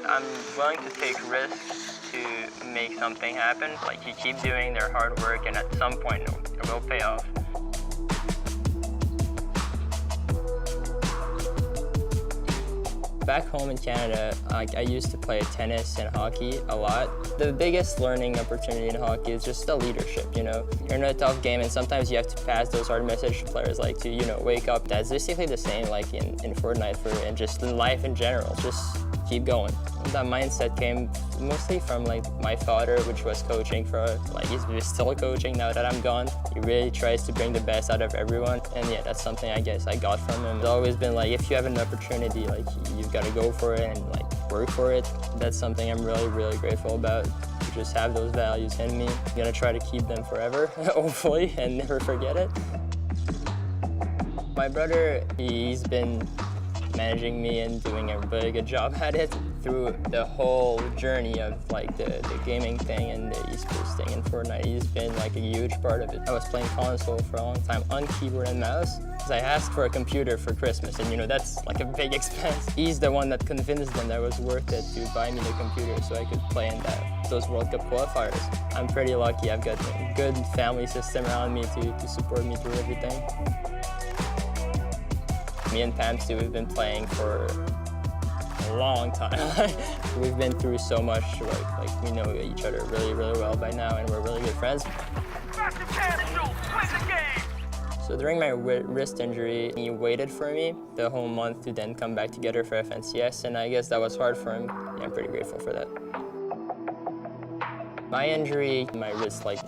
I'm willing to take risks to make something happen. Like, you keep doing their hard work, and at some point it will pay off. Back home in Canada, I used to play tennis and hockey a lot. The biggest learning opportunity in hockey is just the leadership, you know? You're in a tough game and sometimes you have to pass those hard messages to players, like to, you know, wake up. That's basically the same like in Fortnite and just in life in general. Just keep going. That mindset came mostly from like my father, which was coaching for, like he's still coaching now that I'm gone. He really tries to bring the best out of everyone. And yeah, that's something I guess I got from him. It's always been like, if you have an opportunity, like you've got to go for it and like work for it. That's something I'm really, really grateful about. To just have those values in me. I'm gonna try to keep them forever, hopefully, and never forget it. My brother, he's been managing me and doing a really good job at it through the whole journey of like the gaming thing and the esports thing in Fortnite. He's been like a huge part of it. I was playing console for a long time on keyboard and mouse because I asked for a computer for Christmas, and you know, that's like a big expense. He's the one that convinced them that it was worth it to buy me the computer so I could play in those World Cup qualifiers. I'm pretty lucky. I've got a good family system around me to support me through everything. Me and Pamsy, we've been playing for a long time. We've been through so much, like we know each other really, really well by now, and we're really good friends. So during my wrist injury, he waited for me the whole month to then come back together for FNCS, and I guess that was hard for him. Yeah, I'm pretty grateful for that. My injury, my wrist like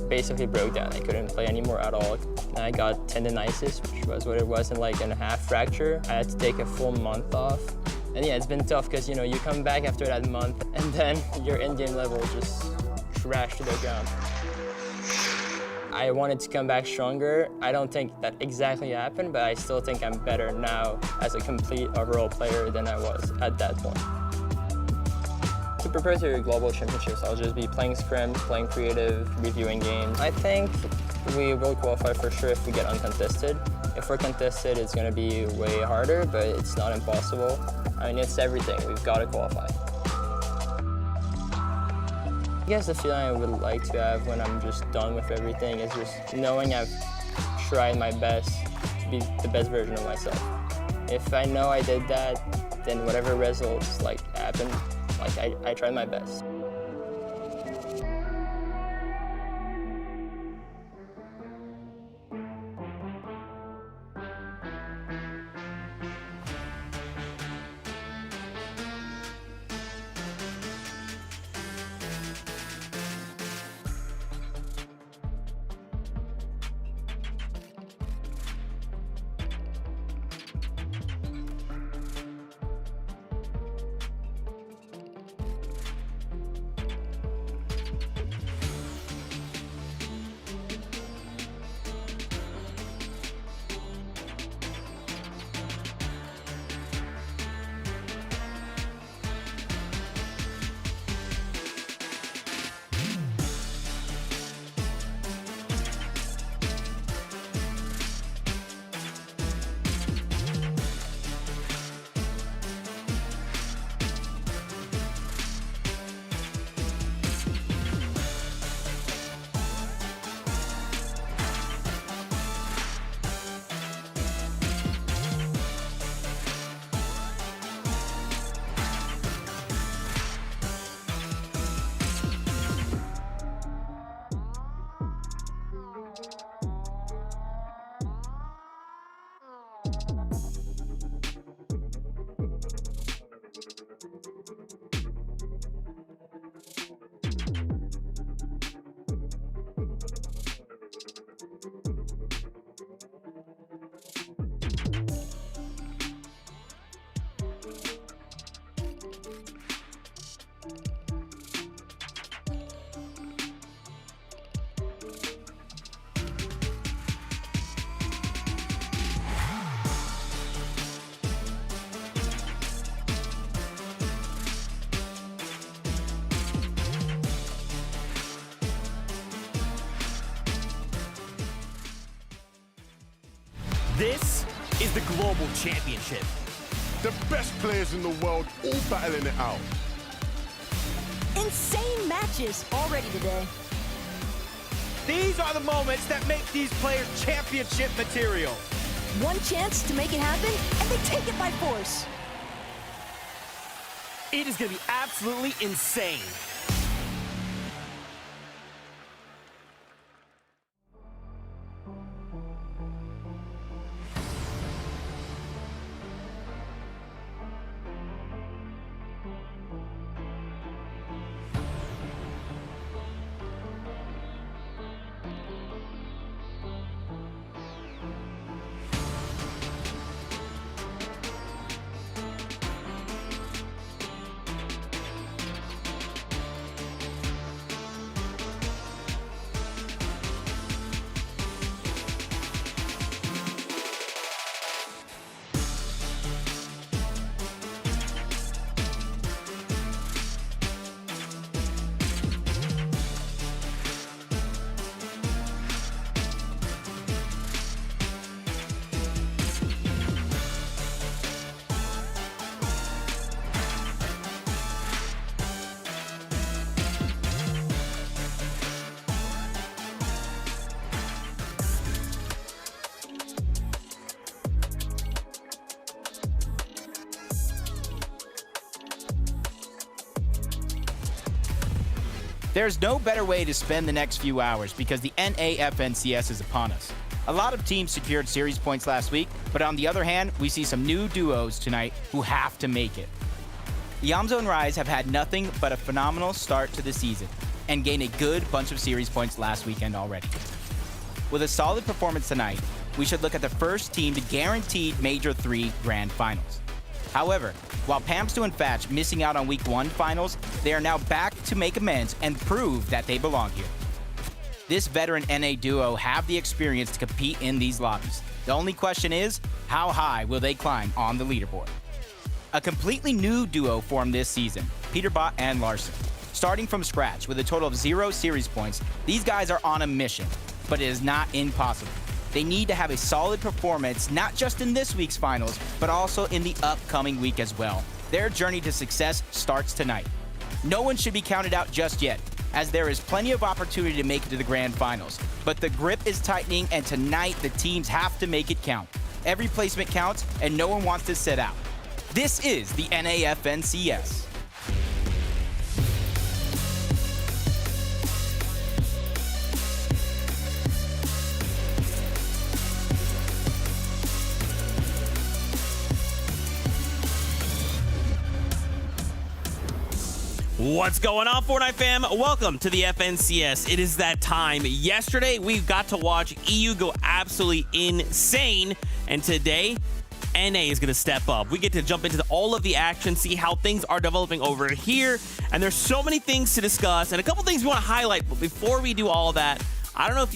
basically broke down. I couldn't play anymore at all. And I got tendonitis, which was what it was, and like a half fracture. I had to take a full month off. And yeah, it's been tough because, you know, you come back after that month and then your in-game level just crashed to the ground. I wanted to come back stronger. I don't think that exactly happened, but I still think I'm better now as a complete overall player than I was at that point. To prepare to global championships, I'll just be playing scrims, playing creative, reviewing games. I think we will qualify for sure if we get uncontested. If we're contested, it's going to be way harder, but it's not impossible. I mean, it's everything. We've got to qualify. I guess the feeling I would like to have when I'm just done with everything is just knowing I've tried my best to be the best version of myself. If I know I did that, then whatever results like happen, like I tried my best. This is the Global Championship. The best players in the world all battling it out. Insane matches already today. These are the moments that make these players championship material. One chance to make it happen, and they take it by force. It is going to be absolutely insane. There's no better way to spend the next few hours because the NAFNCS is upon us. A lot of teams secured series points last week, but on the other hand, we see some new duos tonight who have to make it. Yamzo and Rise have had nothing but a phenomenal start to the season and gained a good bunch of series points last weekend already. With a solid performance tonight, we should look at the first team to guaranteed Major 3 Grand Finals. However, while Pamstu and Fatch missing out on Week 1 finals, they are now back to make amends and prove that they belong here. This veteran NA duo have the experience to compete in these lobbies. The only question is, how high will they climb on the leaderboard? A completely new duo formed this season, Peterbot and Larson. Starting from scratch with a total of 0 series points, these guys are on a mission, but it is not impossible. They need to have a solid performance, not just in this week's finals, but also in the upcoming week as well. Their journey to success starts tonight. No one should be counted out just yet, as there is plenty of opportunity to make it to the grand finals. But the grip is tightening, and tonight the teams have to make it count. Every placement counts, and no one wants to sit out. This is the NAFNCS. What's going on, Fortnite fam? Welcome to the FNCS. It is that time. Yesterday, we got to watch EU go absolutely insane, and today, NA is going to step up. We get to jump into all of the action, see how things are developing over here, and there's so many things to discuss, and a couple things we want to highlight, but before we do all that, I don't know if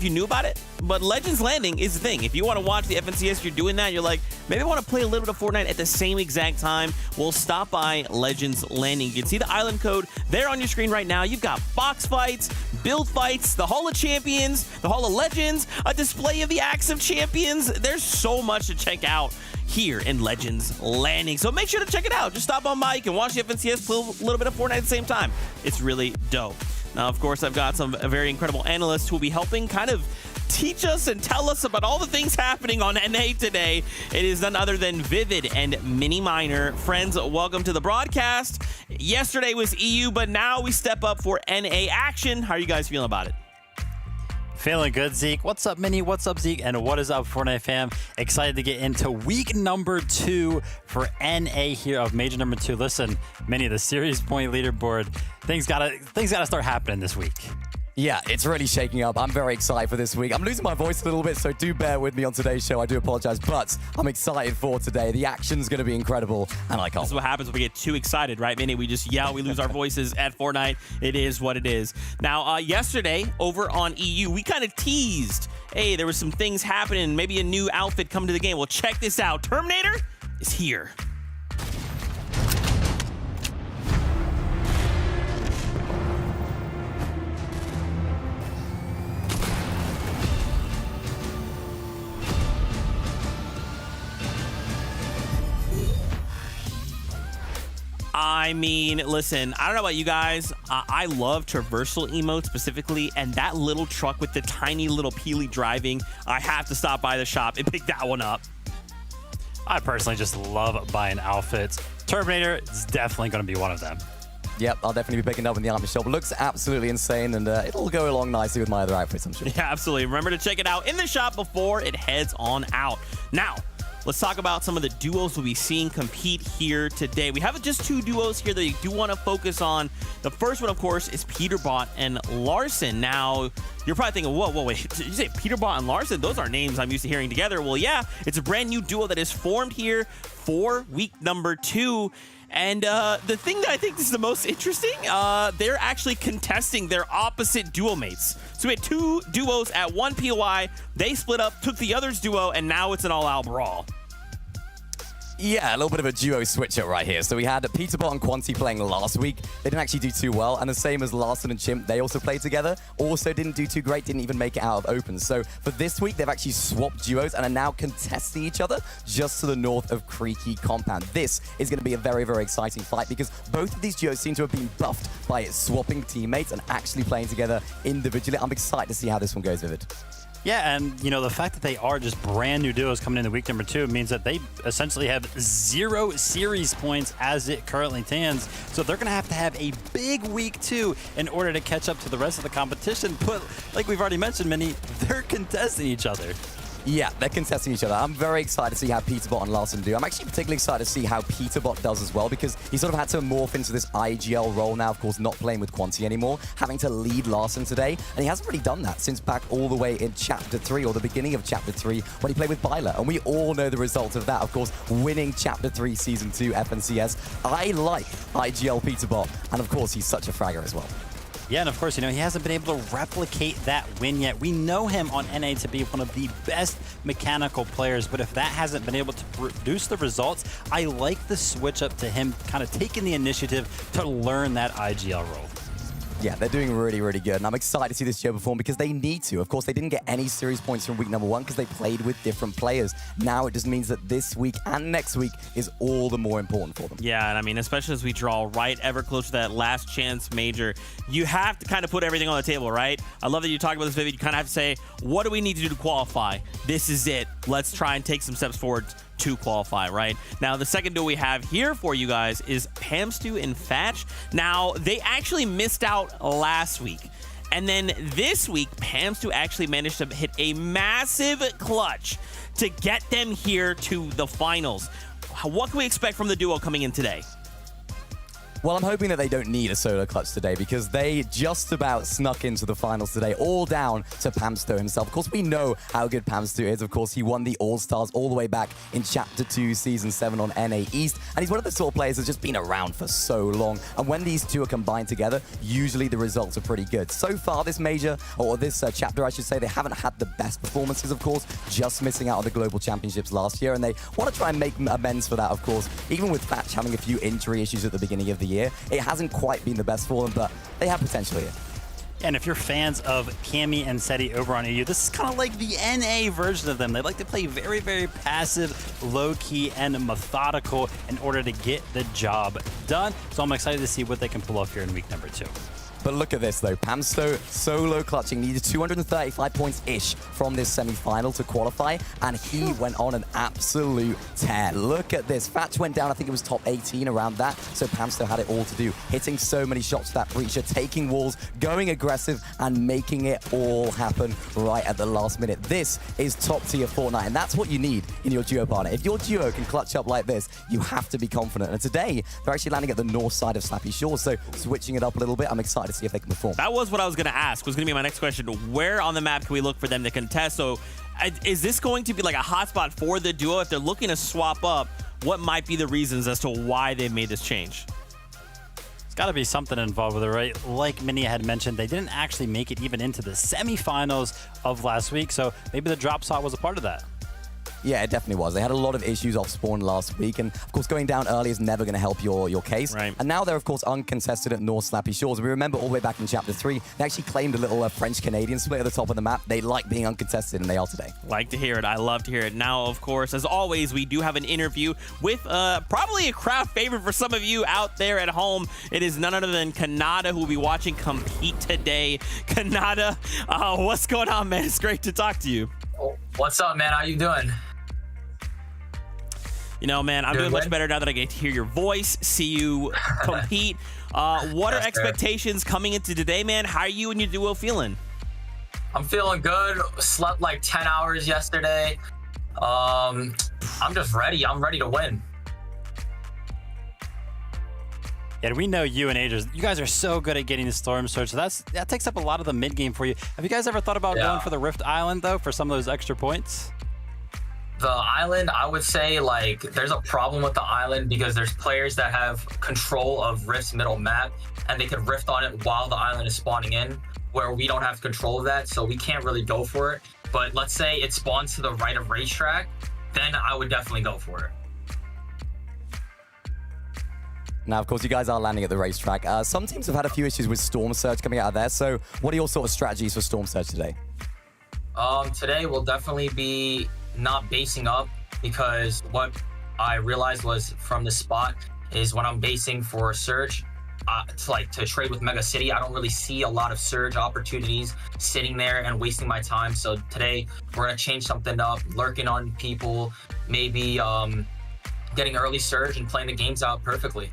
you knew about it, but Legends Landing is the thing. If you want to watch the FNCS, you're doing that, you're like, maybe I want to play a little bit of Fortnite at the same exact time, well, stop by Legends Landing. You can see the island code there on your screen right now. You've got box fights, build fights, the Hall of Champions, the Hall of Legends, a display of the Acts of Champions. There's so much to check out here in Legends Landing. So make sure to check it out. Just stop on by. You can watch the FNCS, play a little bit of Fortnite at the same time. It's really dope. Now, of course, I've got some very incredible analysts who will be helping kind of teach us and tell us about all the things happening on NA today. It is none other than Vivid and Mini Minor. Friends, welcome to the broadcast. Yesterday was EU, but now we step up for NA action. How are you guys feeling about it? Feeling good, Zeke. What's up, Mini? What's up, Zeke? And what is up, Fortnite fam? Excited to get into week number 2 for NA here of Major number 2. Listen, Mini, the series point leaderboard, things gotta start happening this week. Yeah, it's really shaking up. I'm very excited for this week. I'm losing my voice a little bit, so do bear with me on today's show. I do apologize, but I'm excited for today. The action's going to be incredible, and I can't. This is what happens when we get too excited, right, Minnie? We just yell, we lose our voices at Fortnite. It is what it is. Now, yesterday, over on EU, we kind of teased, hey, there was some things happening, maybe a new outfit coming to the game. Well, check this out. Terminator is here. I mean, listen, I don't know about you guys. I love traversal emotes specifically, and that little truck with the tiny little peely driving, I have to stop by the shop and pick that one up. I personally just love buying outfits. Terminator is definitely going to be one of them. Yep, I'll definitely be picking up in the item shop. Looks absolutely insane, and it'll go along nicely with my other outfits, I'm sure. Yeah, absolutely. Remember to check it out in the shop before it heads on out. Now, let's talk about some of the duos we'll be seeing compete here today. We have just 2 duos here that you do want to focus on. The first one, of course, is Peterbot and Larson. Now, you're probably thinking, whoa, wait, did you say Peterbot and Larson? Those are names I'm used to hearing together. Well, yeah, it's a brand new duo that is formed here for week number 2. And the thing that I think is the most interesting, they're actually contesting their opposite duo mates. So we had 2 duos at 1 POI. They split up, took the other's duo, and now it's an all-out brawl. Yeah, a little bit of a duo switch-up right here. So we had Peterbot and Quanti playing last week. They didn't actually do too well. And the same as Larson and Chimp, they also played together. Also didn't do too great, didn't even make it out of opens. So for this week, they've actually swapped duos and are now contesting each other just to the north of Creaky Compound. This is going to be a very, very exciting fight because both of these duos seem to have been buffed by swapping teammates and actually playing together individually. I'm excited to see how this one goes, Vivid. Yeah, and the fact that they are just brand new duos coming into week number 2 means that they essentially have 0 series points as it currently stands. So they're going to have a big week 2 in order to catch up to the rest of the competition. But like we've already mentioned, Minnie, they're contesting each other. Yeah, they're contesting each other. I'm very excited to see how Peterbot and Larson do. I'm actually particularly excited to see how Peterbot does as well because he sort of had to morph into this IGL role now, of course, not playing with Quanti anymore, having to lead Larson today. And he hasn't really done that since back all the way in Chapter 3 or the beginning of Chapter 3 when he played with Byler. And we all know the result of that, of course, winning Chapter 3 Season 2 FNCS. I like IGL Peterbot, and of course, he's such a fragger as well. Yeah, and of course, he hasn't been able to replicate that win yet. We know him on NA to be one of the best mechanical players, but if that hasn't been able to produce the results, I like the switch up to him kind of taking the initiative to learn that IGL role. Yeah, they're doing really, really good. And I'm excited to see this duo perform because they need to. Of course, they didn't get any series points from week number 1 because they played with different players. Now it just means that this week and next week is all the more important for them. Yeah, and I mean, especially as we draw right ever closer to that last chance major, you have to kind of put everything on the table, right? I love that you talk about this, Vivid. You kind of have to say, what do we need to do to qualify? This is it. Let's try and take some steps forward to qualify, right? Now, the second duo we have here for you guys is Pamstu and Fatch. Now, they actually missed out last week. And then this week, Pamstu actually managed to hit a massive clutch to get them here to the finals. What can we expect from the duo coming in today? Well, I'm hoping that they don't need a solo clutch today because they just about snuck into the finals today, all down to Pamsto himself. Of course, we know how good Pamsto is. Of course, he won the All-Stars all the way back in Chapter 2, Season 7 on NA East. And he's one of the sort of players that's just been around for so long. And when these two are combined together, usually the results are pretty good. So far, this major, or this chapter, I should say, they haven't had the best performances, of course, just missing out on the Global Championships last year. And they want to try and make amends for that, of course. Even with Fatch having a few injury issues at the beginning of the year, it hasn't quite been the best for them, but they have potential here. And if you're fans of Cammy and Seti over on EU, this is kind of like the NA version of them. They like to play very, very passive, low-key, and methodical in order to get the job done. So I'm excited to see what they can pull off here in week number 2. But look at this, though. Pamsto solo clutching, needed 235 points-ish from this semi-final to qualify, and he went on an absolute tear. Look at this. Fatch went down, I think it was top 18 around that, so Pamsto had it all to do. Hitting so many shots to that breacher, taking walls, going aggressive, and making it all happen right at the last minute. This is top-tier Fortnite, and that's what you need in your duo partner. If your duo can clutch up like this, you have to be confident. And today, they're actually landing at the north side of Slappy Shores, so switching it up a little bit, I'm excited to see if they can perform. That was what I was going to ask, was going to be my next question. Where on the map can we look for them to contest? So is this going to be like a hotspot for the duo? If they're looking to swap up, what might be the reasons as to why they've made this change? It's got to be something involved with it, right? Like Minnie had mentioned, they didn't actually make it even into the semifinals of last week, so maybe the drop shot was a part of that. Yeah, it definitely was. They had a lot of issues off spawn last week, and of course going down early is never going to help your case. Right. And now they're of course uncontested at North Slappy Shores. We remember all the way back in Chapter 3, they actually claimed a little French-Canadian split at the top of the map. They like being uncontested, and they are today. Like to hear it. I love to hear it. Now, of course, as always, we do have an interview with probably a crowd favorite for some of you out there at home. It is none other than Kanata, who will be watching compete today. Kanata, what's going on, man? It's great to talk to you. What's up, man? How you doing? You know, man, I'm doing much better now that I get to hear your voice, see you compete. What are expectations coming into today, man? How are you and your duo feeling? I'm feeling good. Slept like 10 hours yesterday. I'm just ready. I'm ready to win. And we know you and Aegis, you guys are so good at getting the Storm Surge, so that takes up a lot of the mid game for you. Have you guys ever thought about going for the Rift Island, though, for some of those extra points? The island, I would say, like, there's a problem with the island because there's players that have control of Rift's middle map, and they can rift on it while the island is spawning in, where we don't have control of that, so we can't really go for it. But let's say it spawns to the right of racetrack, then I would definitely go for it. Now, of course, you guys are landing at the racetrack. Some teams have had a few issues with Storm Surge coming out of there, so what are your sort of strategies for Storm Surge today? Today will definitely be not basing up, because what I realized was from this spot is when I'm basing for Surge, to trade with Mega City, I don't really see a lot of Surge opportunities sitting there and wasting my time. So today we're gonna change something up, lurking on people, maybe getting early Surge and playing the games out perfectly.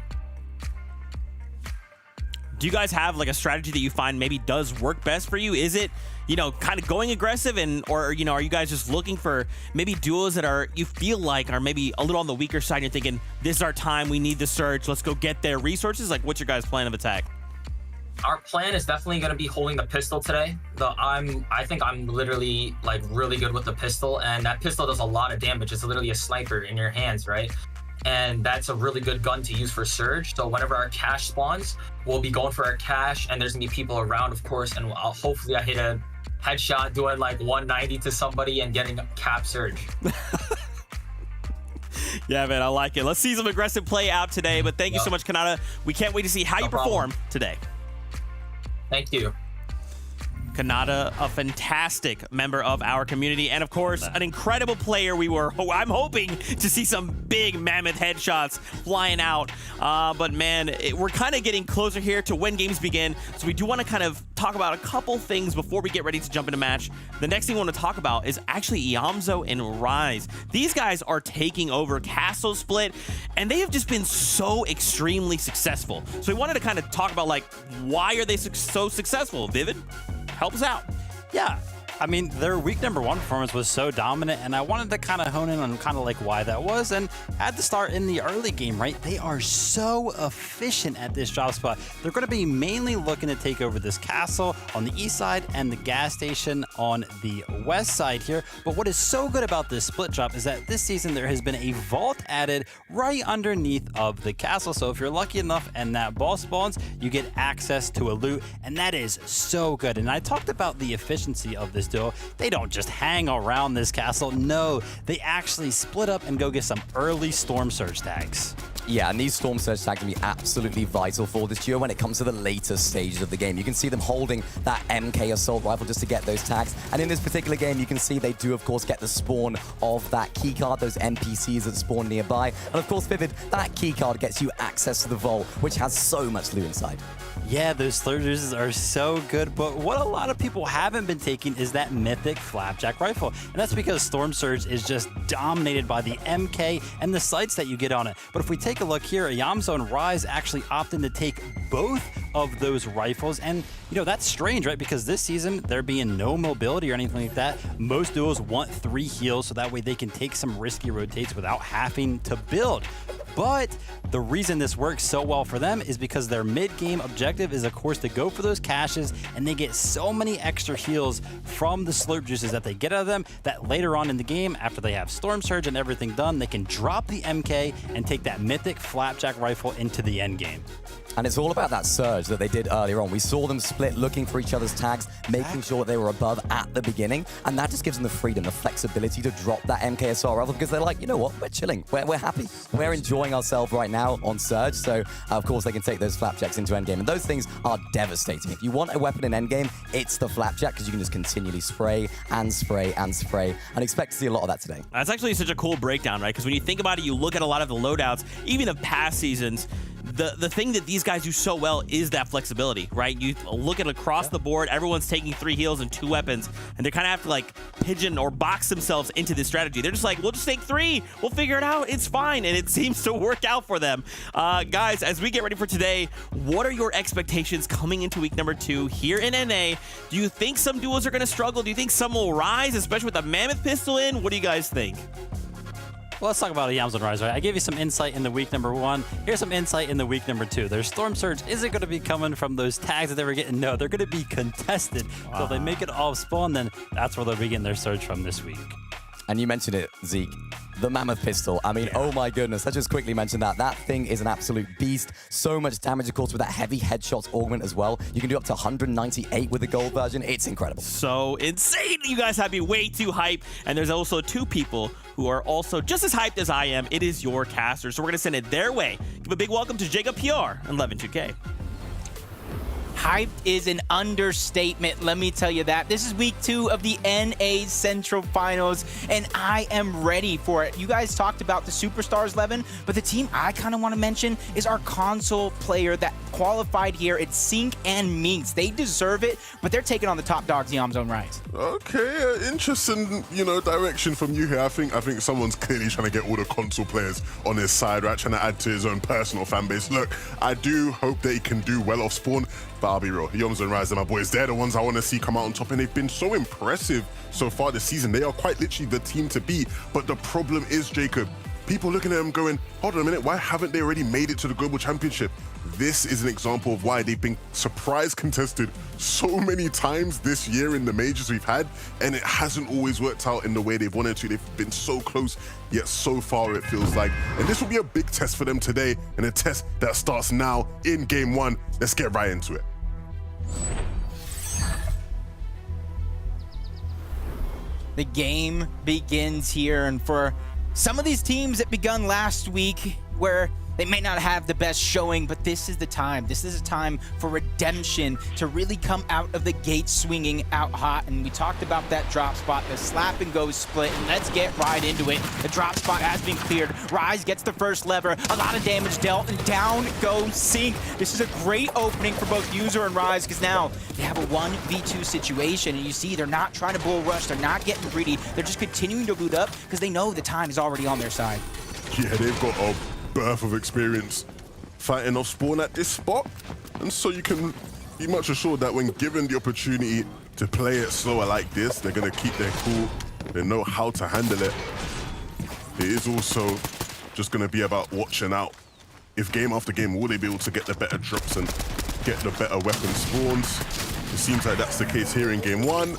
Do you guys have like a strategy that you find maybe does work best for you? Is it, you know, kind of going aggressive, or you know, are you guys just looking for maybe duos that are, you feel like are maybe a little on the weaker side and you're thinking, this is our time, we need the Surge, let's go get their resources? Like, what's your guys' plan of attack? Our plan is definitely going to be holding the pistol today. I think I'm literally like really good with the pistol, and that pistol does a lot of damage. It's literally a sniper in your hands, right? And that's a really good gun to use for Surge. So whenever our cache spawns, we'll be going for our cache, and there's gonna be people around, of course, and hopefully I hit a headshot doing like 190 to somebody and getting cap Surge. Yeah, man, I like it. Let's see some aggressive play out today, but thank you so much, Kanata. We can't wait to see how you perform today. Thank you. Kanata, a fantastic member of our community, and of course, an incredible player. I'm hoping to see some big mammoth headshots flying out. But man, we're kind of getting closer here to when games begin, so we do want to kind of talk about a couple things before we get ready to jump into match. The next thing we want to talk about is actually Iamzo and Rise. These guys are taking over Castle Split, and they have just been so extremely successful. So we wanted to kind of talk about, like, why are they so successful? Vivid? Help us out. Yeah. I mean, their week number 1 performance was so dominant, and I wanted to kind of hone in on kind of like why that was. And at the start in the early game, right, they are so efficient at this drop spot. They're going to be mainly looking to take over this castle on the east side and the gas station on the west side here. But what is so good about this split drop is that this season there has been a vault added right underneath of the castle. So if you're lucky enough and that ball spawns, you get access to a loot, and that is so good. And I talked about the efficiency of this duo. They don't just hang around this castle. No, they actually split up and go get some early Storm Surge tags. Yeah, and these Storm Surge tags can be absolutely vital for this duo when it comes to the later stages of the game. You can see them holding that MK assault rifle just to get those tags. And in this particular game, you can see they do, of course, get the spawn of that keycard, those NPCs that spawn nearby. And of course, Vivid, that keycard gets you access to the vault, which has so much loot inside. Yeah, those slurp juices are so good, but what a lot of people haven't been taking is that mythic Flapjack rifle. And that's because Storm Surge is just dominated by the MK and the sights that you get on it. But if we take a look here, Iamzo and Rise actually opted to take both of those rifles. And, you know, that's strange, right? Because this season, there being no mobility or anything like that, most duos want 3 heals so that way they can take some risky rotates without having to build. But the reason this works so well for them is because their mid-game objective is, of course, to go for those caches, and they get so many extra heals from the slurp juices that they get out of them that later on in the game, after they have Storm Surge and everything done, they can drop the MK and take that mythic Flapjack rifle into the end game. And it's all about that surge that they did earlier on. We saw them split, looking for each other's tags, making sure that they were above at the beginning. And that just gives them the freedom, the flexibility to drop that MKSR rifle because they're like, you know what, we're chilling. We're happy. We're enjoying ourselves right now on surge. So, of course, they can take those flapjacks into endgame. And those things are devastating. If you want a weapon in endgame, it's the flapjack because you can just continually spray and spray and spray and expect to see a lot of that today. That's actually such a cool breakdown, right? Because when you think about it, you look at a lot of the loadouts, even of past seasons, the thing that these guys do so well is that flexibility, right? You look at across the board, everyone's taking 3 heals and 2 weapons, and they kind of have to like pigeon or box themselves into this strategy. They're just like, we'll just take 3, we'll figure it out, it's fine, and it seems to work out for them. Guys, as we get ready for today, what are your expectations coming into week number 2 here in NA? Do you think some duos are going to struggle? Do you think some will rise, especially with the Mammoth pistol in? What do you guys think? Well, let's talk about a Yams on Rise, right? I gave you some insight in the week number 1. Here's some insight in the week number 2. Their Storm Surge isn't going to be coming from those tags that they were getting. No, they're going to be contested. So if they make it off spawn, then that's where they'll be getting their Surge from this week. And you mentioned it, Zeke. The Mammoth pistol. I mean, oh my goodness. Let's just quickly mention that. That thing is an absolute beast. So much damage, of course, with that heavy headshots augment as well. You can do up to 198 with the gold version. It's incredible. So insane. You guys have me way too hyped. And there's also 2 people who are also just as hyped as I am. It is your casters. So we're going to send it their way. Give a big welcome to Jacob PR and Levin2K. Hyped is an understatement, let me tell you that. This is week 2 of the NA Central Finals, and I am ready for it. You guys talked about the superstars, Levin, but the team I kind of want to mention is our console player that qualified here at Sync and Minx. They deserve it, but they're taking on the top dogs, Yams on Rise. Okay, interesting, direction from you here. I think someone's clearly trying to get all the console players on his side, right? Trying to add to his own personal fan base. Look, I do hope that he can do well off spawn, but I'll be real. Yams and Rise and my boys, they're the ones I want to see come out on top, and they've been so impressive so far this season. They are quite literally the team to beat. But the problem is, Jacob, people looking at them going, hold on a minute, why haven't they already made it to the Global Championship? This is an example of why they've been surprise contested so many times this year in the majors we've had, and it hasn't always worked out in the way they've wanted to. They've been so close, yet so far it feels like. And this will be a big test for them today, and a test that starts now in game 1. Let's get right into it. The game begins here, and for some of these teams that begun last week where they may not have the best showing, but this is the time. This is a time for redemption to really come out of the gate swinging out hot. And we talked about that drop spot, the slap and go split, and let's get right into it. The drop spot has been cleared. Rise gets the first lever, a lot of damage dealt, and down goes Sync. This is a great opening for both User and Rise because now they have a 1v2 situation, and you see they're not trying to bull rush, they're not getting greedy, they're just continuing to loot up because they know the time is already on their side. Yeah, they've got a birth of experience fighting off spawn at this spot, and so you can be much assured that when given the opportunity to play it slower like this, they're going to keep their cool. They know how to handle it. It is also just going to be about watching out. If game after game, will they be able to get the better drops and get the better weapon spawns? It seems like that's the case here in game 1,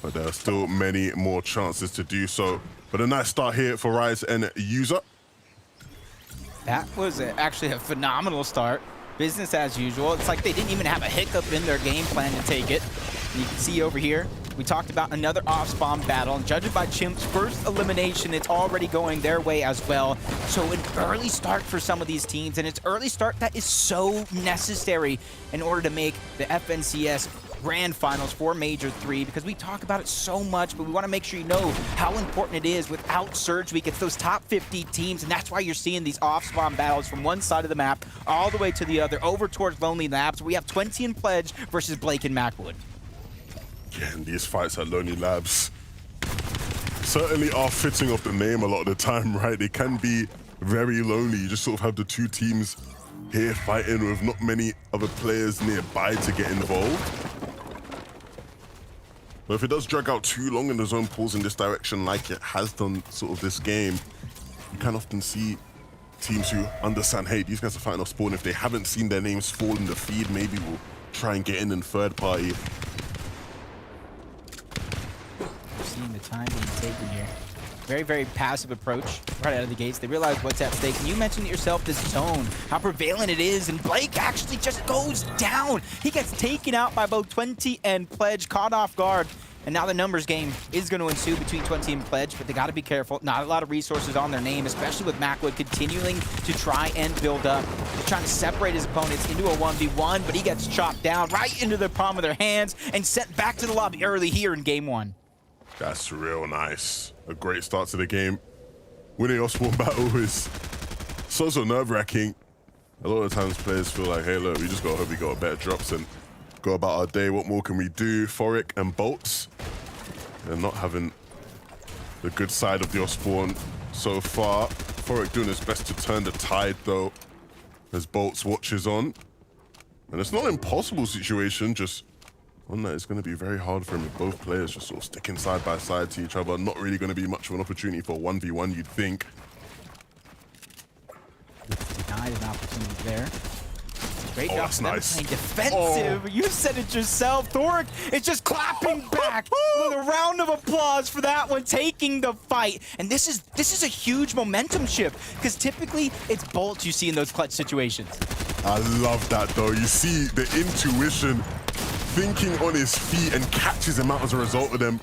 but there are still many more chances to do so. But a nice start here for Rise and User. That was actually a phenomenal start. Business as usual. It's like they didn't even have a hiccup in their game plan to take it. And you can see over here, we talked about another off-spawn battle, and judging by Chimp's first elimination, it's already going their way as well. So an early start for some of these teams, and it's early start that is so necessary in order to make the FNCS Grand Finals for Major 3, because we talk about it so much, but we want to make sure you know how important it is. Without Surge Week, it's those top 50 teams, and that's why you're seeing these off-spawn battles from one side of the map all the way to the other, over towards Lonely Labs. We have 20 in Pledge versus Blake and Macwood. Yeah, and these fights at Lonely Labs certainly are fitting off the name a lot of the time, right? They can be very lonely. You just sort of have the 2 teams here fighting with not many other players nearby to get involved. But if it does drag out too long and the zone pulls in this direction like it has done sort of this game, you can often see teams who understand, hey, these guys are fighting off spawn. If they haven't seen their names fall in the feed, maybe we'll try and get in third party. Seeing the time being taken here. Very, very passive approach right out of the gates. They realize what's at stake. And you mentioned it yourself, this zone, how prevalent it is. And Blake actually just goes down. He gets taken out by both 20 and Pledge, caught off guard. And now the numbers game is going to ensue between 20 and Pledge, but they got to be careful. Not a lot of resources on their name, especially with Macwood continuing to try and build up. He's trying to separate his opponents into a 1v1, but he gets chopped down right into the palm of their hands and sent back to the lobby early here in game 1. That's real nice. A great start to the game. Winning your spawn battle is so nerve-wracking. A lot of times players feel like, hey, look, we just got to hope we got better drops and go about our day. What more can we do? Forik and Bolts. They're not having the good side of your spawn so far. Forik doing his best to turn the tide, though, as Bolts watches on. And it's not an impossible situation, just one that is going to be very hard for him if both players just sort of sticking side by side to each other. Not really going to be much of an opportunity for 1v1, you'd think. Denied an opportunity there. Great job. That's nice. Playing defensive. You said it yourself. Thoric is just clapping back with a round of applause for that one, taking the fight. And this is a huge momentum shift because typically it's Bolts you see in those clutch situations. I love that, though. You see the intuition, thinking on his feet, and catches him out as a result of them.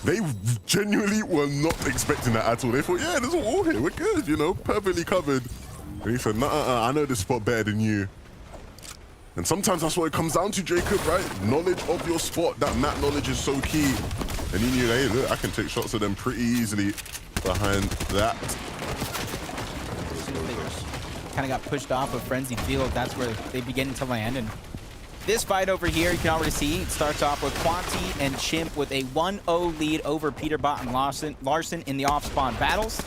They genuinely were not expecting that at all. They thought, yeah, there's a wall here. We're good, you know, perfectly covered. And he said, nah, I know this spot better than you. And sometimes that's what it comes down to, Jacob, right? Knowledge of your spot. That map knowledge is so key. And he knew, hey, look, I can take shots at them pretty easily behind that. Kind of got pushed off of Frenzy Field. That's where they begin to land. And this fight over here, you can already see, it starts off with Quanti and Chimp with a 1-0 lead over Peterbot and Larson in the off-spawn battles.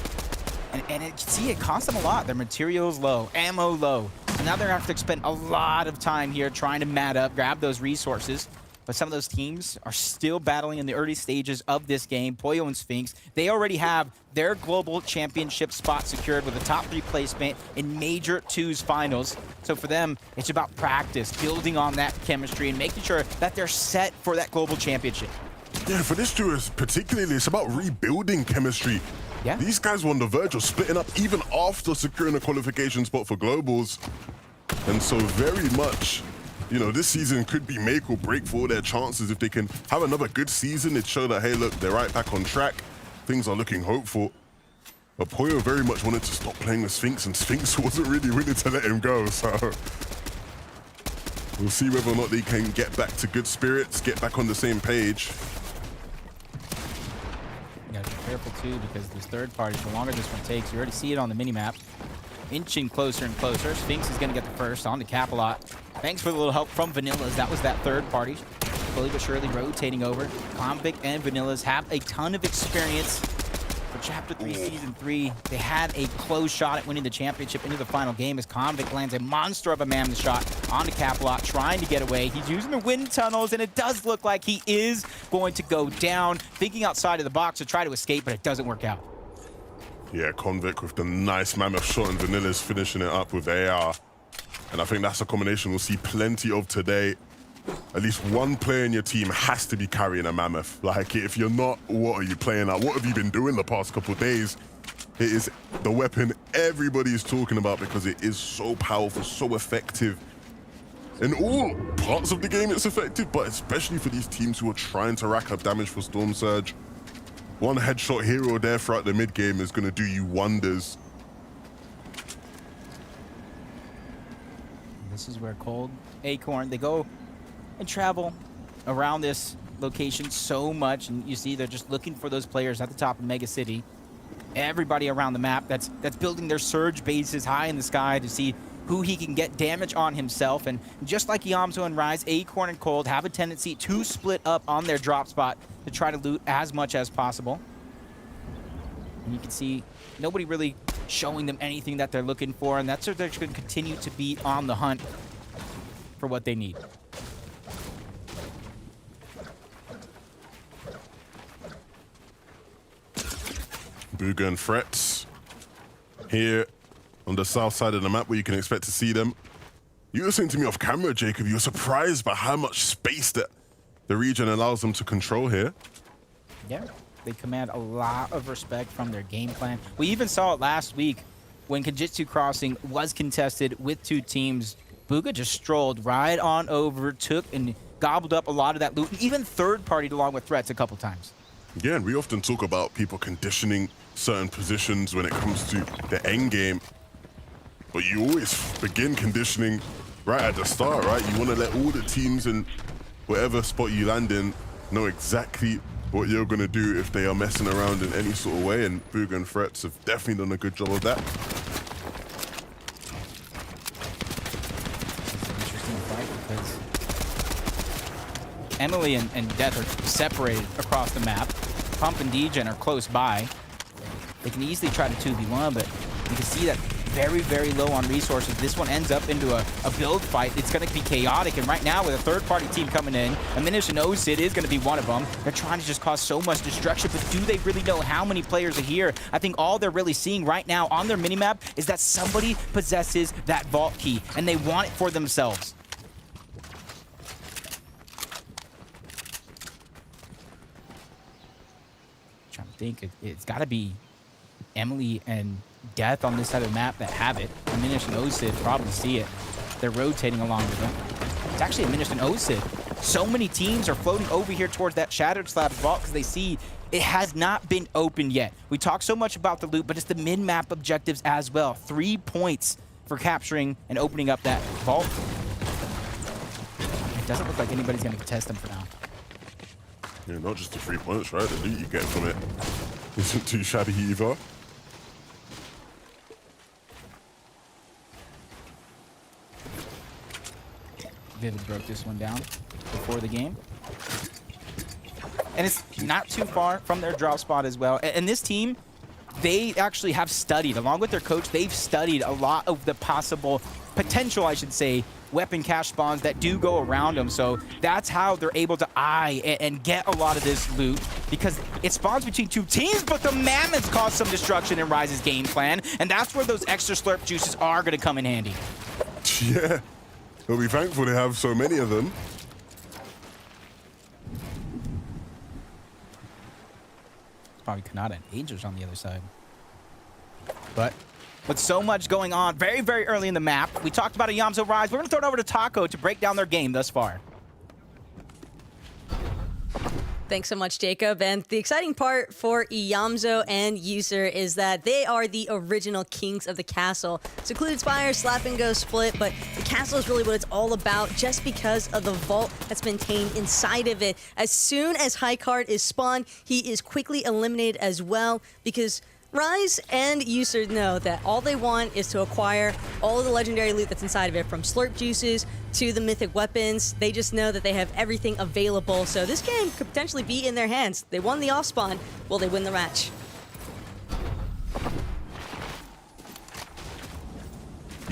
And you can see it costs them a lot. Their materials low, ammo low. And now they're going to have to spend a lot of time here trying to mat up, grab those resources. But some of those teams are still battling in the early stages of this game. Poyo and Sphinx, they already have their global championship spot secured with a top 3 placement in Major 2's finals. So for them, it's about practice, building on that chemistry, and making sure that they're set for that global championship. Yeah, for this duo particularly, it's about rebuilding chemistry. Yeah. These guys were on the verge of splitting up even after securing a qualification spot for globals. And so very much, you know, this season could be make or break for their chances. If they can have another good season, it show that, hey, look, they're right back on track. Things are looking hopeful. But Poyo very much wanted to stop playing with Sphinx, and Sphinx wasn't really willing to let him go. So we'll see whether or not they can get back to good spirits, get back on the same page. You gotta be careful too, because this third party, the longer this one takes, you already see it on the minimap, inching closer and closer. Sphinx is gonna get the first on the Capalot. Thanks for the little help from Vanillas. That was that third party. Slowly but surely rotating over. Convict and Vanillas have a ton of experience. For Chapter 3, Season 3, they had a close shot at winning the championship into the final game as Convict lands a monster of a mammoth shot onto Capalot, trying to get away. He's using the wind tunnels, and it does look like he is going to go down, thinking outside of the box to try to escape, but it doesn't work out. Yeah, Convict with the nice mammoth shot, and Vanilla's finishing it up with AR. And I think that's a combination we'll see plenty of today. At least one player in your team has to be carrying a mammoth. Like, if you're not, what are you playing at? What have you been doing the past couple of days? It is the weapon everybody is talking about because it is so powerful, so effective. In all parts of the game, it's effective, but especially for these teams who are trying to rack up damage for Storm Surge. One headshot here or there throughout the mid game is going to do you wonders. This is where Cold, Acorn, they go and travel around this location so much, and you see they're just looking for those players at the top of Mega City. Everybody around the map that's building their surge bases high in the sky to see who he can get damage on himself. And just like Yamzo and Rise, Acorn and Cold have a tendency to split up on their drop spot to try to loot as much as possible. And you can see nobody really showing them anything that they're looking for, and that's what they're going to continue to be on the hunt for what they need. Booga and Frets here on the south side of the map where you can expect to see them. You were saying to me off camera, Jacob, you were surprised by how much space that the region allows them to control here. Yeah, They command a lot of respect from their game plan. We even saw it last week when Kenjutsu Crossing was contested with 2 teams. Bugha just strolled right on over, took and gobbled up a lot of that loot, and even third-partied along with threats a couple times. Yeah, and we often talk about people conditioning certain positions when it comes to the end game, but you always begin conditioning right at the start, right? You want to let all the teams in whatever spot you land in know exactly what you're going to do if they are messing around in any sort of way, and Bugha and Threats have definitely done a good job of that. It's an interesting fight because Emily and Death are separated across the map. Pump and Degen are close by. They can easily try to 2v1, but you can see that very, very low on resources. This one ends up into a build fight. It's going to be chaotic, and right now with a third-party team coming in, Aminish and Osid is going to be one of them. They're trying to just cause so much destruction, but do they really know how many players are here? I think all they're really seeing right now on their minimap is that somebody possesses that vault key, and they want it for themselves. I'm trying to think. It's got to be Emily and Death on this side of the map that have it. Aminish and Osid probably see it. They're rotating along with them. It's actually Aminish and Osid. So many teams are floating over here towards that Shattered Slabs vault because they see it has not been opened yet. We talk so much about the loot, but it's the mid-map objectives as well. 3 points for capturing and opening up that vault. It doesn't look like anybody's going to contest them for now. Yeah, not just the 3 points, right? The loot you get from it isn't too shabby either. Vivid broke this one down before the game. And it's not too far from their drop spot as well. And this team, they actually have studied, along with their coach, they've studied a lot of the possible potential, I should say, weapon cache spawns that do go around them. So that's how they're able to eye and get a lot of this loot, because it spawns between 2 teams, but the Mammoths cause some destruction in Ryze's game plan. And that's where those extra slurp juices are going to come in handy. Yeah. We'll be thankful to have so many of them. Probably Kanata and Angels on the other side. But with so much going on very, very early in the map, we talked about a Yamzo Rise. We're going to throw it over to Taco to break down their game thus far. Thanks so much, Jacob. And the exciting part for Yamzo and User is that they are the original kings of the castle. Secluded Spire, Slap and Go split, but the castle is really what it's all about just because of the vault that's maintained inside of it. As soon as High Card is spawned, he is quickly eliminated as well, because Ryze and User know that all they want is to acquire all of the legendary loot that's inside of it, from slurp juices to the mythic weapons. They just know that they have everything available, so this game could potentially be in their hands. They won the off spawn. Will they win the match?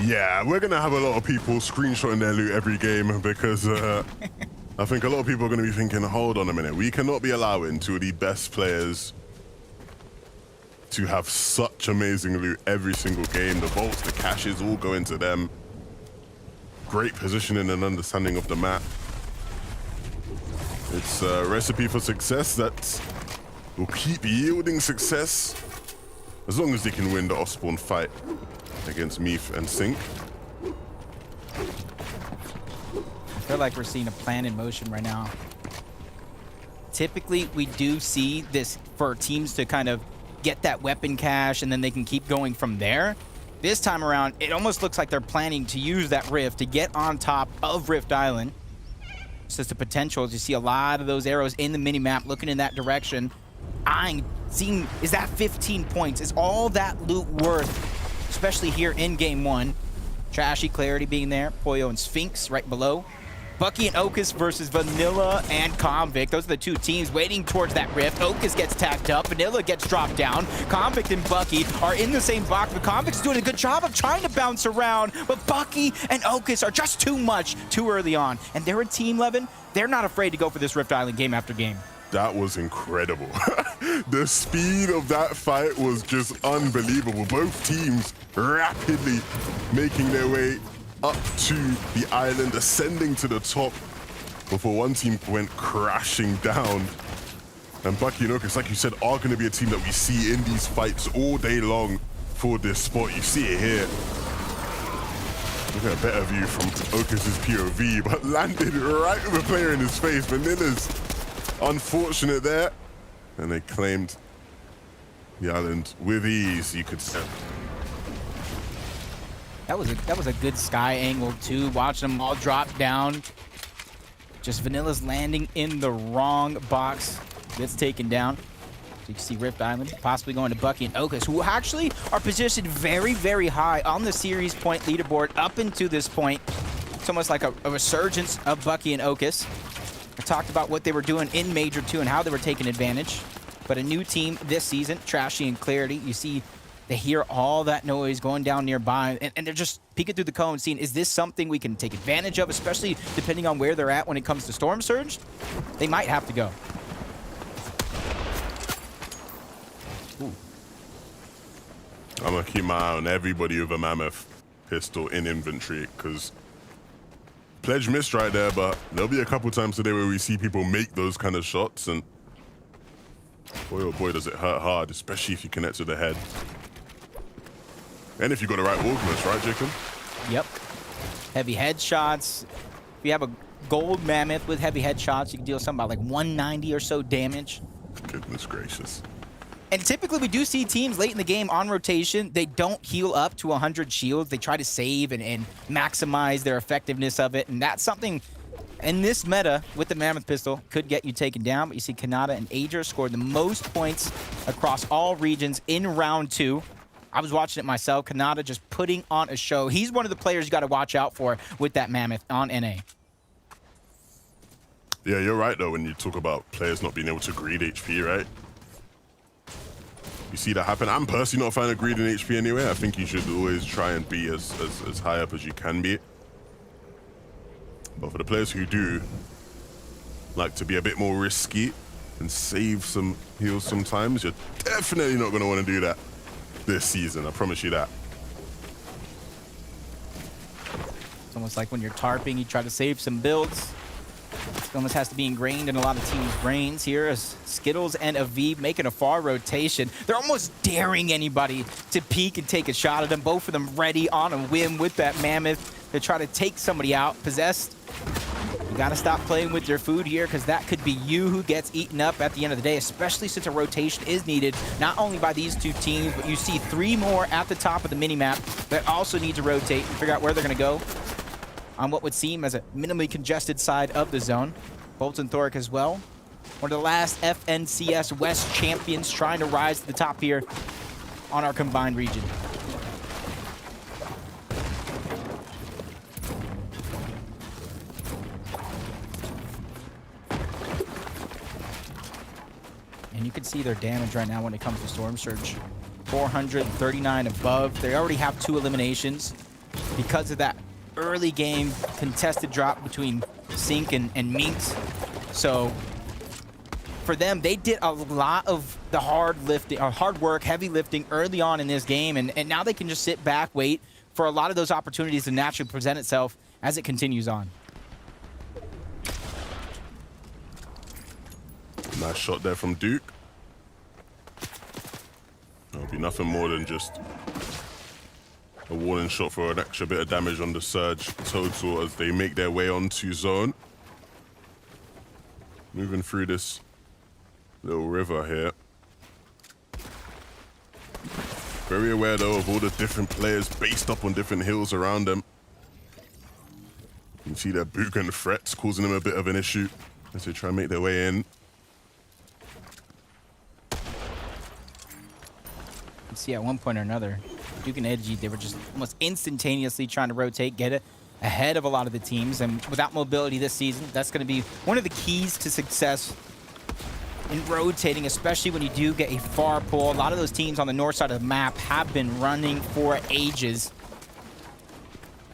Yeah, we're going to have a lot of people screenshotting their loot every game, because I think a lot of people are going to be thinking, hold on a minute, we cannot be allowing 2 of the best players to have such amazing loot every single game. The vaults, the caches, all go into them. Great positioning and understanding of the map. It's a recipe for success that will keep yielding success as long as they can win the off-spawn fight against Meath and Sync. I feel like we're seeing a plan in motion right now. Typically, we do see this for teams to kind of get that weapon cache, and then they can keep going from there. This time around, it almost looks like they're planning to use that rift to get on top of Rift Island. It's just the potential, as you see a lot of those arrows in the mini-map looking in that direction. Eyeing, seeing, is that 15 points? Is all that loot worth, especially here in Game 1? Trashy, Clarity being there, Poyo and Sphinx right below. Bucky and Okus versus Vanilla and Convict. Those are the 2 teams waiting towards that rift. Okus gets tagged up. Vanilla gets dropped down. Convict and Bucky are in the same box, but Convict's doing a good job of trying to bounce around. But Bucky and Okus are just too much too early on. And they're a team, Levin. They're not afraid to go for this Rift Island game after game. That was incredible. The speed of that fight was just unbelievable. Both teams rapidly making their way up to the island, ascending to the top before one team went crashing down. And Bucky and Okus, like you said, are going to be a team that we see in these fights all day long for this spot. You see it here. Look at a better view from Okus's POV, but landed right with a player in his face. Vanilla's unfortunate there. And they claimed the island with ease, you could say. That was a good sky angle too. Watching them all drop down. Just Vanilla's landing in the wrong box. Gets taken down. So you can see Rift Island possibly going to Bucky and Okus, who actually are positioned very, very high on the series point leaderboard up into this point. It's almost like a resurgence of Bucky and Okus. I talked about what they were doing in Major 2 and how they were taking advantage. But a new team this season, Trashy and Clarity. You see, they hear all that noise going down nearby, and they're just peeking through the cone, seeing, is this something we can take advantage of, especially depending on where they're at when it comes to Storm Surge? They might have to go. Ooh. I'm going to keep my eye on everybody with a Mammoth pistol in inventory, because Pledge missed right there, but there'll be a couple times today where we see people make those kind of shots, and boy, oh boy, does it hurt hard, especially if you connect to the head. And if you got the right augments, right, Jacob? Yep. Heavy headshots. If you have a gold mammoth with heavy headshots, you can deal something about like 190 or so damage. Goodness gracious. And typically we do see teams late in the game on rotation, they don't heal up to 100 shields. They try to save and maximize their effectiveness of it. And that's something in this meta with the Mammoth pistol could get you taken down. But you see Kanata and Ager scored the most points across all regions in round 2. I was watching it myself. Kanata just putting on a show. He's one of the players you got to watch out for with that Mammoth on NA. Yeah, you're right, though, when you talk about players not being able to greed HP, right? You see that happen. I'm personally not a fan of greed in HP anyway. I think you should always try and be as high up as you can be. But for the players who do like to be a bit more risky and save some heals sometimes, you're definitely not going to want to do that this season. I promise you that. It's almost like when you're tarping, you try to save some builds. It almost has to be ingrained in a lot of teams' brains here as Skittles and Aviv making a far rotation. They're almost daring anybody to peek and take a shot at them. Both of them ready on a whim with that Mammoth to try to take somebody out. Possessed, you got to stop playing with your food here because that could be you who gets eaten up at the end of the day, especially since a rotation is needed not only by these two teams, but you see 3 more at the top of the minimap that also need to rotate and figure out where they're going to go on what would seem as a minimally congested side of the zone. Bolton Thoric as well. One of the last FNCS West champions trying to rise to the top here on our combined region. And you can see their damage right now when it comes to Storm Surge. 439 above. They already have 2 eliminations because of that early game contested drop between Sync and Minx. So for them, they did a lot of the hard work, heavy lifting early on in this game, and now they can just sit back, wait for a lot of those opportunities to naturally present itself as it continues on. Nice shot there from Duke. That'll be nothing more than just a warning shot for an extra bit of damage on the Surge total as they make their way onto zone. Moving through this little river here. Very aware though of all the different players based up on different hills around them. You can see their Bugan threats causing them a bit of an issue as they try and make their way in. You see at one point or another, Duke and Edgy, they were just almost instantaneously trying to rotate, get it ahead of a lot of the teams. And without mobility this season, that's going to be one of the keys to success in rotating, especially when you do get a far pull. A lot of those teams on the north side of the map have been running for ages.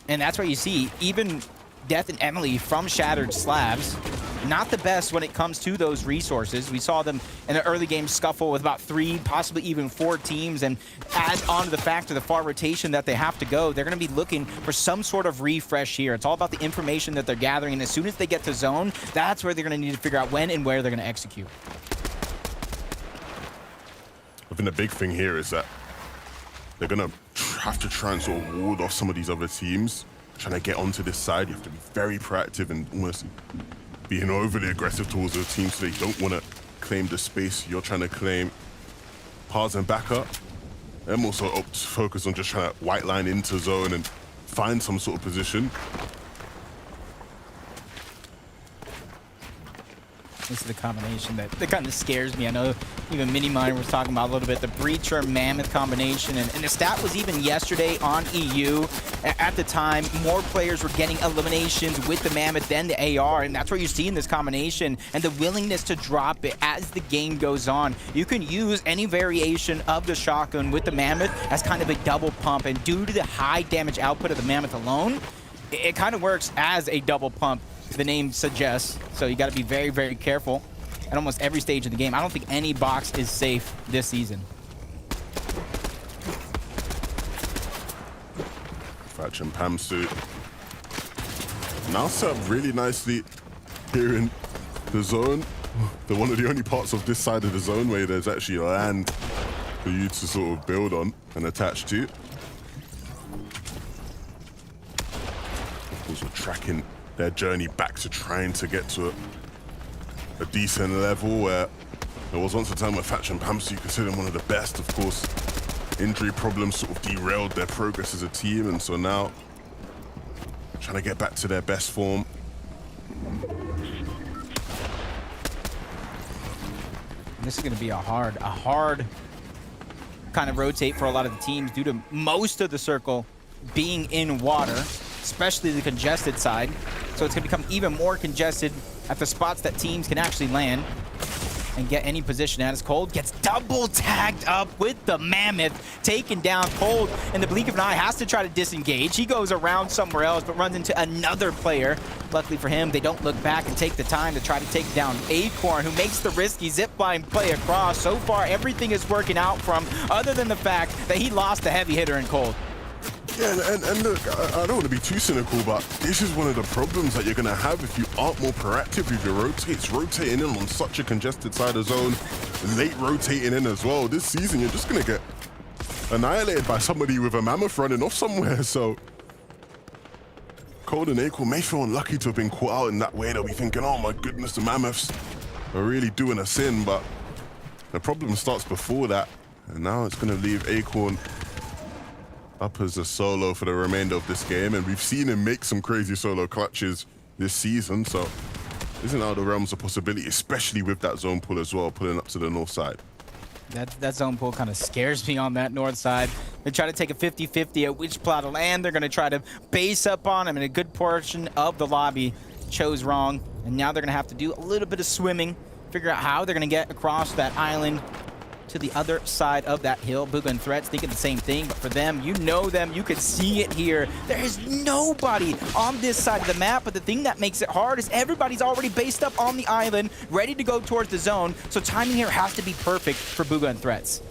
And that's where you see even Death and Emily from Shattered Slabs, not the best when it comes to those resources. We saw them in the early game scuffle with about 3, possibly even 4 teams, and add on to the fact of the far rotation that they have to go, they're going to be looking for some sort of refresh here. It's all about the information that they're gathering, and as soon as they get to zone, that's where they're going to need to figure out when and where they're going to execute. I think the big thing here is that they're going to have to try and sort of ward off some of these other teams trying to get onto this side. You have to be very proactive and almost being overly aggressive towards the team so they don't want to claim the space you're trying to claim. Pause and back up. I'm also focused on just trying to white line into zone and find some sort of position. This is the combination that kind of scares me. I know even Miniminer was talking about a little bit, the Breacher Mammoth combination. And the stat was even yesterday on EU. At the time, more players were getting eliminations with the Mammoth than the AR. And that's what you see in this combination and the willingness to drop it as the game goes on. You can use any variation of the shotgun with the Mammoth as kind of a double pump. And due to the high damage output of the Mammoth alone, it kind of works as a double pump, the name suggests. So you got to be very, very careful at almost every stage of the game. I don't think any box is safe this season. Fatch and Pamsu now set up really nicely here in the zone. They're one of the only parts of this side of the zone where there's actually land for you to sort of build on and attach to. Also tracking their journey back to trying to get to a decent level where there was once a time where Thatch and Pamsu considered them one of the best. Of course, injury problems sort of derailed their progress as a team, and so now trying to get back to their best form. This is going to be a hard kind of rotate for a lot of the teams due to most of the circle being in water, especially the congested side. So it's going to become even more congested at the spots that teams can actually land and get any position at. As Cold gets double tagged up with the Mammoth, taken down. Cold in the blink of an eye has to try to disengage. He goes around somewhere else, but runs into another player. Luckily for him, they don't look back and take the time to try to take down Acorn, who makes the risky zipline play across. So far, everything is working out for him, other than the fact that he lost the heavy hitter in Cold. Yeah, and look, I don't want to be too cynical, but this is one of the problems that you're going to have if you aren't more proactive with your rotates. Rotating in on such a congested side of zone, late rotating in as well. This season, you're just going to get annihilated by somebody with a Mammoth running off somewhere. So Cold and Acorn may feel unlucky to have been caught out in that way. They'll be thinking, oh my goodness, the Mammoths are really doing us in, but the problem starts before that. And now it's going to leave Acorn up as a solo for the remainder of this game, and we've seen him make some crazy solo clutches this season, so isn't out of the realms of possibility, especially with that zone pull as well, pulling up to the north side. That zone pull kind of scares me on that north side. They try to take a 50-50 at which plot of land they're going to try to base up on him, and a good portion of the lobby chose wrong, and now they're going to have to do a little bit of swimming, figure out how they're going to get across that island to the other side of that hill. Booga and Threats thinking the same thing, but for them, you know them, you can see it here. There is nobody on this side of the map, but the thing that makes it hard is everybody's already based up on the island, ready to go towards the zone, so timing here has to be perfect for Booga and Threats.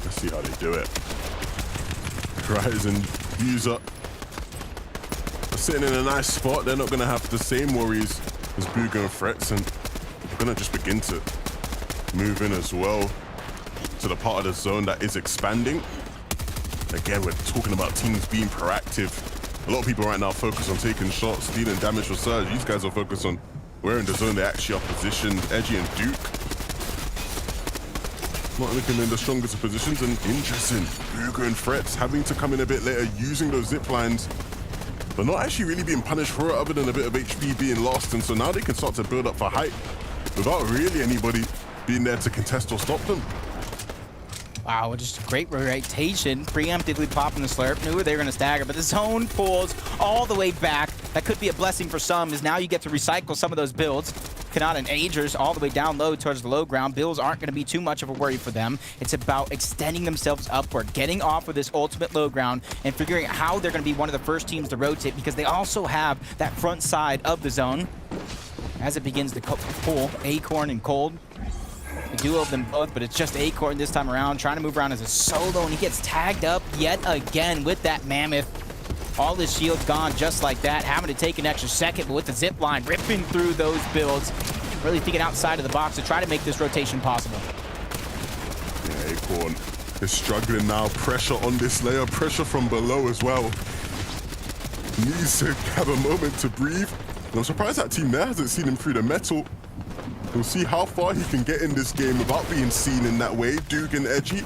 Let's see how they do it. Rise and User are sitting in a nice spot. They're not going to have the same worries as Booga and Threats, and we're going to just begin to move in as well to the part of the zone that is expanding. Again, we're talking about teams being proactive. A lot of people right now focus on taking shots, dealing damage for Surge. These guys are focused on where in the zone they actually are positioned. Edgy and Duke not looking in the strongest of positions, and interesting. Booga and Threats having to come in a bit later, using those zip lines, but not actually really being punished for it other than a bit of HP being lost. And so now they can start to build up for height without really anybody being there to contest or stop them. Wow, just a great rotation, preemptively popping the slurp. Knew they were going to stagger, but the zone pulls all the way back. That could be a blessing for some, as now you get to recycle some of those builds. Kanata and Agers all the way down low towards the low ground. Builds aren't going to be too much of a worry for them. It's about extending themselves upward, getting off of this ultimate low ground, and figuring out how they're going to be one of the first teams to rotate, because they also have that front side of the zone as it begins to pull Acorn and Cold. The duo of them both, but it's just Acorn this time around, trying to move around as a solo, and he gets tagged up yet again with that Mammoth. All his shields gone just like that, having to take an extra second, but with the zip line ripping through those builds. really thinking outside of the box to try to make this rotation possible. Yeah, Acorn is struggling now. Pressure on this layer, pressure from below as well. Needs to have a moment to breathe. And I'm surprised that team there hasn't seen him through the metal. We'll see how far he can get in this game without being seen in that way. Dugan Edgy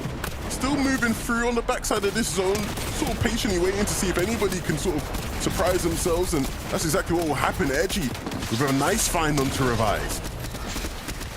still moving through on the backside of this zone, sort of patiently waiting to see if anybody can sort of surprise themselves, and that's exactly what will happen. Edgy with a nice find onto Revise.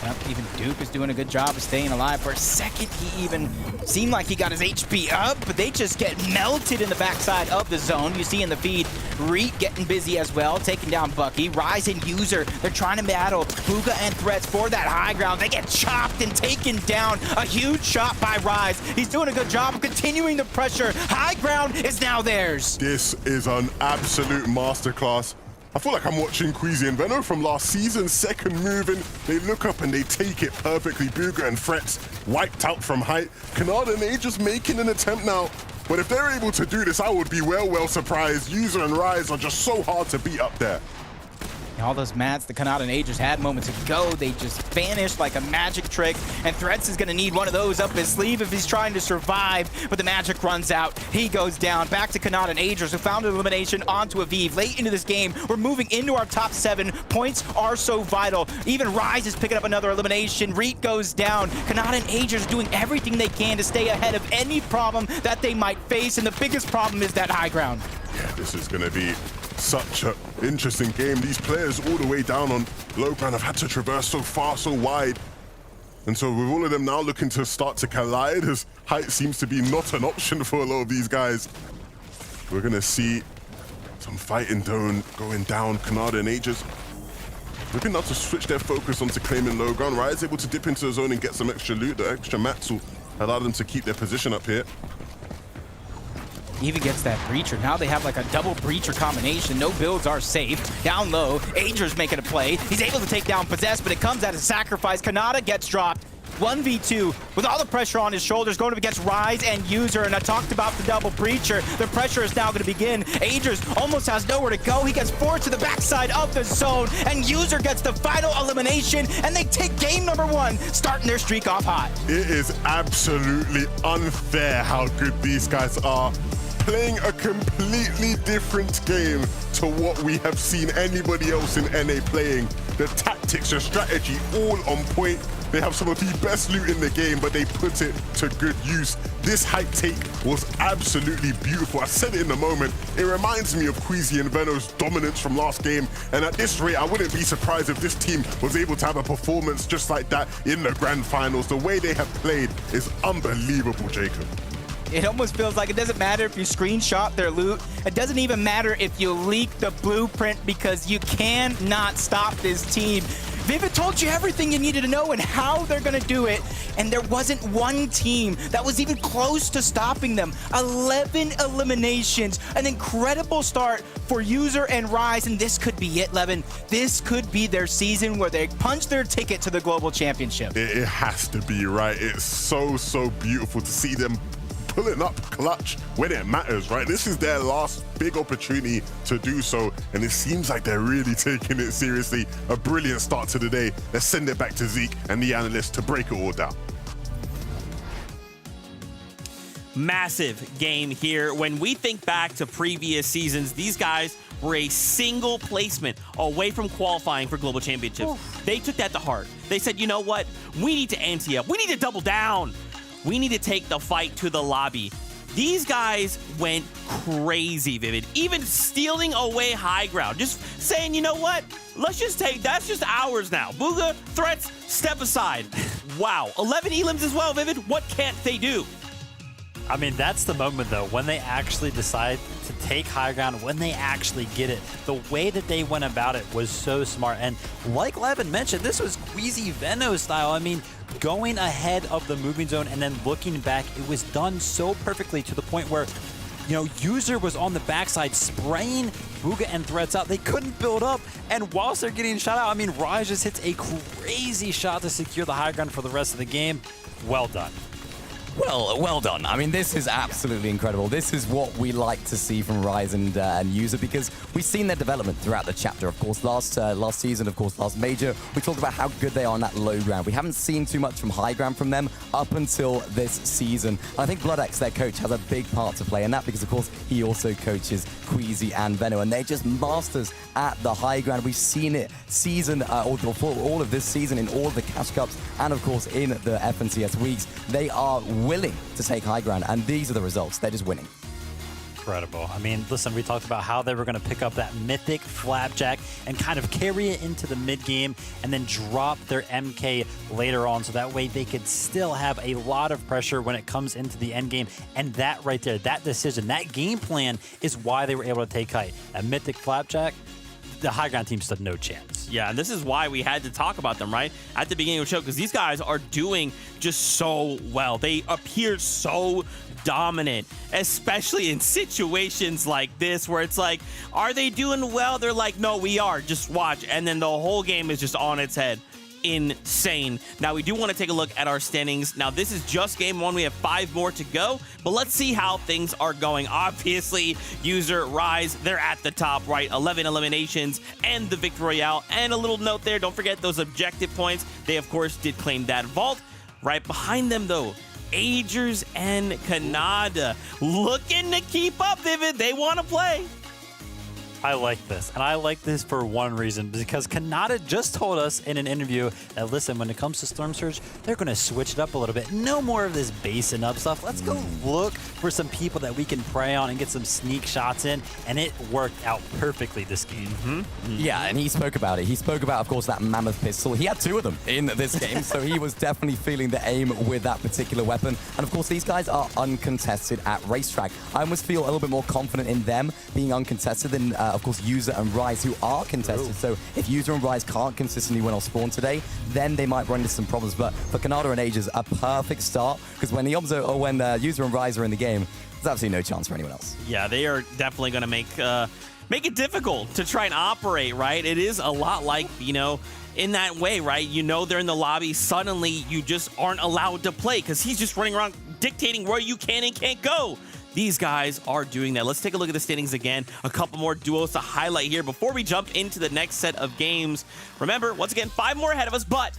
Yep, even Duke is doing a good job of staying alive. For a second, he even seemed like he got his HP up, but they just get melted in the backside of the zone. You see in the feed, Reet getting busy as well, taking down Bucky. Rise and User, they're trying to battle Bugha and Threats for that high ground. They get chopped and taken down. A huge shot by Rise. He's doing a good job of continuing the pressure. High ground is now theirs. This is an absolute masterclass. I feel like I'm watching Queasy and Venno from last season. Second moving, they look up and they take it perfectly. Bugha and Threats wiped out from height. Canada and they just making an attempt now. But if they're able to do this, I would be well surprised. User and Rise are just so hard to beat up there. All those mats the Kanata and Aegis had moments ago, they just vanished like a magic trick, and Threats is going to need one of those up his sleeve if he's trying to survive, but the magic runs out. He goes down. Back to Kanata and Aegis, who found an elimination onto Aviv. Late into this game, we're moving into our top 7. Points are so vital. Even Rise is picking up another elimination. Reet goes down. Kanata and Aegis doing everything they can to stay ahead of any problem that they might face, and the biggest problem is that high ground. Yeah, this is going to be such an interesting game. These players all the way down on low ground have had to traverse so far, so wide. And so with all of them now looking to start to collide, as height seems to be not an option for a lot of these guys. We're going to see some fighting going down. Kanada and Aegis looking now to switch their focus onto claiming low ground. Rise able to dip into the zone and get some extra loot. The extra mats will allow them to keep their position up here. Even gets that breacher. Now they have like a double breacher combination. No builds are safe. Down low, Ager's making a play. He's able to take down Possess, but it comes at a sacrifice. Kanata gets dropped. 1v2 with all the pressure on his shoulders, going up against Rise and User, and I talked about the double breacher. The pressure is now going to begin. Agers almost has nowhere to go. He gets forced to the backside of the zone, and User gets the final elimination, and they take game number 1, starting their streak off hot. It is absolutely unfair how good these guys are. Playing a completely different game to what we have seen anybody else in NA playing. The tactics, the strategy, all on point. They have some of the best loot in the game, but they put it to good use. This hype take was absolutely beautiful. I said it in the moment. It reminds me of Queasy and Venno's dominance from last game. And at this rate, I wouldn't be surprised if this team was able to have a performance just like that in the grand finals. The way they have played is unbelievable, Jacob. It almost feels like it doesn't matter if you screenshot their loot. It doesn't even matter if you leak the blueprint, because you cannot stop this team. Vivid told you everything you needed to know and how they're going to do it. And there wasn't one team that was even close to stopping them. 11 eliminations. An incredible start for User and Rise. And this could be it, Levin. This could be their season where they punch their ticket to the Global Championship. It has to be, right? It's so beautiful to see them pulling up clutch when it matters, right? This is their last big opportunity to do so, and it seems like they're really taking it seriously. A brilliant start to the day. Let's send it back to Zeke and the analysts to break it all down. Massive game here. When we think back to previous seasons, these guys were a single placement away from qualifying for global championships. They took that to heart. They said, you know what? We need to ante up. We need to double down. We need to take the fight to the lobby. These guys went crazy, Vivid. Even stealing away high ground. Just saying, you know what? Let's just take, that's just ours now. Bugha, Threats, step aside. Wow. 11 elims as well, Vivid. What can't they do? I mean, that's the moment, though, when they actually decide to take high ground, when they actually get it. The way that they went about it was so smart. And like Levin mentioned, this was Queasy Venno style. I mean, going ahead of the moving zone and then looking back, it was done so perfectly to the point where, you know, User was on the backside spraying Bugha and Threats out. They couldn't build up. And whilst they're getting shot out, I mean, Raj just hits a crazy shot to secure the high ground for the rest of the game. Well done. Well done. I mean, this is absolutely incredible. This is what we like to see from Rise and User, because we've seen their development throughout the chapter. Of course, last season, of course, last major, we talked about how good they are on that low ground. We haven't seen too much from high ground from them up until this season. I think BloodX, their coach, has a big part to play in that because, of course, he also coaches Queasy and Veno, and they're just masters at the high ground. We've seen it for all of this season in all of the Cash Cups and, of course, in the FNCS weeks. They are willing to take high ground, and these are the results. They're just winning. Incredible. I mean, listen, we talked about how they were going to pick up that mythic Flapjack and kind of carry it into the mid game and then drop their MK later on, so that way they could still have a lot of pressure when it comes into the end game. And that right there, that decision, that game plan is why they were able to take height. That mythic Flapjack, the high ground team stood no chance. Yeah, and this is why we had to talk about them, right? At the beginning of the show, because these guys are doing just so well. They appear so dominant, especially in situations like this where it's like, are they doing well? They're like, no, we are. Just watch. And then the whole game is just on its head. Insane. Now, we do want to take a look at our standings. Now, this is just game one. We have 5 more to go, but let's see how things are going. Obviously, User, Rise, they're at the top, right? 11 eliminations and the Victory Royale. And a little note there, don't forget those objective points. They, of course, did claim that vault. Right behind them, though, Agers and Canada looking to keep up, Vivid. They want to play. I like this, and I like this for one reason, because Kanata just told us in an interview that, listen, when it comes to Storm Surge, they're going to switch it up a little bit. No more of this base and up stuff. Let's go look for some people that we can prey on and get some sneak shots in, and it worked out perfectly this game. Yeah, and he spoke about it. He spoke about, of course, that mammoth pistol. He had 2 of them in this game, so he was definitely feeling the aim with that particular weapon. And, of course, these guys are uncontested at racetrack. I almost feel a little bit more confident in them being uncontested than of course, User and Rise, who are contested. Ooh. So if User and Rise can't consistently win off spawn today, then they might run into some problems. But for Canada and Ages, a perfect start, because when the when User and Rise are in the game, there's absolutely no chance for anyone else. Yeah, they are definitely going to make it difficult to try and operate, right? It is a lot like, in that way, right? They're in the lobby. Suddenly, you just aren't allowed to play because he's just running around dictating where you can and can't go. These guys are doing that. Let's take a look at the standings again. A couple more duos to highlight here before we jump into the next set of games. Remember, once again, 5 more ahead of us, but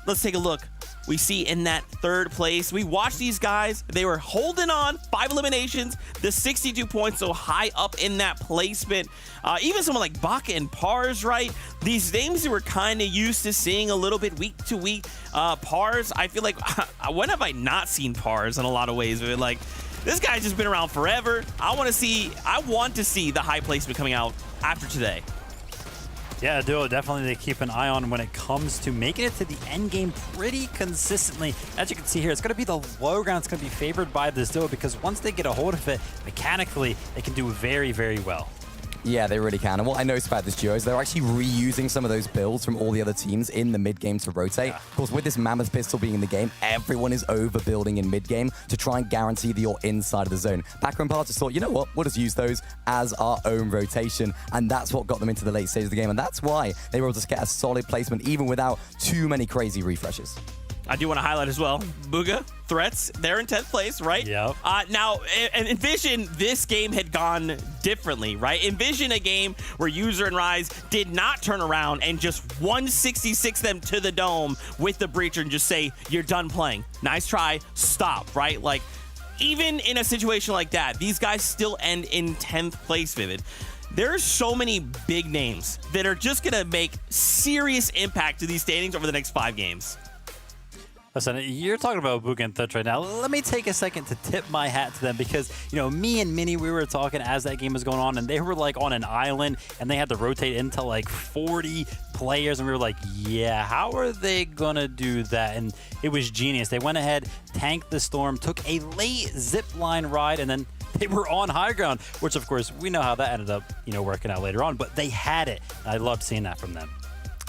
let's take a look. We see in that 3rd place, we watched these guys. They were holding on, 5 eliminations, the 62 points, so high up in that placement. Even someone like Baka and Pars, right? These names that we're kind of used to seeing a little bit week to week. Pars, I feel like, when have I not seen Pars in a lot of ways? Like, this guy's just been around forever. I want to see the high placement coming out after today. Yeah, duo definitely to keep an eye on when it comes to making it to the end game pretty consistently. As you can see here, it's going to be the low ground. It's going to be favored by this duo because once they get a hold of it, mechanically, they can do very, very well. Yeah, they really can. And what I noticed about this duo is they're actually reusing some of those builds from all the other teams in the mid-game to rotate. Yeah. Of course, with this Mammoth pistol being in the game, everyone is overbuilding in mid-game to try and guarantee that you're inside of the zone. Packer and Parr just thought, you know what, we'll just use those as our own rotation. And that's what got them into the late stage of the game. And that's why they were able to get a solid placement, even without too many crazy refreshes. I do want to highlight as well, Booga, Threats, they're in 10th place, right? Yep. Now, envision this game had gone differently, right? Envision a game where User and Rise did not turn around and just 166 them to the dome with the Breacher and just say, you're done playing. Nice try, stop, right? Like, even in a situation like that, these guys still end in 10th place, Vivid. There are so many big names that are just going to make serious impact to these standings over the next 5 games. Listen, you're talking about Booga and Threats right now. Let me take a second to tip my hat to them because, me and Minnie, we were talking as that game was going on, and they were like on an island, and they had to rotate into like 40 players, and we were like, yeah, how are they gonna do that? And it was genius. They went ahead, tanked the storm, took a late zip line ride, and then they were on high ground, which of course we know how that ended up, working out later on, but they had it. I loved seeing that from them.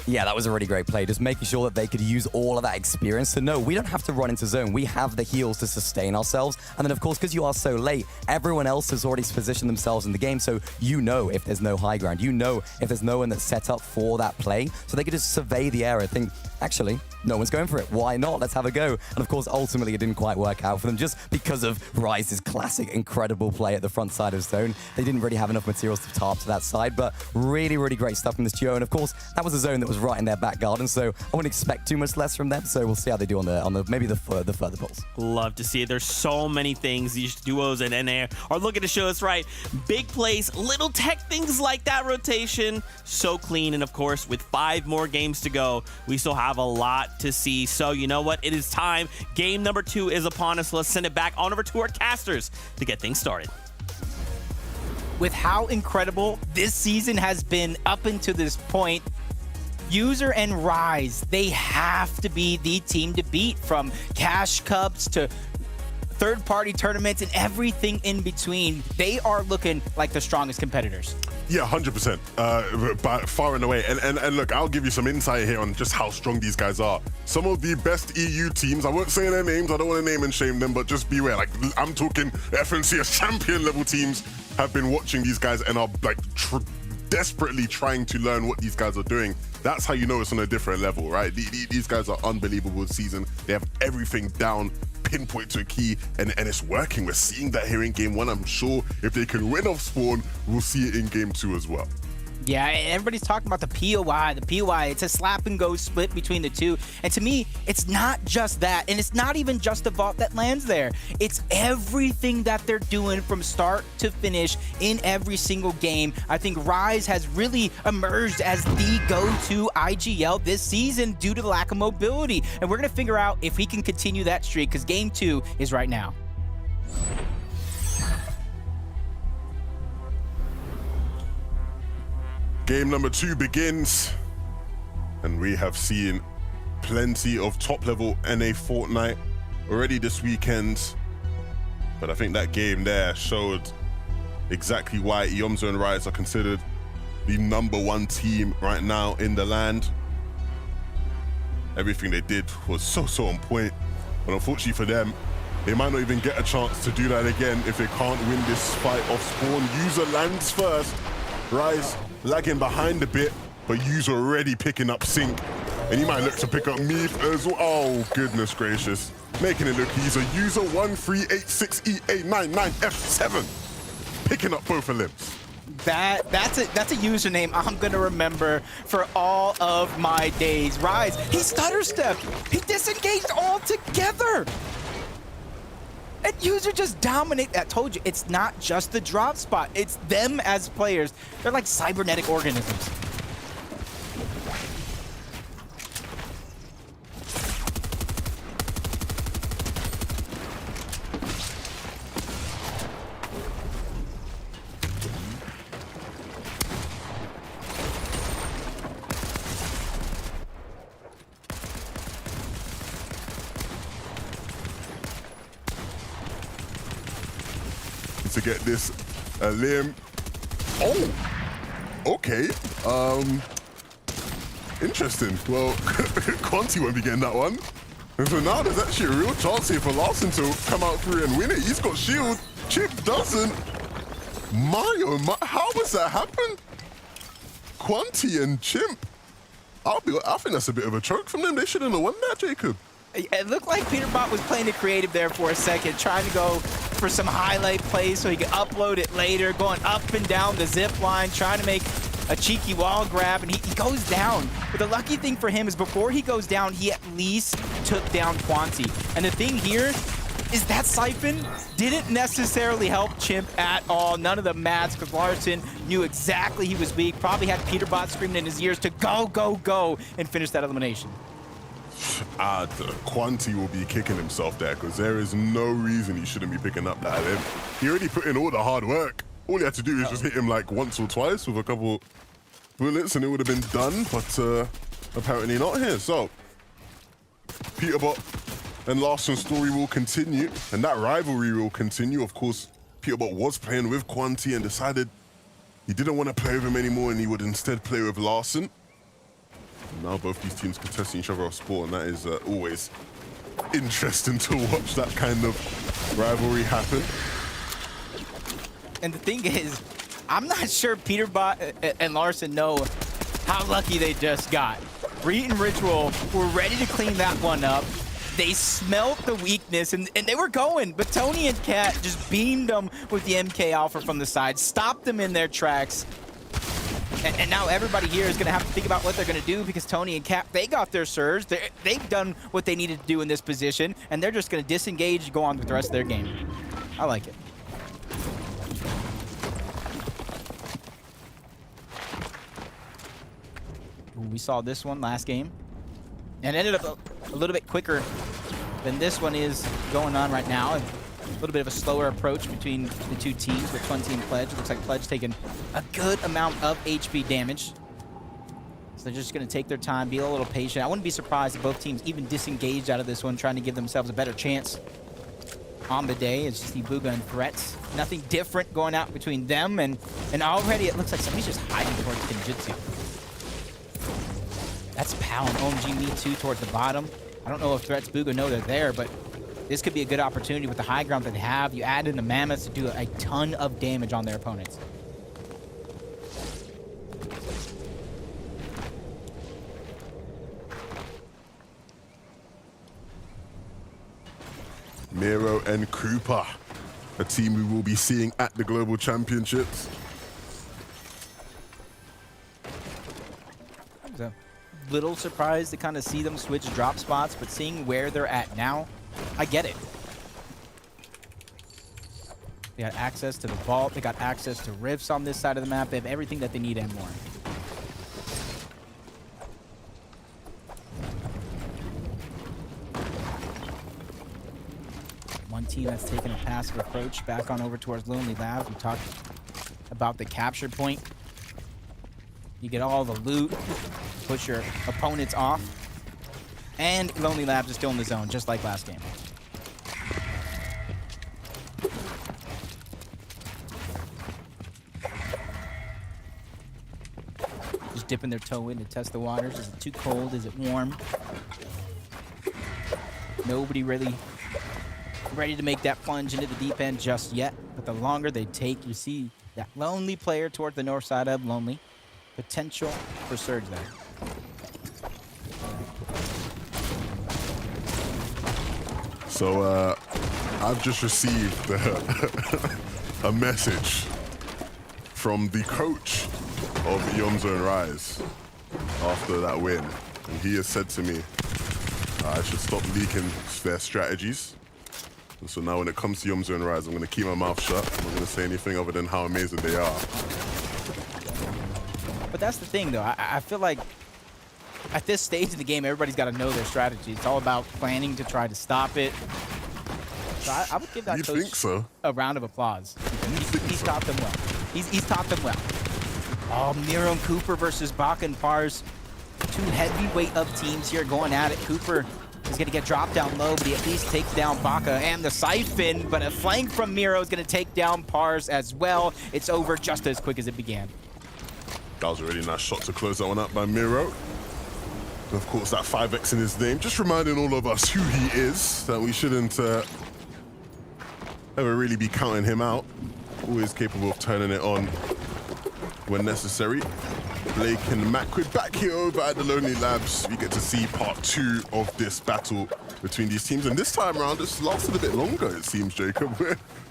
Yeah, that was a really great play. Just making sure that they could use all of that experience to know we don't have to run into zone. We have the heals to sustain ourselves. And then, of course, because you are so late, everyone else has already positioned themselves in the game. So you know if there's no high ground. You know if there's no one that's set up for that play. So they could just survey the area, think, actually, no one's going for it. Why not? Let's have a go. And of course, ultimately, it didn't quite work out for them just because of Ryze's classic, incredible play at the front side of zone. They didn't really have enough materials to tarp to that side, but really, really great stuff from this duo. And of course, that was a zone that was right in their back garden, so I wouldn't expect too much less from them. So we'll see how they do on the maybe the further pulls. Love to see it. There's so many things these duos and NA are looking to show us right. Big plays, little tech things like that rotation, so clean. And of course, with 5 more games to go, we still have a lot to see. So you know what? It is time. Game number 2 is upon us. Let's send it back on over to our casters to get things started. With how incredible this season has been up until this point, User and Ryze, they have to be the team to beat, from cash cups to third-party tournaments and everything in between. They are looking like the strongest competitors. Yeah, 100%, by far and away. And look, I'll give you some insight here on just how strong these guys are. Some of the best EU teams, I won't say their names, I don't want to name and shame them, but just beware. Like, I'm talking FNCS champion level teams have been watching these guys and are like desperately trying to learn what these guys are doing. That's how you know it's on a different level, right? These guys are unbelievable this season. They have everything down, pinpoint to a key, and it's working. We're seeing that here in game 1. I'm sure if they can win off spawn, we'll see it in game 2 as well. Yeah, everybody's talking about the POI. The POI, it's a slap and go split between the two. And to me, it's not just that. And it's not even just the vault that lands there. It's everything that they're doing from start to finish in every single game. I think Ryze has really emerged as the go-to IGL this season due to the lack of mobility. And we're going to figure out if he can continue that streak, because game 2 is right now. Game number 2 begins, and we have seen plenty of top-level NA Fortnite already this weekend. But I think that game there showed exactly why ESRB and Ryze are considered the #1 team right now in the land. Everything they did was so on point. But unfortunately for them, they might not even get a chance to do that again if they can't win this fight off spawn. User lands first. Ryze lagging behind a bit, but User already picking up sync. And he might look to pick up Meath as well. Oh, goodness gracious. Making it look easy. User 1386EA99F7. Picking up both of limbs. That's a username I'm gonna remember for all of my days. Ryze, he stutter stepped. He disengaged altogether. And User just dominate. I told you, it's not just the drop spot. It's them as players. They're like cybernetic organisms. To get this limb. Oh, okay. Interesting. Well, Quanti won't be getting that one. And so now there's actually a real chance here for Larssen to come out through and win it. He's got shield. Chip doesn't. Mario, how does that happen? Quanti and Chimp. I think that's a bit of a choke from them. They shouldn't have won that, Jacob. It looked like Peterbot was playing it creative there for a second, trying to go for some highlight plays so he could upload it later, going up and down the zip line, trying to make a cheeky wall grab, and he goes down. But the lucky thing for him is before he goes down, he at least took down Quanti. And the thing here is that Siphon didn't necessarily help Chimp at all. None of the mats, because Larssen knew exactly he was weak, probably had Peterbot screaming in his ears to go, and finish that elimination. Quanti will be kicking himself there, because there is no reason he shouldn't be picking up that limb. He already put in all the hard work. All he had to do is just hit him like once or twice with a couple bullets and it would have been done, but apparently not here. So, Peterbot and Larsen's story will continue, and that rivalry will continue. Of course, Peterbot was playing with Quanti and decided he didn't want to play with him anymore and he would instead play with Larssen. Now both these teams contesting each other off spawn, and that is always interesting to watch that kind of rivalry happen. And the thing is, I'm not sure Peterbot and Larson know how lucky they just got. Reed and Ritual were ready to clean that one up. They smelt the weakness, and they were going, but Tony and Cat just beamed them with the MK Alpha from the side, stopped them in their tracks. And now everybody here is going to have to think about what they're going to do, because Tony and Cap, they got their surge. They've done what they needed to do in this position, and they're just going to disengage and go on with the rest of their game. I like it. Ooh, we saw this one last game, and ended up a little bit quicker than this one is going on right now. A little bit of a slower approach between the two teams with 20 and Pledge. It looks like Pledge taking a good amount of HP damage. So they're just going to take their time, be a little patient. I wouldn't be surprised if both teams even disengaged out of this one, trying to give themselves a better chance on the day. It's just Ibuga and Threats. Nothing different going out between them, and already it looks like somebody's just hiding towards Kenjutsu. That's Pal and OMG Me Too towards the bottom. I don't know if Threats Buga know they're there, but this could be a good opportunity with the high ground that they have. You add in the Mammoths to do a ton of damage on their opponents. Miro and Cooper, a team we will be seeing at the Global Championships. I was a little surprised to kind of see them switch drop spots, but seeing where they're at now, I get it. They got access to the vault. They got access to rifts on this side of the map. They have everything that they need and more. One team that's taken a passive approach back on over towards Lonely Labs. We talked about the capture point. You get all the loot, push your opponents off, and Lonely Labs is still in the zone, just like last game. Just dipping their toe in to test the waters. Is it too cold? Is it warm? Nobody really ready to make that plunge into the deep end just yet, but the longer they take, you see that Lonely player toward the north side of Lonely. Potential for surge there. So I've just received a message from the coach of Yomzo and Rise after that win, and he has said to me I should stop leaking their strategies. And so now when it comes to Yomzo and Rise, I'm going to keep my mouth shut. I'm not going to say anything other than how amazing they are. But that's the thing, though. I feel like at this stage in the game, everybody's got to know their strategy. It's all about planning to try to stop it. So I would give that coach a round of applause. He's taught them well. He's taught them well. Oh, Miro and Cooper versus Baka and Pars. Two heavyweight of teams here going at it. Cooper is going to get dropped down low, but he at least takes down Baka and the Siphon. But a flank from Miro is going to take down Pars as well. It's over just as quick as it began. That was a really nice shot to close that one up by Miro. And of course, that 5x in his name, just reminding all of us who he is, that we shouldn't ever really be counting him out. Always capable of turning it on when necessary. Blake and Macquid back here over at the Lonely Labs. We get to see part 2 of this battle between these teams. And this time around, it's lasted a bit longer, it seems, Jacob.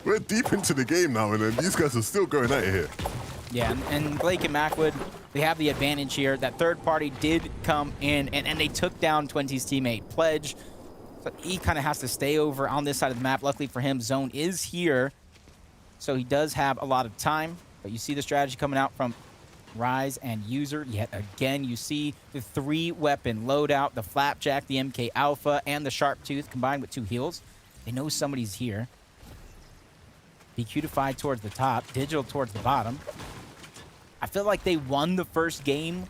We're deep into the game now, and then these guys are still going at it here. Yeah, and Blake and Macwood, they have the advantage here. That third party did come in, and they took down 20's teammate, Pledge. So he kind of has to stay over on this side of the map. Luckily for him, Zone is here, so he does have a lot of time. But you see the strategy coming out from Rise and User. Yet again, you see the 3-weapon loadout, the Flapjack, the MK Alpha, and the Sharp Tooth combined with 2 heals. They know somebody's here. BQ-Defied towards the top, Digital towards the bottom. I feel like they won the first game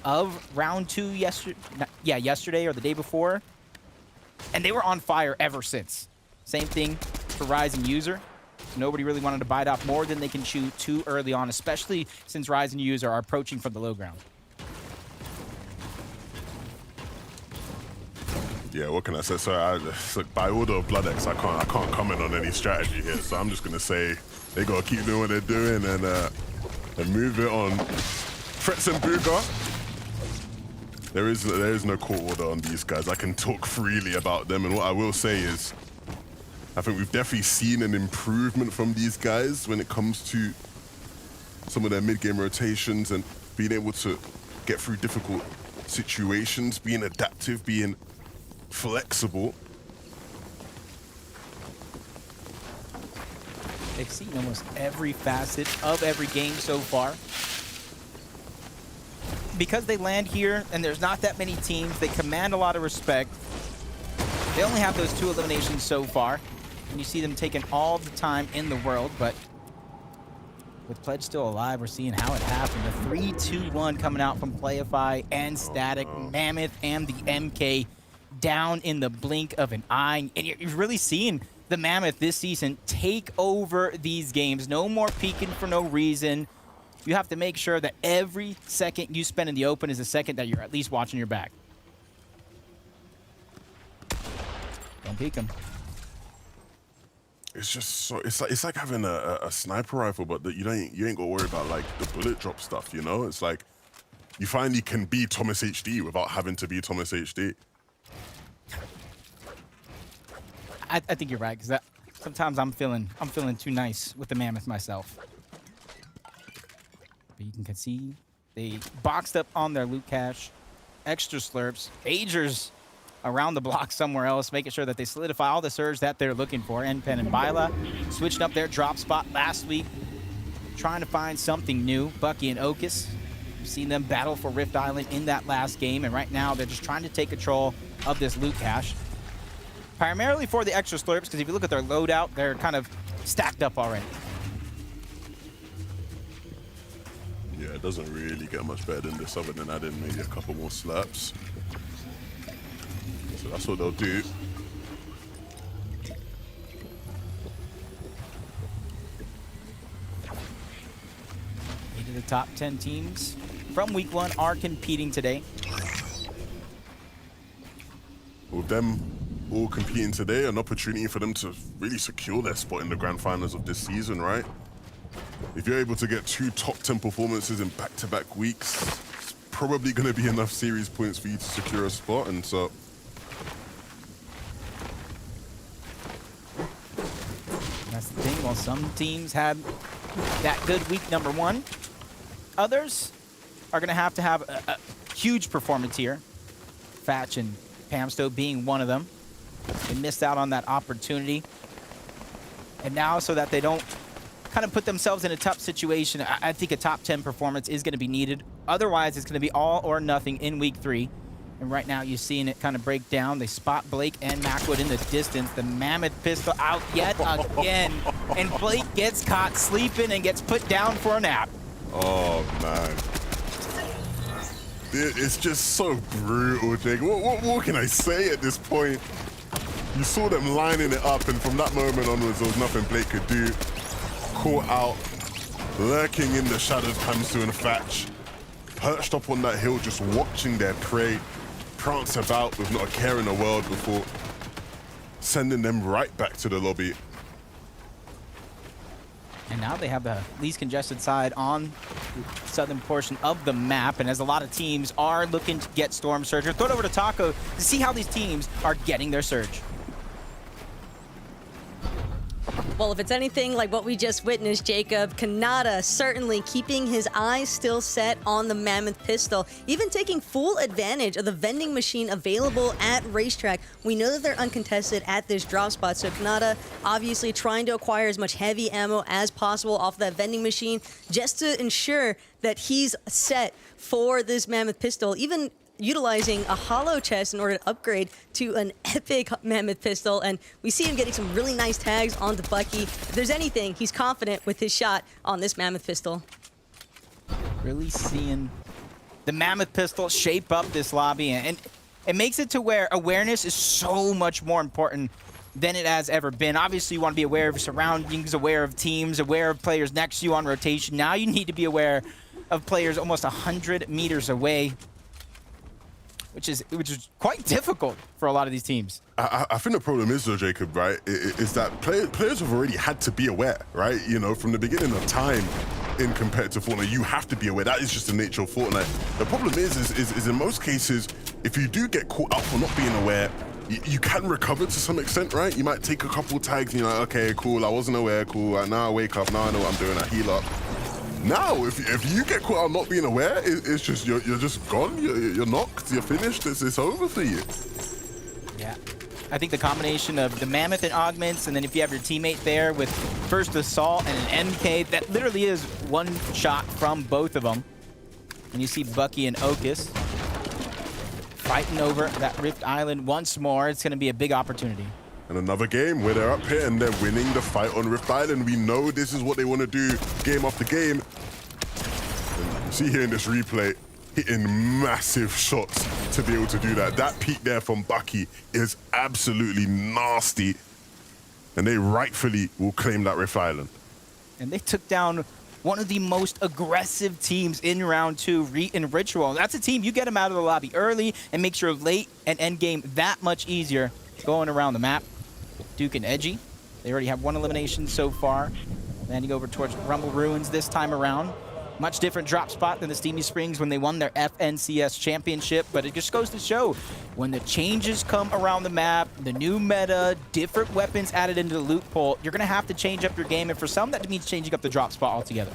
of round 2 yesterday or the day before. And they were on fire ever since. Same thing for Rise and User. Nobody really wanted to bite off more than they can chew too early on, especially since Rise and User are approaching from the low ground. Yeah, what can I say? So, look, by order of Blood X, I can't comment on any strategy here. So I'm just gonna say they gotta keep doing what they're doing and move it on. Frets and Booga. There is no court order on these guys. I can talk freely about them, and what I will say is, I think we've definitely seen an improvement from these guys when it comes to some of their mid-game rotations and being able to get through difficult situations, being adaptive, being flexible. They've seen almost every facet of every game so far. Because they land here and there's not that many teams, they command a lot of respect. They only have those 2 eliminations so far, and you see them taking all the time in the world, but with Pledge still alive, we're seeing how it happened. The 3-2-1 coming out from Playify and Static, Mammoth and the MK down in the blink of an eye. And you're really seeing the Mammoth this season take over these games. No more peeking for no reason. You have to make sure that every second you spend in the open is a second that you're at least watching your back. Don't peek him. It's just so it's like having a sniper rifle, but that you ain't got to worry about like the bullet drop stuff. You know, it's like you finally can be Thomas HD without having to be Thomas HD. I think you're right, because sometimes I'm feeling too nice with the Mammoth myself. But you can see they boxed up on their loot cache, extra slurps, agers around the block somewhere else, making sure that they solidify all the surge that they're looking for. Enpen and Byla switched up their drop spot last week, trying to find something new. Bucky and Okus, you've seen them battle for Rift Island in that last game, and right now they're just trying to take control of this loot cache. Primarily for the extra slurps, because if you look at their loadout, they're kind of stacked up already. Yeah, it doesn't really get much better than this other than adding maybe a couple more slaps. So that's what they'll do. Eight of the top 10 teams from week 1 are competing today. With them all competing today, an opportunity for them to really secure their spot in the grand finals of this season, right? If you're able to get 2 top 10 performances in back-to-back weeks, it's probably going to be enough series points for you to secure a spot, and so that's the thing. While some teams had that good week number 1, others are going to have a huge performance here. Fatch and Pamsto being one of them. They missed out on that opportunity. And now, so that they don't kind of put themselves in a tough situation, I think a top 10 performance is going to be needed. Otherwise, it's going to be all or nothing in week 3. And right now, you're seeing it kind of break down. They spot Blake and Macwood in the distance. The Mammoth pistol out yet again. And Blake gets caught sleeping and gets put down for a nap. oh man. It's just so brutal, Jake. What can I say at this point? You saw them lining it up, and from that moment onwards, there was nothing Blake could do. Caught out, lurking in the shadows, Pamsu and Fatch, perched up on that hill, just watching their prey prance about with not a care in the world before sending them right back to the lobby. And now they have the least congested side on the southern portion of the map. And as a lot of teams are looking to get Storm Surger, throw it over to Taco to see how these teams are getting their surge. Well, if it's anything like what we just witnessed, Jacob, Kanata certainly keeping his eyes still set on the Mammoth pistol, even taking full advantage of the vending machine available at Racetrack. We know that they're uncontested at this drop spot, so Kanata obviously trying to acquire as much heavy ammo as possible off that vending machine just to ensure that he's set for this Mammoth pistol, even utilizing a hollow chest in order to upgrade to an epic Mammoth pistol, and we see him getting some really nice tags onto Bucky. If there's anything, he's confident with his shot on this Mammoth pistol. Really seeing the Mammoth pistol shape up this lobby, and it makes it to where awareness is so much more important than it has ever been. Obviously, you want to be aware of your surroundings, aware of teams, aware of players next to you on rotation. Now you need to be aware of players almost 100 meters away. which is quite difficult for a lot of these teams. I think the problem is, though, Jacob, right, is that players have already had to be aware, right? You know, from the beginning of time in competitive Fortnite, you have to be aware. That is just the nature of Fortnite. The problem is in most cases, if you do get caught out for not being aware, you can recover to some extent, right? You might take a couple tags and you're like, okay, cool, I wasn't aware, cool. Now I wake up, now I know what I'm doing, I heal up. Now, if you get caught out not being aware, it's just, you're just gone, you're knocked, you're finished, it's over for you. Yeah. I think the combination of the Mammoth and augments, and then if you have your teammate there with first Assault and an MK, that literally is one shot from both of them. And you see Bucky and Okus fighting over that Rift Island once more. It's going to be a big opportunity. And another game where they're up here and they're winning the fight on Rift Island. We know this is what they want to do game after game. And you see here in this replay, hitting massive shots to be able to do that. That peek there from Bucky is absolutely nasty. And they rightfully will claim that Rift Island. And they took down one of the most aggressive teams in round 2 in Ritual. That's a team, you get them out of the lobby early and makes your late and end game that much easier going around the map. Duke and Edgy, they already have one elimination so far. Landing over towards Rumble Ruins this time around. Much different drop spot than the Steamy Springs when they won their FNCS championship, but it just goes to show when the changes come around the map, the new meta, different weapons added into the loot pool, you're going to have to change up your game, and for some that means changing up the drop spot altogether.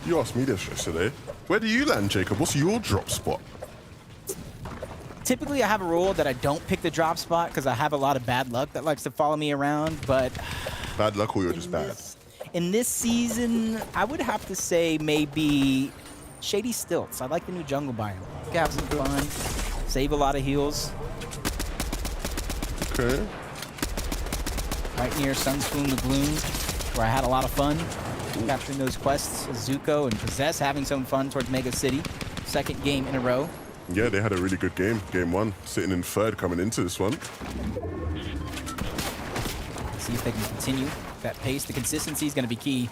You asked me this yesterday. Where do you land, Jacob? What's your drop spot? Typically, I have a rule that I don't pick the drop spot because I have a lot of bad luck that likes to follow me around, but... Bad luck or you're just bad? In this season, I would have to say maybe Shady Stilts. I like the new jungle biome. You can have some fun, save a lot of heals. Okay. Right near Sunspoon Lagoon, where I had a lot of fun capturing those quests. Zuko and Possess having some fun towards Mega City. Second game in a row. Yeah, they had a really good game. Game 1, sitting in 3rd coming into this one. See if they can continue that pace. The consistency is going to be key.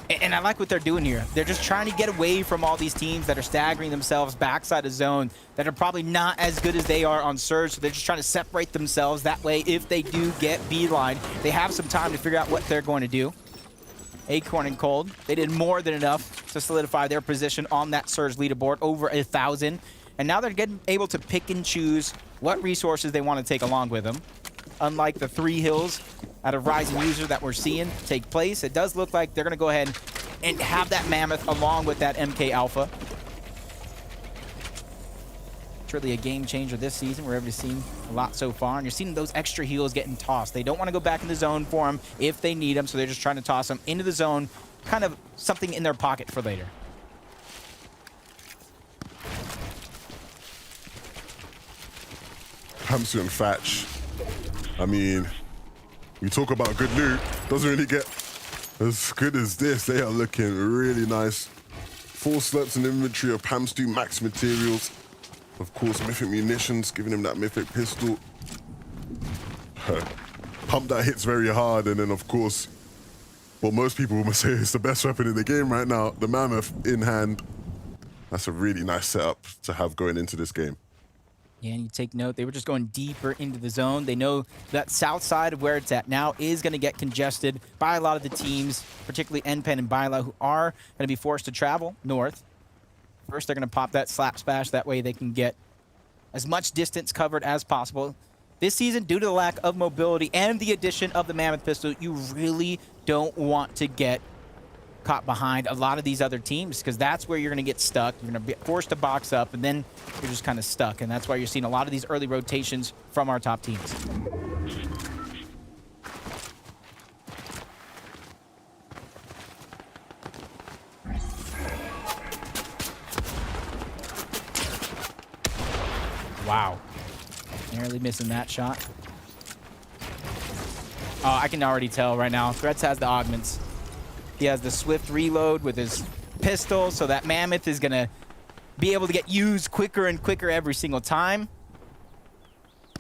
And I like what they're doing here. They're just trying to get away from all these teams that are staggering themselves backside of zone that are probably not as good as they are on Surge. So they're just trying to separate themselves. That way, if they do get beeline, they have some time to figure out what they're going to do. Acorn and Cold, they did more than enough to solidify their position on that Surge leaderboard, over 1,000. And now they're getting able to pick and choose what resources they want to take along with them. Unlike the 3 hills out of Rising User that we're seeing take place, it does look like they're going to go ahead and have that Mammoth along with that MK Alpha. It's really a game changer this season. We're able to see a lot so far, and you're seeing those extra heals getting tossed. They don't want to go back in the zone for them if they need them, so they're just trying to toss them into the zone, kind of something in their pocket for later. Hamsu and Thatch. I mean, we talk about good loot, doesn't really get as good as this. They are looking really nice. 4 slots in inventory of Hamstu max materials. Of course, mythic munitions, giving him that mythic pistol. Pump that hits very hard, and then of course, what most people will say is the best weapon in the game right now, the Mammoth in hand. That's a really nice setup to have going into this game. Yeah, and you take note, they were just going deeper into the zone. They know that south side of where it's at now is going to get congested by a lot of the teams, particularly NPen and Bila, who are going to be forced to travel north. First, they're going to pop that slap smash. That way they can get as much distance covered as possible. This season, due to the lack of mobility and the addition of the Mammoth pistol, you really don't want to get caught behind a lot of these other teams, because that's where you're going to get stuck. You're going to be forced to box up, and then you're just kind of stuck. And that's why you're seeing a lot of these early rotations from our top teams. Wow. Narrowly missing that shot. Oh, I can already tell right now. Threats has the augments. He has the swift reload with his pistol, so that Mammoth is going to be able to get used quicker and quicker every single time.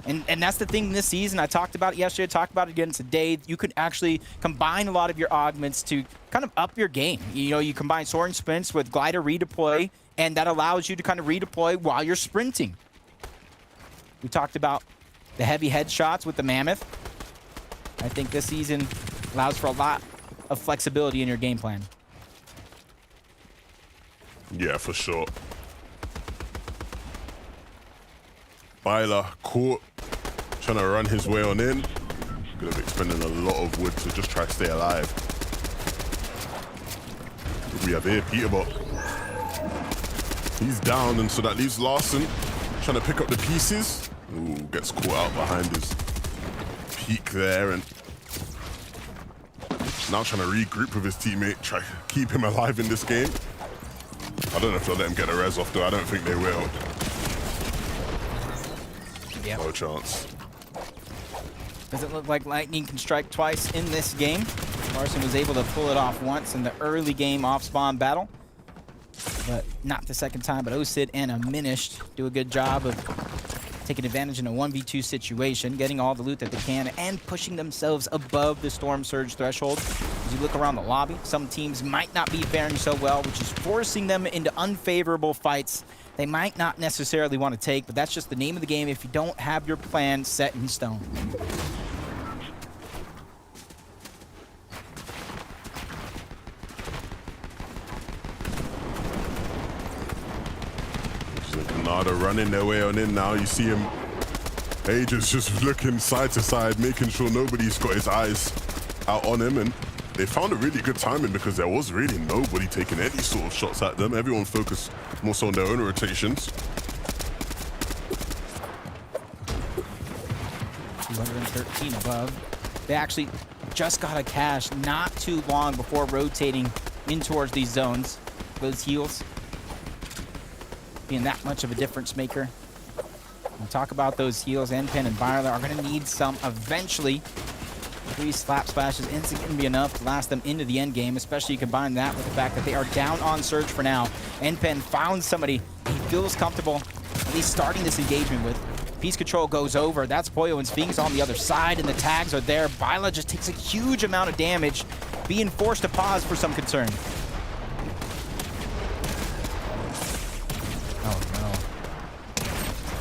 And that's the thing this season. I talked about it yesterday, talked about it again today. You could actually combine a lot of your augments to kind of up your game. You know, you combine soaring sprints with glider redeploy, and that allows you to kind of redeploy while you're sprinting. We talked about the heavy headshots with the Mammoth. I think this season allows for a lot of flexibility in your game plan. Yeah, for sure. Byler caught, trying to run his way on in. Gonna be expending a lot of wood to just try to stay alive. What do we have here? Peterbot. He's down, and so that leaves Larson trying to pick up the pieces. Ooh, gets caught out behind his peak there, and now trying to regroup with his teammate, try to keep him alive in this game. I don't know if they'll let him get a res off, though. I don't think they will. Yep. No chance. Does it look like lightning can strike twice in this game? Larson was able to pull it off once in the early game off-spawn battle, but not the second time. But Osid and Aminished do a good job of taking advantage in a 1v2 situation, getting all the loot that they can, and pushing themselves above the Storm Surge threshold. As you look around the lobby, some teams might not be faring so well, which is forcing them into unfavorable fights they might not necessarily want to take, but that's just the name of the game if you don't have your plan set in stone. Canada running their way on in now. You see him, Aegis just looking side to side, making sure nobody's got his eyes out on him, and they found a really good timing because there was really nobody taking any sort of shots at them. Everyone focused more so on their own rotations. 213 above. They actually just got a cache not too long before rotating in towards these zones. Those heals being that much of a difference maker. We'll talk about those heals. Enpen and Byler are going to need some eventually. 3 slap splashes isn't going to be enough to last them into the end game, especially combine that with the fact that they are down on Surge for now. Enpen found somebody he feels comfortable at least starting this engagement with. Piece control goes over. That's Poyo and Sphinx on the other side, and the tags are there. Byler just takes a huge amount of damage, being forced to pause for some concern.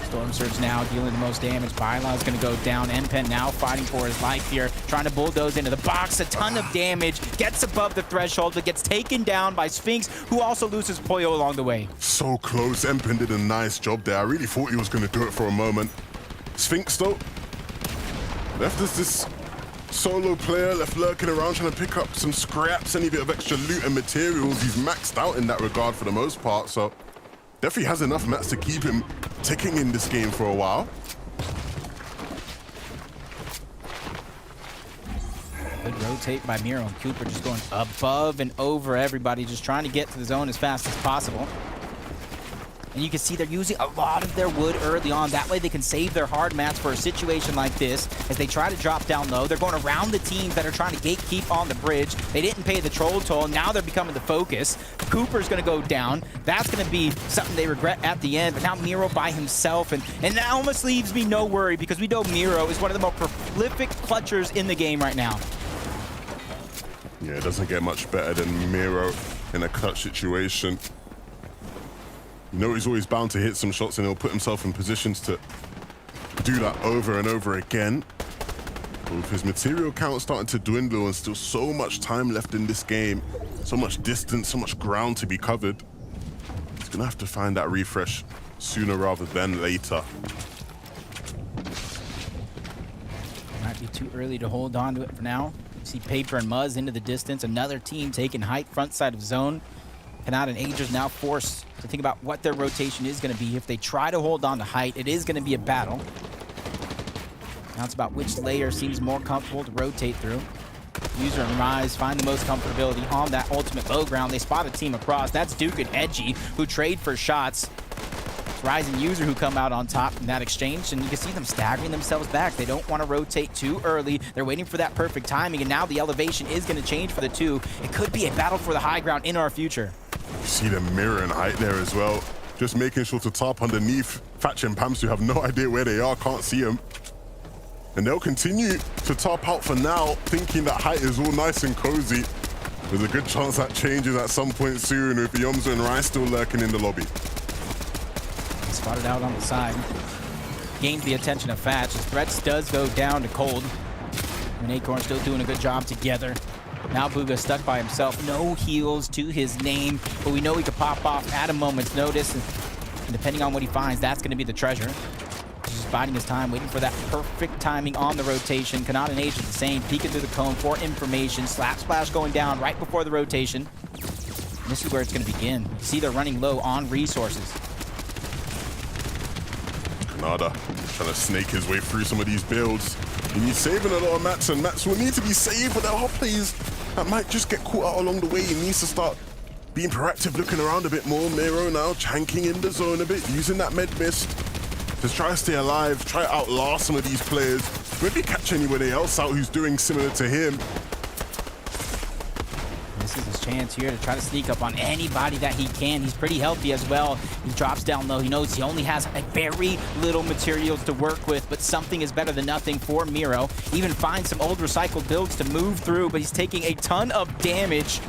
Storm Surge now dealing the most damage. Byla is going to go down. Enpen now fighting for his life here, trying to bulldoze into the box. A ton of damage, gets above the threshold, but gets taken down by Sphinx, who also loses Poyo along the way. So close. Enpen did a nice job there. I really thought he was going to do it for a moment. Sphinx, though, left as this solo player, left lurking around, trying to pick up some scraps, any bit of extra loot and materials. He's maxed out in that regard for the most part, so definitely has enough mats to keep him ticking in this game for a while. Good rotate by Miro and Cooper, just going above and over everybody, just trying to get to the zone as fast as possible. And you can see they're using a lot of their wood early on. That way they can save their hard mats for a situation like this. As they try to drop down low, they're going around the teams that are trying to gatekeep on the bridge. They didn't pay the troll toll. Now they're becoming the focus. Cooper's going to go down. That's going to be something they regret at the end. But now Miro by himself. And that almost leaves me no worry because we know Miro is one of the more prolific clutchers in the game right now. Yeah, it doesn't get much better than Miro in a clutch situation. You know he's always bound to hit some shots, and he'll put himself in positions to do that over and over again. But with his material count starting to dwindle and still so much time left in this game, so much distance, so much ground to be covered, he's gonna have to find that refresh sooner rather than later. Might be too early to hold on to it for now. You see Paper and Muzz into the distance. Another team taking height front side of zone. Canada and Aegis now forced to think about what their rotation is going to be. If they try to hold on to height, it is going to be a battle. Now it's about which layer seems more comfortable to rotate through. User and Rise find the most comfortability on that ultimate low ground. They spot a team across. That's Duke and Edgy, who trade for shots. It's Rise and User who come out on top in that exchange, and you can see them staggering themselves back. They don't want to rotate too early. They're waiting for that perfect timing, and now the elevation is going to change for the two. It could be a battle for the high ground in our future. You see them mirroring height there as well. just making sure to tarp underneath. Thatch and Pamsu have no idea where they are, can't see them. And they'll continue to tarp out for now, thinking that height is all nice and cozy. There's a good chance that changes at some point soon with EYOMZO and Rai still lurking in the lobby. Spotted out on the side. Gains the attention of Thatch. Threats does go down to Cold. And Acorn still doing a good job together. Now Bugha stuck by himself. No heals to his name, but we know he could pop off at a moment's notice. And depending on what he finds, that's going to be the treasure. He's just biding his time, waiting for that perfect timing on the rotation. Kanata and Age is the same, peeking through the cone for information. Slap Splash going down right before the rotation. And this is where it's going to begin. You see they're running low on resources. Kanata trying to snake his way through some of these builds. And he's saving a lot of mats, and mats will need to be saved, but there are players that might just get caught out along the way. He needs to start being proactive, looking around a bit more. Miro now chanking in the zone a bit, using that med mist to try to stay alive, try to outlast some of these players. Maybe catch anybody else out who's doing similar to him. This is his chance here to try to sneak up on anybody that he can. He's pretty healthy as well. He drops down low. He knows he only has a very little materials to work with, but something is better than nothing for Miro. Even finds some old recycled builds to move through, but he's taking a ton of damage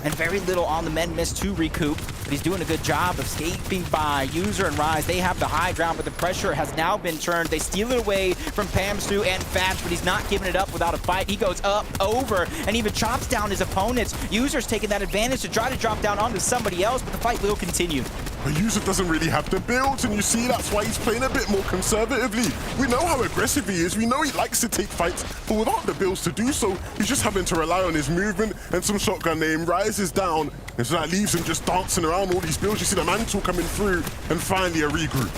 and very little on the med miss to recoup. But he's doing a good job of escaping by. User and Rise, they have the high ground, but the pressure has now been turned. They steal it away from Pamsu and Thatch, but he's not giving it up without a fight. He goes up, over, and even chops down his opponents. User's taking that advantage to try to drop down onto somebody else, but the fight will continue. But User doesn't really have the build, and you see that's why he's playing a bit more conservatively. We know how aggressive he is. We know he likes to take fights, but without the builds to do so, he's just having to rely on his movement and some shotgun aim. Rises down, and so that leaves him just dancing around all these builds. You see the mantle coming through, and finally a regroup.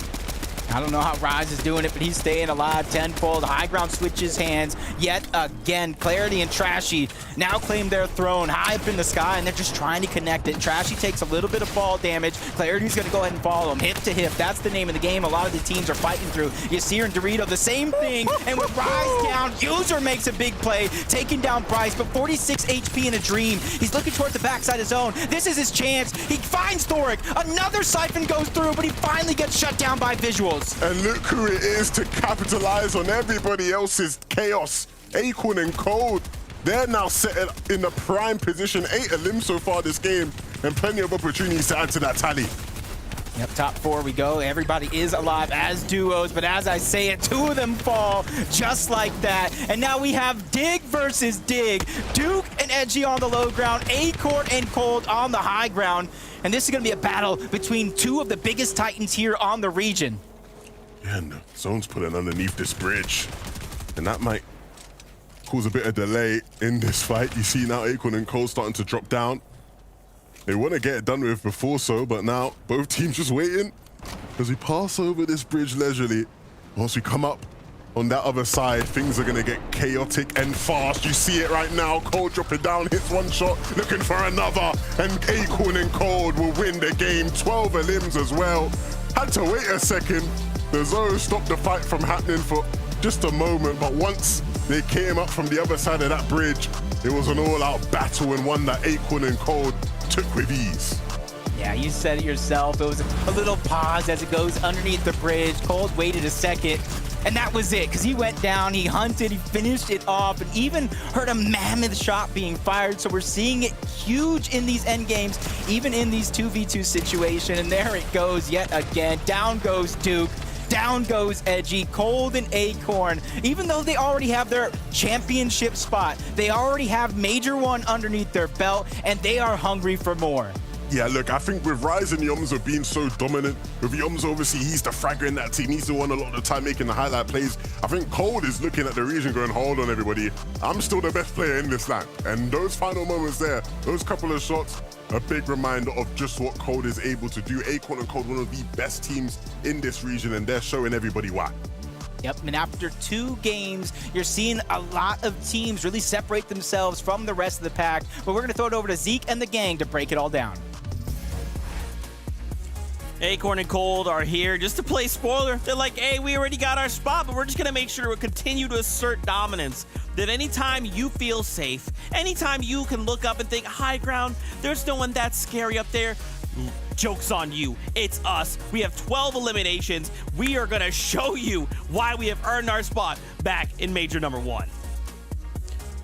I don't know how Rise is doing it, but he's staying alive tenfold. High ground switches hands yet again. Clarity and Trashy now claim their throne high up in the sky, and they're just trying to connect it. Trashy takes a little bit of fall damage. Clarity's going to go ahead and follow him hip to hip. That's the name of the game a lot of the teams are fighting through. Yasir and Dorito, the same thing. And with Rise down, User makes a big play, taking down Bryce, but 46 HP in a dream. He's looking towards the backside of zone. This is his chance. He finds Thoric. Another siphon goes through, but he finally gets shut down by Visuals. And look who it is to capitalize on everybody else's chaos. Acorn and Cold, they're now set in the prime position. 8 elims so far this game, and plenty of opportunities to add to that tally. Yep, top 4 we go. Everybody is alive as duos, but as I say it, 2 of them fall just like that. And now we have Dig versus Dig. Duke and Edgy on the low ground, Acorn and Cold on the high ground. And this is going to be a battle between 2 of the biggest titans here on the region. Yeah, and the zone's pulling underneath this bridge, and that might cause a bit of delay in this fight. You see now Acorn and Cole starting to drop down. They want to get it done with before so, but now both teams just waiting as we pass over this bridge leisurely. Once we come up on that other side, things are going to get chaotic and fast. You see it right now. Cold dropping down, hits one shot, looking for another, and Acorn and Cold will win the game. 12 elims as well. Had to wait a second. The zone stopped the fight from happening for just a moment, but once they came up from the other side of that bridge, it was an all-out battle, and one that Acorn and Cold took with ease. Yeah, you said it yourself. It was a little pause as it goes underneath the bridge. Cold waited a second, and that was it, because he went down, he hunted, he finished it off, and even heard a mammoth shot being fired. So we're seeing it huge in these end games, even in these 2v2 situation. And there it goes yet again. Down goes Duke. Down goes Edgy, Cold and Acorn. Even though they already have their championship spot, they already have Major 1 underneath their belt, and they are hungry for more. Yeah, look, I think with Rise and EYOMZO being so dominant, with EYOMZO, obviously, he's the fragger in that team. He's the one a lot of the time making the highlight plays. I think Cold is looking at the region going, hold on, everybody. I'm still the best player in this land. And those final moments there, those couple of shots, a big reminder of just what Cold is able to do. Acorn and Cold, one of the best teams in this region, and they're showing everybody why. Yep, and after 2 games, you're seeing a lot of teams really separate themselves from the rest of the pack. But we're going to throw it over to Zeke and the gang to break it all down. Acorn and Cold are here just to play spoiler. They're like, hey, we already got our spot, but we're just going to make sure we continue to assert dominance. That anytime you feel safe, anytime you can look up and think high ground, there's no one that scary up there, joke's on you. It's us. We have 12 eliminations. We are going to show you why we have earned our spot back in Major number 1.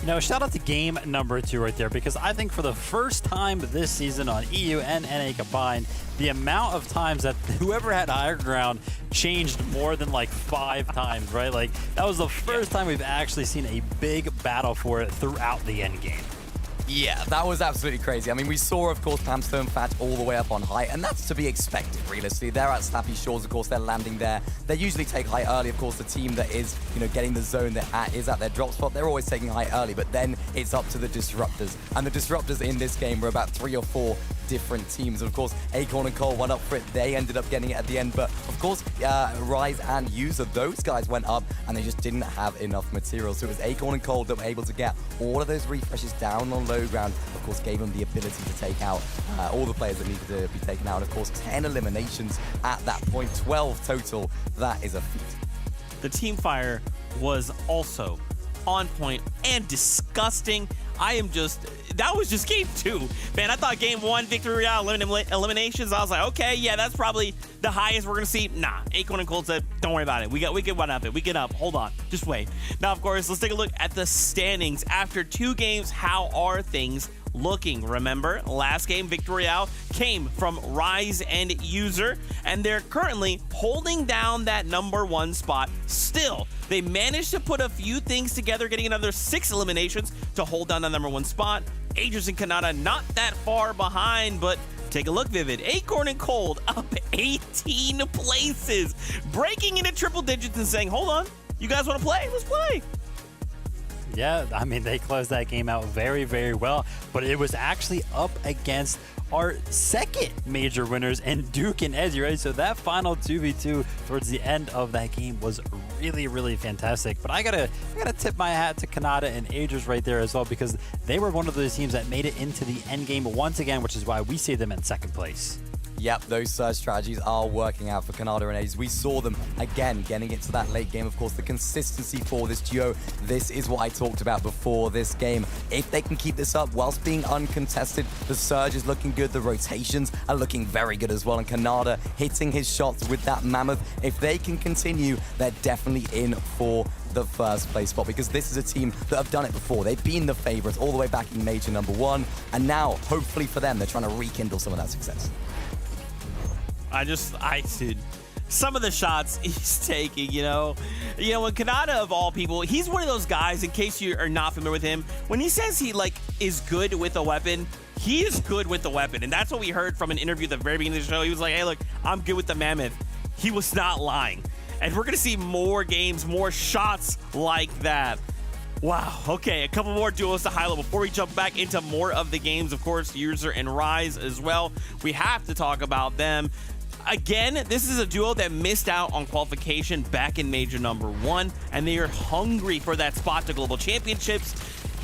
You know, shout out to game number 2 right there, because I think for the first time this season on EU and NA combined, the amount of times that whoever had higher ground changed more than like 5 times, right? Like, that was the first time we've actually seen a big battle for it throughout the end game. Yeah, that was absolutely crazy. I mean, we saw, of course, Pamster and Fat all the way up on high, and that's to be expected, realistically. They're at Snappy Shores, of course, they're landing there. They usually take high early, of course, the team that is, you know, getting the zone that is at their drop spot, they're always taking high early, but then it's up to the Disruptors. And the Disruptors in this game were about 3 or 4 different teams. Of course, Acorn and Cole went up for it. They ended up getting it at the end, but of course, Rise and User, those guys went up, and they just didn't have enough material. So it was Acorn and Cole that were able to get all of those refreshes down on low ground, of course, gave them the ability to take out all the players that needed to be taken out. Of course, 10 eliminations at that point, 12 total. That is a feat. The team fire was also on point and disgusting. That was just game 2. Man, I thought game 1, Victory Royale, eliminations, I was like, okay, yeah, that's probably the highest we're going to see. Nah, Acorn and Cold said, don't worry about it. We can run up it. We get up. Hold on. Just wait. Now, of course, let's take a look at the standings. After 2 games, how are things looking? Remember, last game, Victory Royale came from Rise and User, and they're currently holding down that number 1 spot. Still, they managed to put a few things together, getting another 6 eliminations to hold down the number 1 spot. Aegis and Kanata not that far behind, but take a look, Vivid. Acorn and Cold up 18 places, breaking into triple digits and saying, hold on, you guys want to play? Let's play. Yeah, I mean, they closed that game out very, very well, but it was actually up against our second major winners in Duke and Ezzy, right? So that final 2v2 towards the end of that game was really, really fantastic. But I gotta tip my hat to Kanata and Aegis right there as well, because they were one of those teams that made it into the end game once again, which is why we see them in second place. Yep, those surge strategies are working out for Kanata and Aegis. We saw them again getting into that late game. Of course, the consistency for this duo, this is what I talked about before this game. If they can keep this up whilst being uncontested, the surge is looking good, the rotations are looking very good as well, and Kanata hitting his shots with that mammoth. If they can continue, they're definitely in for the first place spot, because this is a team that have done it before. They've been the favorites all the way back in Major number 1, and now, hopefully for them, they're trying to rekindle some of that success. Dude, some of the shots he's taking, you know, when Kanata, of all people, he's one of those guys, in case you are not familiar with him, when he says he is good with a weapon, he is good with the weapon. And that's what we heard from an interview at the very beginning of the show. He was like, hey, look, I'm good with the mammoth. He was not lying. And we're going to see more games, more shots like that. Wow. Okay, a couple more duos to highlight before we jump back into more of the games. Of course, User and Rise as well. We have to talk about them. Again, this is a duo that missed out on qualification back in Major number 1, and they are hungry for that spot to Global Championships.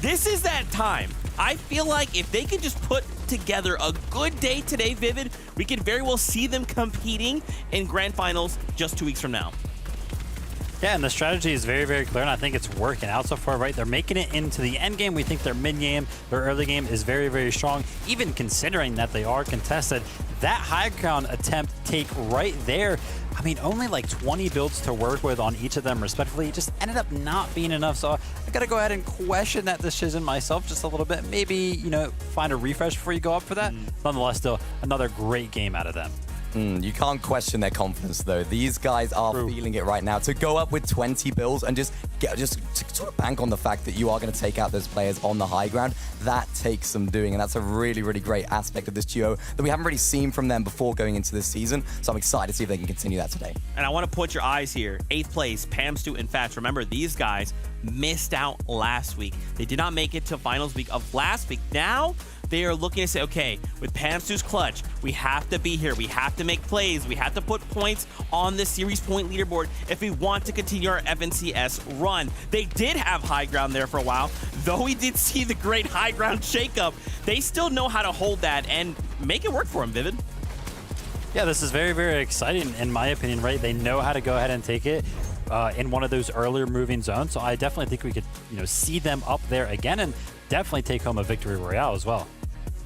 This is that time. I feel like if they could just put together a good day today, Vivid, we could very well see them competing in Grand Finals just 2 weeks from now. Yeah, and the strategy is very, very clear, and I think it's working out so far, right? They're making it into the end game. We think their mid game, their early game is very, very strong, even considering that they are contested. That high ground attempt take right there, I mean, only like 20 builds to work with on each of them respectively. It just ended up not being enough, so I gotta go ahead and question that decision myself just a little bit. Maybe, you know, find a refresh before you go up for that. Nonetheless, still, another great game out of them. You can't question their confidence, though. These guys are feeling it right now. To go up with 20 bills and just sort of bank on the fact that you are going to take out those players on the high ground, that takes some doing, and that's a really, really great aspect of this duo that we haven't really seen from them before going into this season, so I'm excited to see if they can continue that today. And I want to put your eyes here. 8th place, Pamstu and Fats. Remember, these guys missed out last week. They did not make it to finals week of last week. Now, they are looking to say, okay, with Pamstu's clutch, we have to be here. We have to make plays. We have to put points on the series point leaderboard if we want to continue our FNCS run. They did have high ground there for a while. Though we did see the great high ground shakeup, they still know how to hold that and make it work for them, Vivid. Yeah, this is very, very exciting in my opinion, right? They know how to go ahead and take it in one of those earlier moving zones. So I definitely think we could, see them up there again and definitely take home a victory royale as well.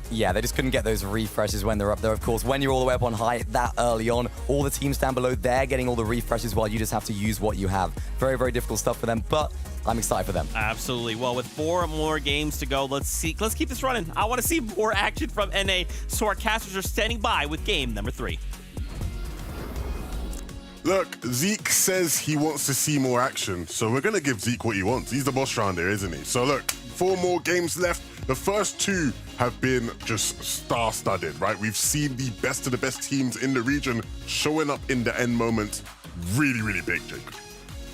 Yeah, they just couldn't get those refreshes when they're up there. Of course, when you're all the way up on high that early on, all the teams down below, they're getting all the refreshes while you just have to use what you have. Very, very difficult stuff for them, but I'm excited for them. Absolutely. Well, with 4 more games to go, let's keep this running. I want to see more action from NA, so our casters are standing by with game number 3. Look, Zeke says he wants to see more action, so we're going to give Zeke what he wants. He's the boss around here, isn't he? So look, 4 more games left. The first 2 have been just star-studded, right? We've seen the best of the best teams in the region showing up in the end moments. Really, really big, Jake.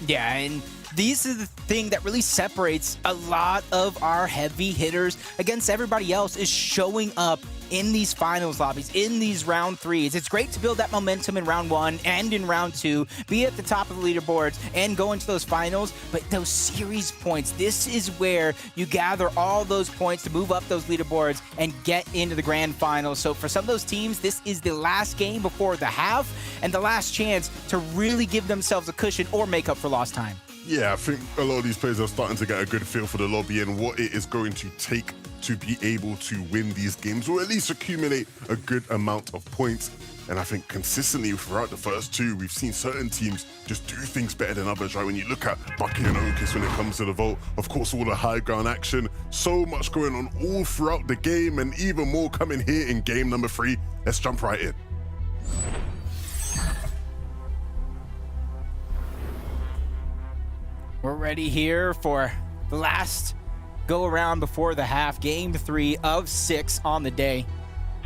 Yeah, and these are the thing that really separates a lot of our heavy hitters against everybody else is showing up in these finals lobbies, in these round 3s. It's great to build that momentum in round 1 and in round 2, be at the top of the leaderboards and go into those finals, but those series points, this is where you gather all those points to move up those leaderboards and get into the grand finals. So for some of those teams, this is the last game before the half and the last chance to really give themselves a cushion or make up for lost time. Yeah, I think a lot of these players are starting to get a good feel for the lobby and what it is going to take to be able to win these games, or at least accumulate a good amount of points. And I think consistently throughout the first 2, we've seen certain teams just do things better than others, right? When you look at Bucky and Otis when it comes to the vault, of course, all the high ground action, so much going on all throughout the game, and even more coming here in game number 3. Let's jump right in. We're ready here for the last go around before the half, game 3 of 6 on the day.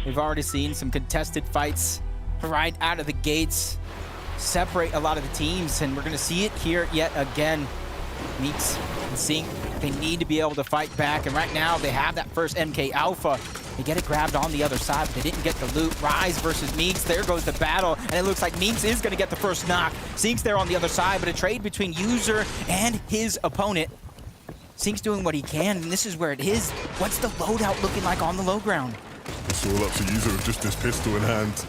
We've already seen some contested fights right out of the gates separate a lot of the teams, and we're going to see it here yet again. Meeks and Sync, they need to be able to fight back, and right now they have that first MK Alpha. They get it grabbed on the other side, but they didn't get the loot. Rise versus Meeks, there goes the battle, and it looks like Meeks is going to get the first knock. Sync's there on the other side, but a trade between User and his opponent. Sync's doing what he can, and this is where it is. What's the loadout looking like on the low ground? It's all up to User with just this pistol in hand.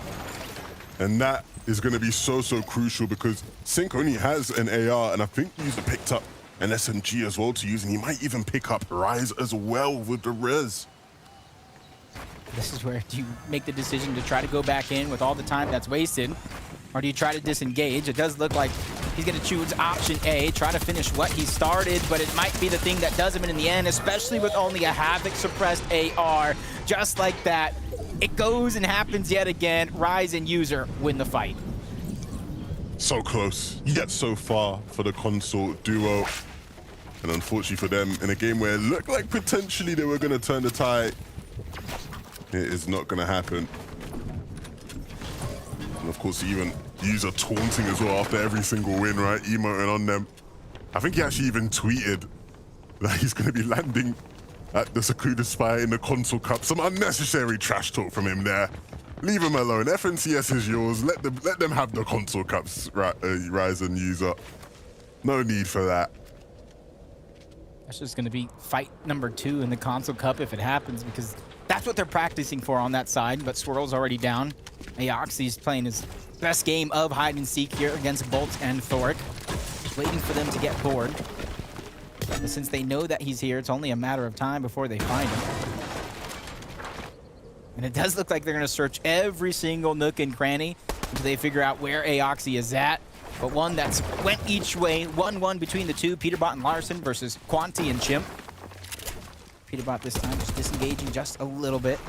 And that is going to be so crucial because Sync only has an AR, and I think User picked up an SMG as well to use, and he might even pick up Rise as well with the res. This is where do you make the decision to try to go back in with all the time that's wasted, or do you try to disengage? It does look like he's going to choose option A, try to finish what he started, but it might be the thing that does him in the end, especially with only a Havoc suppressed AR. Just like that, it goes and happens yet again. Rise and User win the fight. So close, yet so far for the consort duo. And unfortunately for them, in a game where it looked like potentially they were going to turn the tide, it is not going to happen. And of course, even User taunting as well after every single win, right? Emoting on them. I think he actually even tweeted that he's going to be landing at the Secluded Spire in the Console Cup. Some unnecessary trash talk from him there. Leave him alone. FNCS is yours. Let them have the Console Cups, Rise and User. No need for that. That's just going to be fight number 2 in the Console Cup if it happens, because that's what they're practicing for on that side. But Swirl's already down. Aoxy's playing his best game of hide and seek here against Bolt and Thoric. Just waiting for them to get bored. But since they know that he's here, it's only a matter of time before they find him. And it does look like they're going to search every single nook and cranny until they figure out where Aoxy is at. But one that's went each way, 1-1 between the two, Peterbot and Larson versus Quanti and Chimp. Peterbot this time just disengaging just a little bit.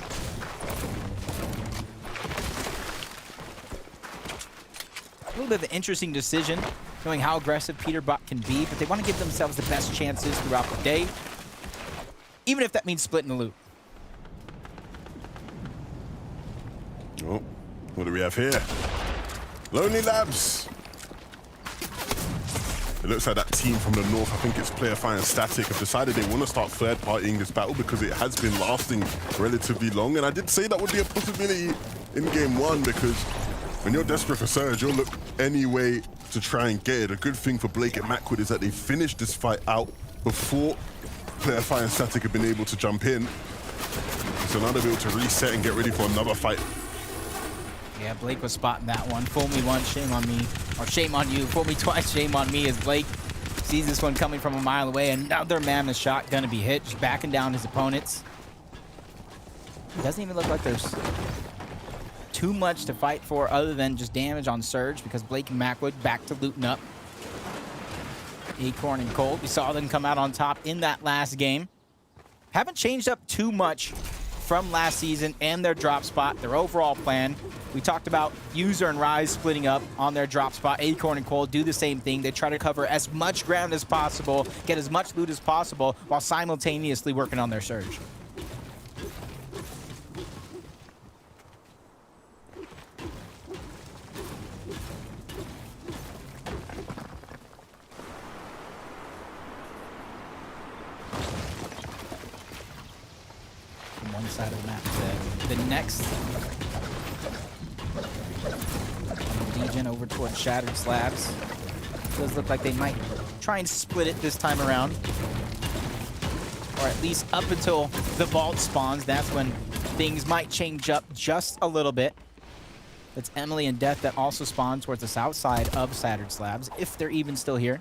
A little bit of an interesting decision, knowing how aggressive Peterbot can be, but they want to give themselves the best chances throughout the day, even if that means splitting the loot. Oh, what do we have here? Lonely Labs. It looks like that team from the north, I think it's Player Fire and Static, have decided they want to start third-partying this battle because it has been lasting relatively long. And I did say that would be a possibility in game 1 because when you're desperate for Surge, you'll look any way to try and get it. A good thing for Blake and Macwood is that they finished this fight out before Player Fire and Static have been able to jump in. So now they'll be able to reset and get ready for another fight. Yeah, Blake was spotting that one. Fool me once, shame on me. Or shame on you. Fool me twice, shame on me, as Blake sees this one coming from a mile away. Another mammoth shot gonna be hit, just backing down his opponents. It doesn't even look like there's too much to fight for other than just damage on Surge because Blake and Macwood back to looting up. Acorn and Colt, we saw them come out on top in that last game. Haven't changed up too much from last season and their drop spot, their overall plan. We talked about User and Rise splitting up on their drop spot. Acorn and Colt do the same thing. They try to cover as much ground as possible, get as much loot as possible, while simultaneously working on their Surge. From one side of the map to the next. Degen over towards Shattered Slabs. Does look like they might try and split it this time around. Or at least up until the vault spawns. That's when things might change up just a little bit. That's Emily and Death that also spawn towards the south side of Shattered Slabs, if they're even still here.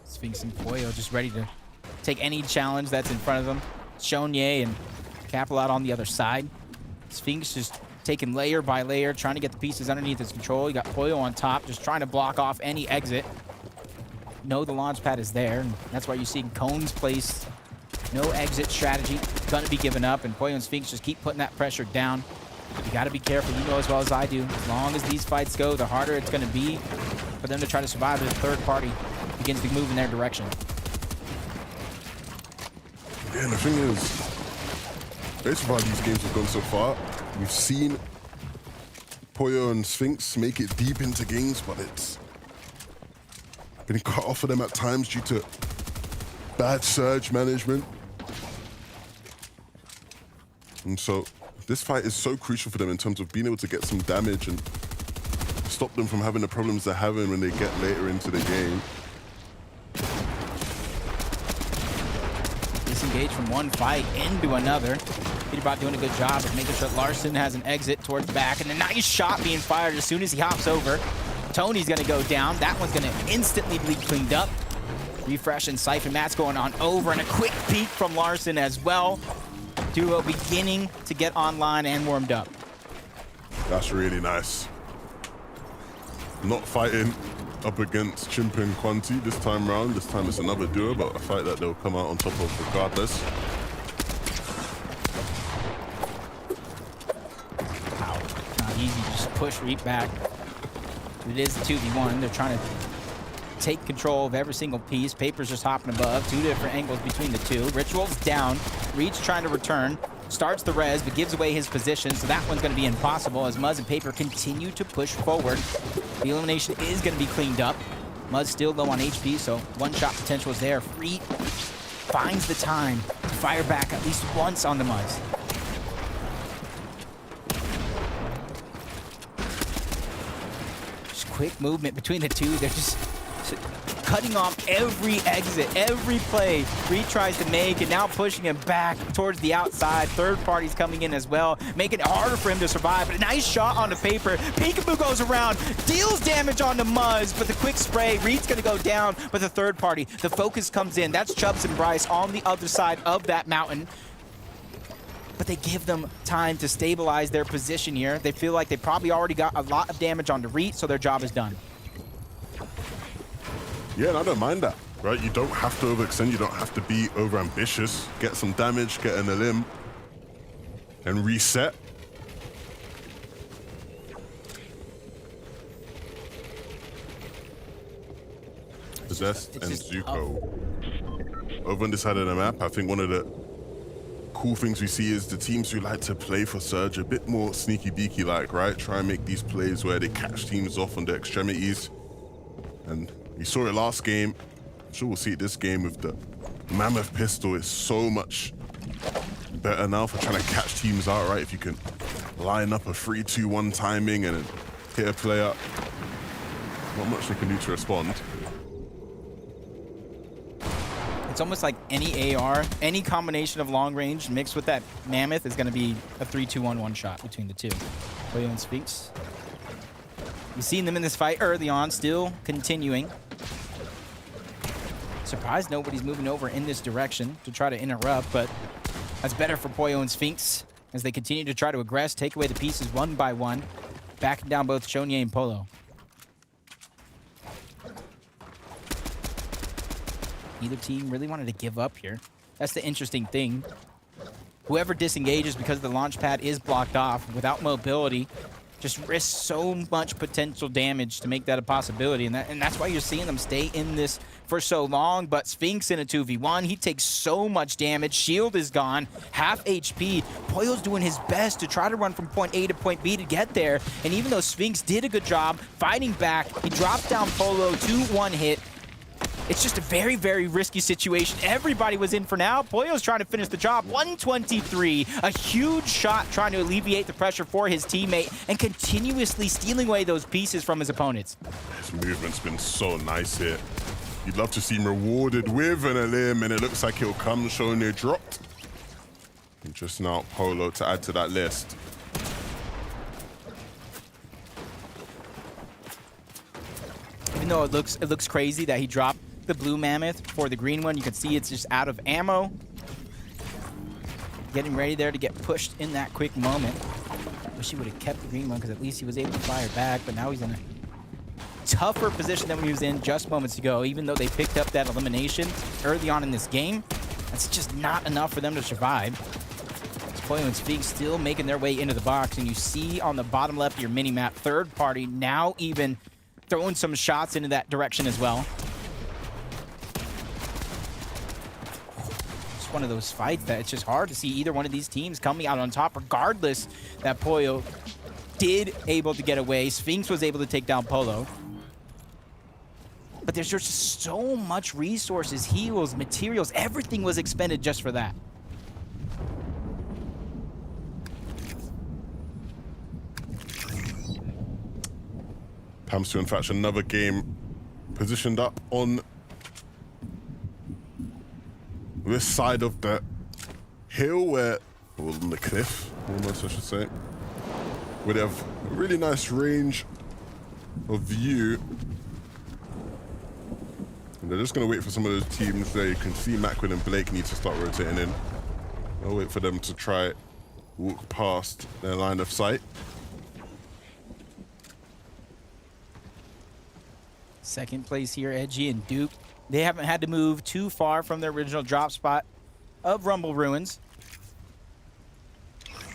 Sphinx and Poyo just ready to take any challenge that's in front of them. Shonye and Capilot on the other side. Sphinx just taking layer by layer, trying to get the pieces underneath his control. You got Poyo on top, just trying to block off any exit. No, the launch pad is there, and that's why you see cones placed. No exit strategy gonna be given up, and Poyo and Sphinx just keep putting that pressure down. You gotta be careful, you know as well as I do. As long as these fights go, the harder it's gonna be for them to try to survive as the third party begins to move in their direction. Yeah, and the thing is, based on how these games have gone so far, we've seen Poyo and Sphinx make it deep into games, but it's been cut off of them at times due to bad surge management. And so this fight is so crucial for them in terms of being able to get some damage and stop them from having the problems they're having when they get later into the game. Disengage from one fight into another. Peterbot doing a good job of making sure Larson has an exit towards the back, and a nice shot being fired as soon as he hops over. Tony's gonna go down. That one's gonna instantly be cleaned up. Refresh and Siphon Matt's going on over, and a quick peek from Larson as well. Duo beginning to get online and warmed up. That's really nice. Not fighting up against Chimp and Quanti this time round. This time it's another duo, but a fight that they'll come out on top of regardless. Wow, not easy. Just push Reap back. It is a 2v1. They're trying to take control of every single piece. Paper's just hopping above. Two different angles between the two. Ritual's down. Reach trying to return. Starts the res, but gives away his position, so that one's going to be impossible as Muzz and Paper continue to push forward. The elimination is going to be cleaned up. Muzz still low on HP, so one-shot potential is there. Free finds the time to fire back at least once on the Muzz. Just quick movement between the two. They're just cutting off every exit, every play Reed tries to make, and now pushing him back towards the outside. Third party's coming in as well, making it harder for him to survive. But a nice shot on the Paper. Peekaboo goes around, deals damage on the Muzz, but the quick spray, Reed's gonna go down, but the third party, the focus comes in. That's Chubbs and Bryce on the other side of that mountain. But they give them time to stabilize their position here. They feel like they probably already got a lot of damage on the Reed, so their job is done. Yeah, and I don't mind that, right? You don't have to overextend, you don't have to be overambitious. Get some damage, get an elim, and reset. Possessed and Zuko. Over on this side of the map, I think one of the cool things we see is the teams who like to play for Surge a bit more sneaky beaky like, right? Try and make these plays where they catch teams off on the extremities. And we saw it last game. I'm sure we'll see it this game with the Mammoth pistol. Is so much better now for trying to catch teams out, right? If you can line up a 3-2-1 timing and hit a player, not much they can do to respond. It's almost like any AR, any combination of long range mixed with that Mammoth is going to be a 3-2-1 one-shot between the two. Poyo and Sphinx. You've seen them in this fight early on, still continuing. Surprised nobody's moving over in this direction to try to interrupt, but that's better for Pollo and Sphinx as they continue to try to aggress, take away the pieces one by one, backing down both Shonye and Polo. Neither team really wanted to give up here. That's the interesting thing. Whoever disengages because the launch pad is blocked off without mobility just risks so much potential damage to make that a possibility. And that's why you're seeing them stay in this for so long. But Sphinx in a 2v1, he takes so much damage. Shield is gone, half HP. Pollo's doing his best to try to run from point A to point B to get there. And even though Sphinx did a good job fighting back, he dropped down Polo to one hit. It's just a very, very risky situation. Everybody was in for now. Pollo's trying to finish the job. 123, a huge shot trying to alleviate the pressure for his teammate and continuously stealing away those pieces from his opponents. His movement's been so nice here. You'd love to see him rewarded with an elim, and it looks like he'll come. Shonye dropped. And just now, Polo to add to that list. Even though it looks crazy that he dropped the blue mammoth for the green one, you can see it's just out of ammo. Getting ready there to get pushed in that quick moment. Wish he would have kept the green one because at least he was able to fire back, but now he's in a tougher position than he was in just moments ago. Even though they picked up that elimination early on in this game, that's just not enough for them to survive. Pollo and Sphinx still making their way into the box, and you see on the bottom left of your mini-map, third party now even throwing some shots into that direction as well. It's one of those fights that it's just hard to see either one of these teams coming out on top, regardless that Pollo did able to get away. Sphinx was able to take down Polo. But there's just so much resources, heals, materials, everything was expended just for that. Pamstu, in fact, another game positioned up on this side of the hill where, well, on the cliff, almost I should say, where they have a really nice range of view. And they're just going to wait for some of those teams there. You can see Macquin and Blake need to start rotating in. I'll wait for them to try walk past their line of sight. Second place here, Edgy and Duke. They haven't had to move too far from their original drop spot of Rumble Ruins.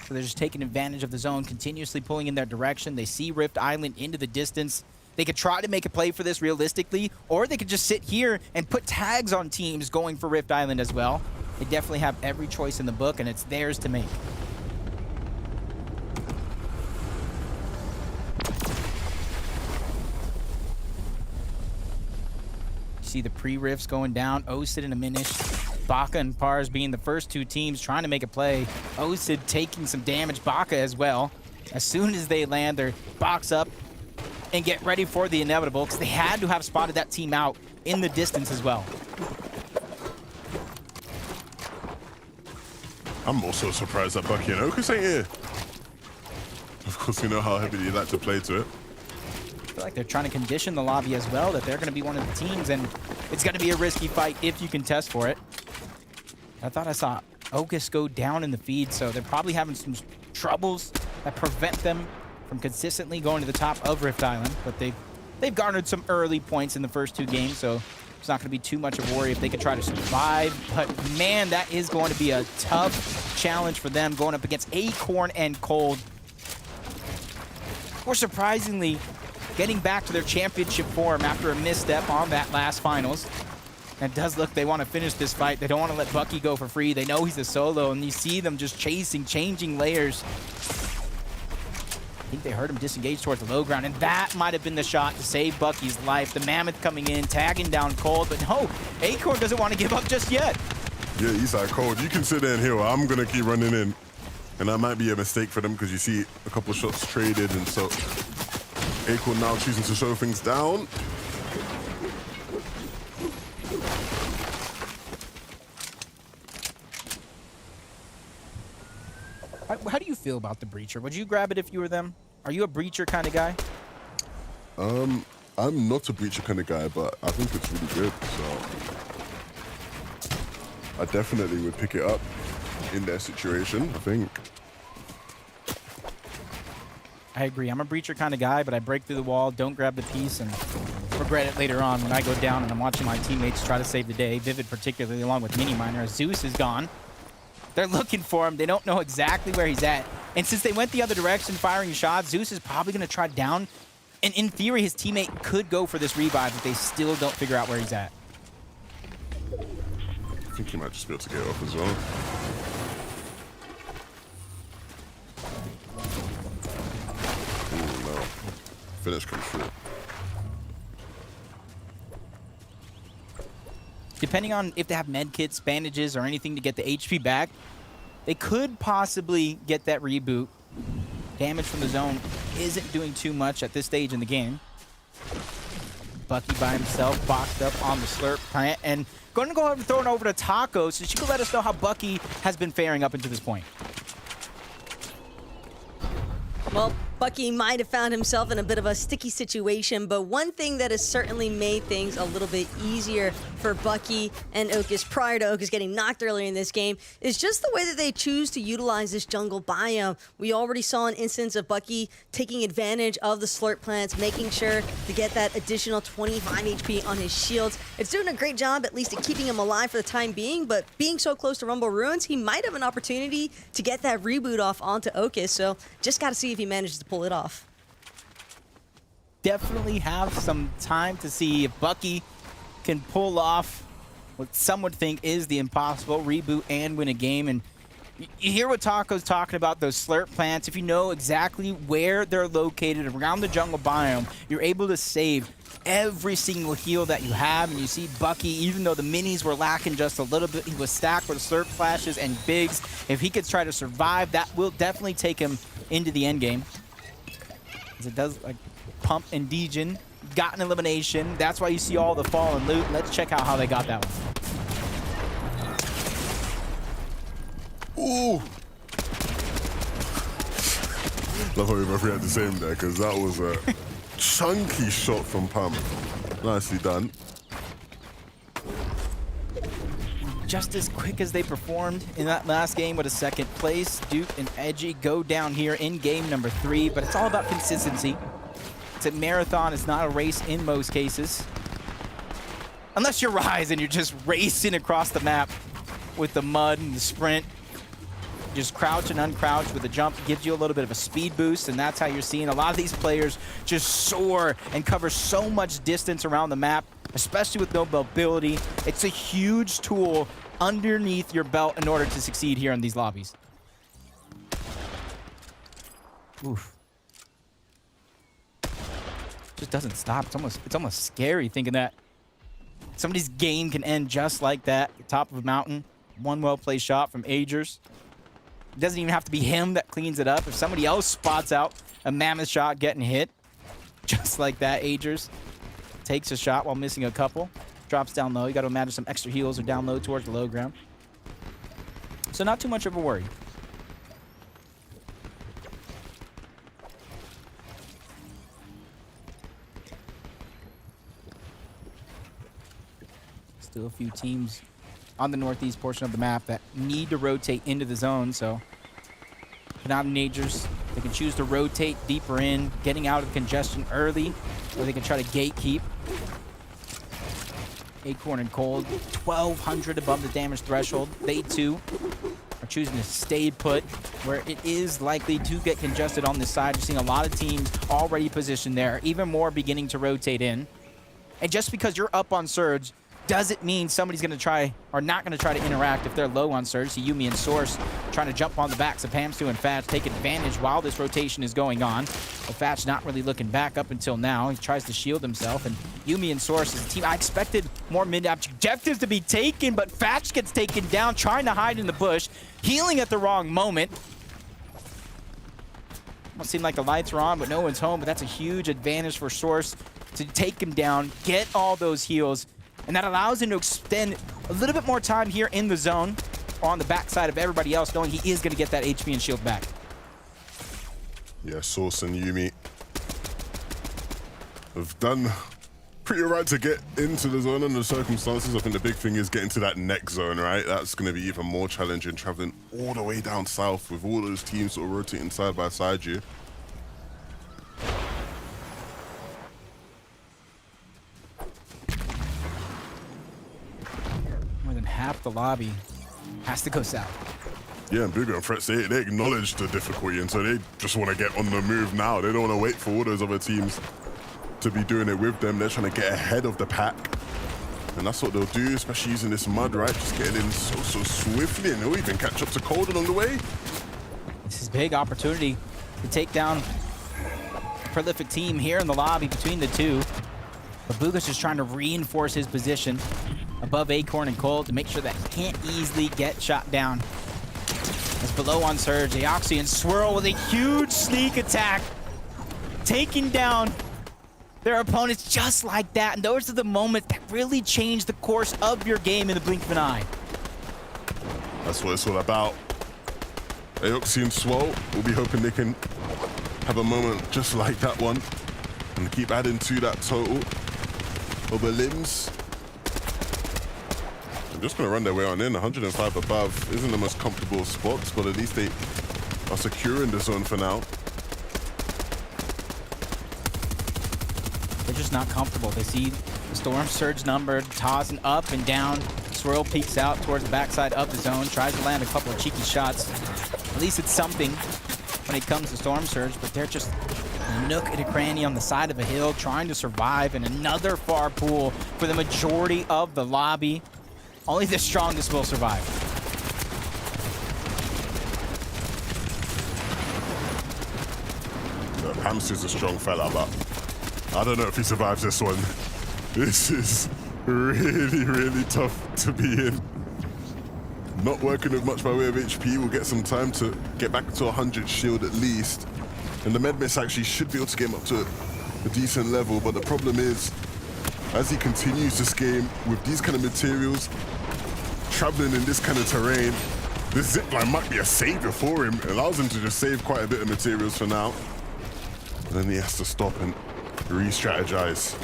So they're just taking advantage of the zone, continuously pulling in their direction. They see Rift Island into the distance. They could try to make a play for this realistically, or they could just sit here and put tags on teams going for Rift Island as well. They definitely have every choice in the book, and it's theirs to make. See the pre-rifts going down. Osid and Aminish, Baka and Pars being the first two teams trying to make a play. Osid taking some damage, Baka as well. As soon as they land, their box up and get ready for the inevitable, because they had to have spotted that team out in the distance as well. I'm also surprised that Bucky and Okus ain't here. Of course, you know how heavily you like to play to it. I feel like they're trying to condition the lobby as well, that they're going to be one of the teams, and it's going to be a risky fight if you can test for it. I thought I saw Okus go down in the feed, so they're probably having some troubles that prevent them from consistently going to the top of Rift Island, but they've garnered some early points in the first two games, so it's not going to be too much of a worry if they can try to survive. But man, that is going to be a tough challenge for them going up against Acorn and Cold. Or surprisingly, getting back to their championship form after a misstep on that last finals. And it does look they want to finish this fight. They don't want to let Bucky go for free. They know he's a solo, and you see them just chasing, changing layers. I think they heard him disengage towards the low ground, and that might have been the shot to save Bucky's life. The Mammoth coming in, tagging down Cold, but no, Acorn doesn't want to give up just yet. Yeah, he's like, Cold, you can sit there and heal. I'm going to keep running in. And that might be a mistake for them because you see a couple shots traded, and so Acorn now choosing to show things down. How do you feel about the Breacher? Would you grab it if you were them? Are you a Breacher kind of guy? I'm not a Breacher kind of guy, but I think it's really good. So I definitely would pick it up in their situation, I think. I agree. I'm a breacher kind of guy, but I break through the wall, don't grab the piece, and regret it later on when I go down and I'm watching my teammates try to save the day. Vivid particularly, along with Mini Miner. Zeus is gone. They're looking for him. They don't know exactly where he's at. And since they went the other direction firing shots, Zeus is probably going to try down. And in theory, his teammate could go for this revive if they still don't figure out where he's at. I think he might just be able to get off as well. Ooh, no. Finish comes through. Depending on if they have med kits, bandages, or anything to get the HP back, they could possibly get that reboot. Damage from the zone isn't doing too much at this stage in the game. Bucky by himself, boxed up on the slurp plant, and going to go ahead and throw it over to Taco so she can let us know how Bucky has been faring up until this point. Well, Bucky might have found himself in a bit of a sticky situation, but one thing that has certainly made things a little bit easier for Bucky and Okus prior to Okus getting knocked earlier in this game is just the way that they choose to utilize this jungle biome. We already saw an instance of Bucky taking advantage of the slurp plants, making sure to get that additional 25 HP on his shields. It's doing a great job, at least at keeping him alive for the time being, but being so close to Rumble Ruins, he might have an opportunity to get that reboot off onto Okus, so just got to see if he manages to pull it off. Definitely have some time to see if Bucky can pull off what some would think is the impossible reboot and win a game. And you hear what Taco's talking about, those slurp plants. If you know exactly where they're located around the jungle biome, you're able to save every single heal that you have. And you see Bucky, even though the minis were lacking just a little bit, he was stacked with slurp flashes and bigs. If he could try to survive, that will definitely take him into the end game. As it does, like, Pump and Degen got an elimination. That's why you see all the fallen loot. Let's check out how they got that one. Ooh! Love how we both react the same there, because that was a chunky shot from Pump. Nicely done. Just as quick as they performed in that last game with a second place, Duke and Edgy go down here in game number 3, but it's all about consistency. It's a marathon, it's not a race in most cases. Unless you're Rise and you're just racing across the map with the mud and the sprint. Just crouch and uncrouch with a jump gives you a little bit of a speed boost, and that's how you're seeing a lot of these players just soar and cover so much distance around the map, especially with no mobility. It's a huge tool underneath your belt in order to succeed here in these lobbies. Oof. Just doesn't stop. It's almost scary thinking that somebody's game can end just like that. Top of a mountain, one well-placed shot from Agers. It doesn't even have to be him that cleans it up. If somebody else spots out a mammoth shot getting hit, just like that, Agers takes a shot while missing a couple. Drops down low. You got to imagine some extra heals are down low towards the low ground. So not too much of a worry. Still a few teams on the northeast portion of the map that need to rotate into the zone, so Canadians, they can choose to rotate deeper in, getting out of congestion early, or they can try to gatekeep. Acorn and Cold, 1,200 above the damage threshold. They too are choosing to stay put, where it is likely to get congested on this side. You're seeing a lot of teams already positioned there, even more beginning to rotate in. And just because you're up on Surge doesn't mean somebody's going to try or not going to try to interact if they're low on Surge. See Yuumi and Source trying to jump on the backs of Pamstu and Fatch, take advantage while this rotation is going on. But Fatch not really looking back up until now. He tries to shield himself, and Yuumi and Source as a team. I expected more mid-objectives to be taken, but Fatch gets taken down, trying to hide in the bush, healing at the wrong moment. Almost seemed like the lights were on, but no one's home, but that's a huge advantage for Source to take him down, get all those heals, and that allows him to extend a little bit more time here in the zone on the backside of everybody else, knowing he is going to get that HP and shield back. Yeah, Source and Yuumi have done pretty alright to get into the zone under the circumstances. I think the big thing is getting to that next zone, right? That's going to be even more challenging, traveling all the way down south with all those teams sort of rotating side by side you. More than half the lobby has to go south. Yeah, and Booga and Threats, they acknowledge the difficulty, and so they just want to get on the move now. They don't want to wait for all those other teams to be doing it with them. They're trying to get ahead of the pack. And that's what they'll do, especially using this mud, right? Just getting in so swiftly, and they'll even catch up to Cold along the way. This is a big opportunity to take down a prolific team here in the lobby between the two. But Booga's just trying to reinforce his position above Acorn and Cold to make sure that he can't easily get shot down. As below on Surge, Aoxy and Swirl with a huge sneak attack, taking down their opponents just like that. And those are the moments that really change the course of your game in the blink of an eye. That's what it's all about. Aoxy and Swirl will be hoping they can have a moment just like that one and keep adding to that total of the limbs. Just going to run their way on in. 105 above isn't the most comfortable spots, but at least they are securing the zone for now. They're just not comfortable. They see the Storm Surge number tossing up and down. Swirl peeks out towards the backside of the zone, tries to land a couple of cheeky shots. At least it's something when it comes to Storm Surge, but they're just a nook and a cranny on the side of a hill trying to survive in another far pool for the majority of the lobby. Only the strongest will survive. Hamster's a strong fella, but I don't know if he survives this one. This is really tough to be in. Not working with much by way of HP. We'll get some time to get back to 100 shield at least. And the med miss actually should be able to get him up to a decent level, but the problem is, as he continues this game with these kind of materials, traveling in this kind of terrain, this zipline might be a savior for him. It allows him to just save quite a bit of materials for now. And then he has to stop and re-strategize.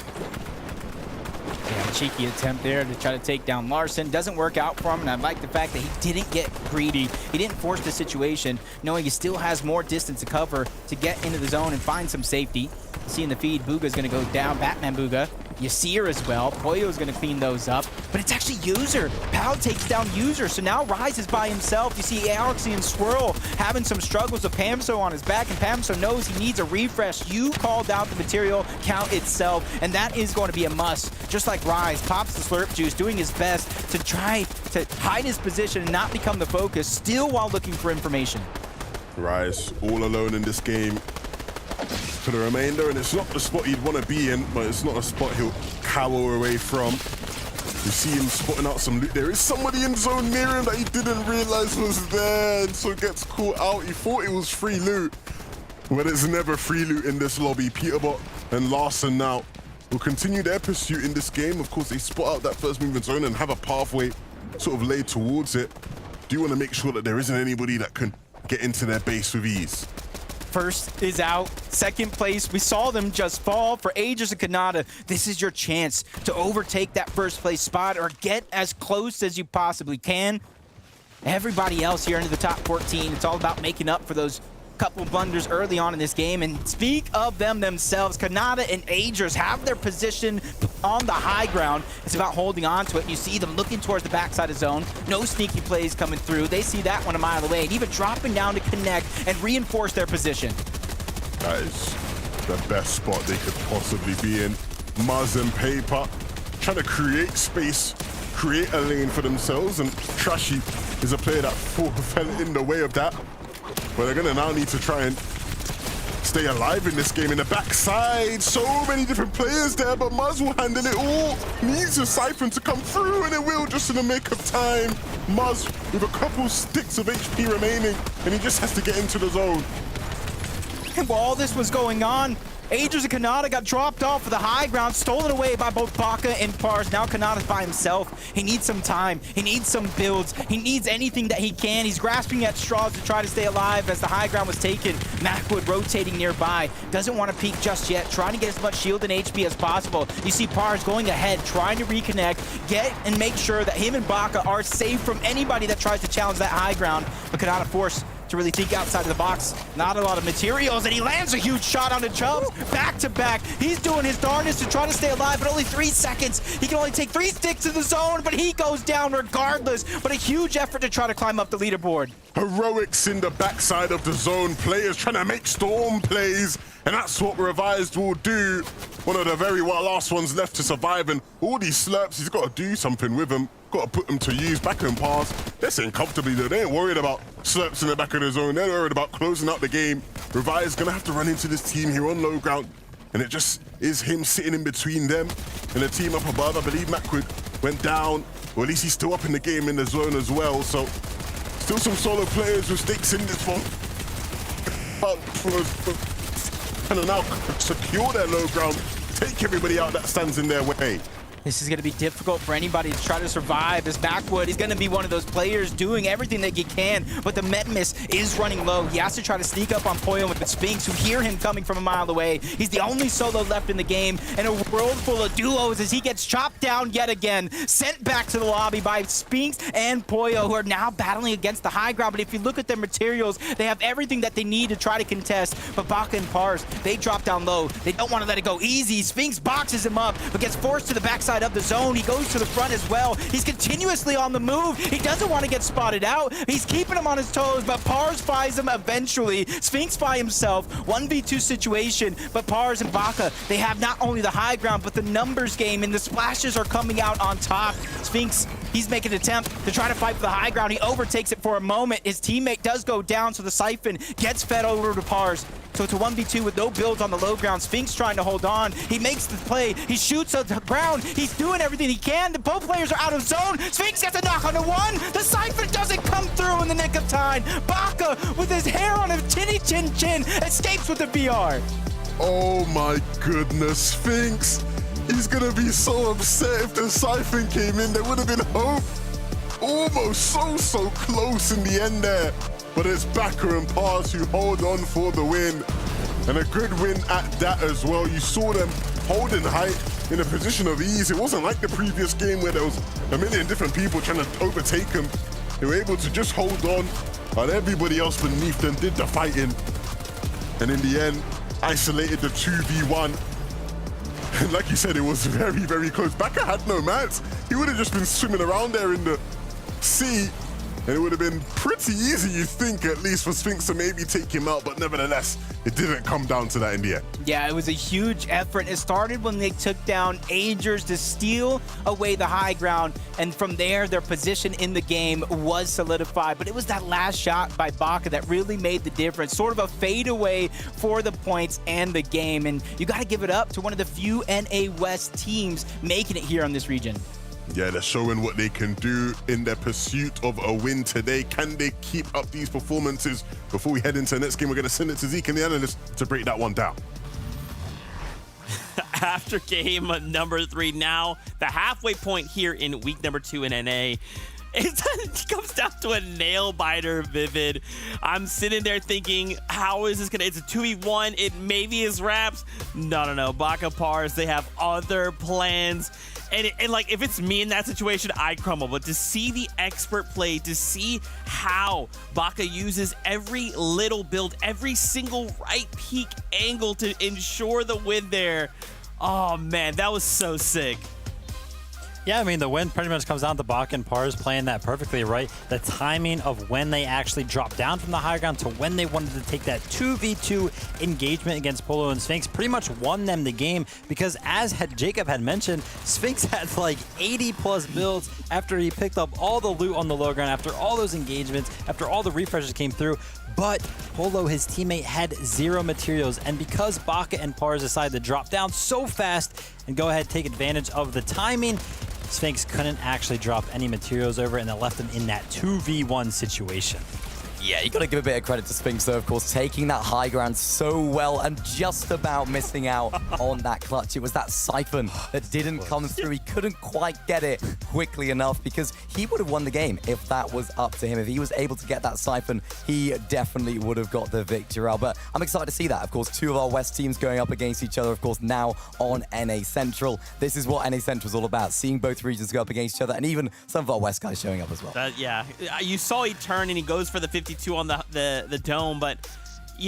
Yeah, cheeky attempt there to try to take down Larson. Doesn't work out for him, and I like the fact that he didn't get greedy. He didn't force the situation, knowing he still has more distance to cover to get into the zone and find some safety. You see in the feed, Booga's going to go down, Batman Booga. Yasir as well. Pollo's going to clean those up. But it's actually User. Pal takes down User, so now Rise is by himself. You see Aoxy and Swirl having some struggles with Pamso on his back, and Pamso knows he needs a refresh. You called out the material count itself, and that is going to be a must. Just like Rise pops the Slurp Juice, doing his best to try to hide his position and not become the focus, still while looking for information. Rise all alone in this game for the remainder, and it's not the spot he'd want to be in, but it's not a spot he'll cower away from. You see him spotting out some loot. There is somebody in zone near him that he didn't realize was there, and so gets caught out. He thought it was free loot, but it's never free loot in this lobby. Peterbot and Larson now will continue their pursuit in this game. Of course, they spot out that first movement zone and have a pathway sort of laid towards it. Do want to make sure that there isn't anybody that can get into their base with ease. First is out, second place. We saw them just fall for Aegis and Kanata. This is your chance to overtake that first place spot or get as close as you possibly can. Everybody else here into the top 14, it's all about making up for those couple blunders early on in this game. And speak of them themselves, Kanata and Aegis have their position on the high ground. It's about holding on to it. You see them looking towards the backside of zone. No sneaky plays coming through. They see that one a mile away, and even dropping down to connect and reinforce their position. That is the best spot they could possibly be in. Muzz and Paper trying to create space, create a lane for themselves, and Trashy is a player that fell in the way of that. But they're gonna now need to try and stay alive in this game. In the backside, so many different players there, but Muzz will handle it all. Needs a Siphon to come through, and it will just in the nick of time. Muzz with a couple sticks of HP remaining, and he just has to get into the zone. And while all this was going on, Agers and Kanata got dropped off for the high ground, stolen away by both Baka and Pars. Now Kanata's by himself. He needs some time. He needs some builds. He needs anything that he can. He's grasping at straws to try to stay alive as the high ground was taken. Macwood rotating nearby. Doesn't want to peek just yet. Trying to get as much shield and HP as possible. You see Pars going ahead, trying to reconnect, get and make sure that him and Baka are safe from anybody that tries to challenge that high ground. But Kanata forced to really think outside of the box. Not a lot of materials, and he lands a huge shot onto Chubbs, back to back. He's doing his darndest to try to stay alive, but only 3 seconds. He can only take 3 sticks in the zone, but he goes down regardless. But a huge effort to try to climb up the leaderboard. Heroics in the backside of the zone. Players trying to make storm plays, and that's what Revised will do. One of the very last ones left to survive, and all these slurps, he's got to do something with them. Got to put them to use. Back and pass. They're sitting comfortably though. They ain't worried about slurps in the back of the zone. They're worried about closing out the game. Revive's gonna have to run into this team here on low ground, and it just is him sitting in between them and the team up above. I believe Macwood went down, or at least he's still up in the game in the zone as well. So still some solo players with stakes in this one. And now secure their low ground, take everybody out that stands in their way. This is going to be difficult for anybody to try to survive. As Backwood is going to be one of those players doing everything that he can, but the Metmus is running low. He has to try to sneak up on Poyo with the Sphinx, who hear him coming from a mile away. He's the only solo left in the game, and a world full of duos as he gets chopped down yet again. Sent back to the lobby by Sphinx and Poyo, who are now battling against the high ground. But if you look at their materials, they have everything that they need to try to contest. But Baka and Pars, they drop down low. They don't want to let it go easy. Sphinx boxes him up, but gets forced to the backside of the zone. He goes to the front as well. He's continuously on the move. He doesn't want to get spotted out. He's keeping him on his toes, but Pars finds him eventually. Sphinx by himself, 1v2 situation, but Pars and Baka, they have not only the high ground, but the numbers game, and the splashes are coming out on top. Sphinx, he's making an attempt to try to fight for the high ground. He overtakes it for a moment. His teammate does go down, so the Siphon gets fed over to Pars. So it's a 1v2 with no builds on the low ground. Sphinx trying to hold on. He makes the play. He shoots at the ground. He's doing everything he can. The both players are out of zone. Sphinx gets a knock on the one. The Siphon doesn't come through in the nick of time. Baka, with his hair on his chinny chin chin, escapes with the VR. Oh my goodness, Sphinx. He's gonna be so upset if the Siphon came in. There would have been hope. Almost so close in the end there. But it's Baka and Pars who hold on for the win. And a good win at that as well. You saw them holding height in a position of ease. It wasn't like the previous game where there was a million different people trying to overtake them. They were able to just hold on, while everybody else beneath them did the fighting. And in the end, isolated the 2v1. And like you said, it was very close. Baka had no mats. He would have just been swimming around there in the sea. And it would have been pretty easy, you think, at least for Sphinx to maybe take him out, but nevertheless, it didn't come down to that in the end. Yeah, it was a huge effort. It started when they took down Agers to steal away the high ground, and from there, their position in the game was solidified. But it was that last shot by Baka that really made the difference, sort of a fadeaway for the points and the game. And you got to give it up to one of the few NA West teams making it here on this region. Yeah, they're showing what they can do in their pursuit of a win today. Can they keep up these performances? Before we head into the next game, we're going to send it to Zeke and the analyst to break that one down. After game number 3, now the halfway point here in week number 2 in NA. It comes down to a nail biter, Vivid. I'm sitting there thinking, how is this gonna? It's a 2v1. It maybe is wraps. No. Baka Pars, they have other plans. And like, if it's me in that situation, I crumble. But to see the expert play, to see how Baka uses every little build, every single right peak angle to ensure the win there. Oh man, that was so sick. Yeah, I mean, the win pretty much comes down to Baka and Pars playing that perfectly right. The timing of when they actually dropped down from the high ground to when they wanted to take that 2v2 engagement against Polo and Sphinx pretty much won them the game, because as Jacob had mentioned, Sphinx had like 80 plus builds after he picked up all the loot on the low ground, after all those engagements, after all the refreshes came through. But Polo, his teammate, had 0 materials, and because Baka and Pars decided to drop down so fast and go ahead and take advantage of the timing, Sphinx couldn't actually drop any materials over, and that left them in that 2v1 situation. Yeah, you got to give a bit of credit to Spinks, though, of course, taking that high ground so well and just about missing out on that clutch. It was that siphon that didn't come through. He couldn't quite get it quickly enough because he would have won the game if that was up to him. If he was able to get that siphon, he definitely would have got the victory. But I'm excited to see that. Of course, two of our West teams going up against each other, of course, now on NA Central. This is what NA Central is all about, seeing both regions go up against each other and even some of our West guys showing up as well. Yeah, you saw he turn and he goes for the 52 on the dome, but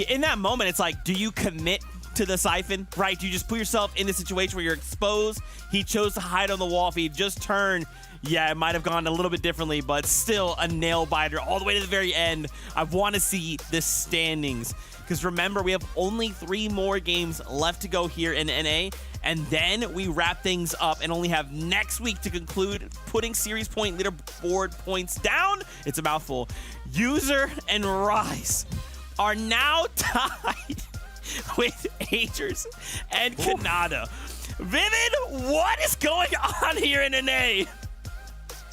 in that moment, it's like, do you commit to the siphon, right? Do you just put yourself in a situation where you're exposed? He chose to hide on the wall. If he just turned, yeah, it might have gone a little bit differently, but still a nail biter all the way to the very end. I want to see the standings, because remember, we have only 3 more games left to go here in NA, and then we wrap things up and only have next week to conclude putting series point leaderboard points down. It's a mouthful. User and Rise are now tied with Agers and Canada. Vivid, what is going on here in NA?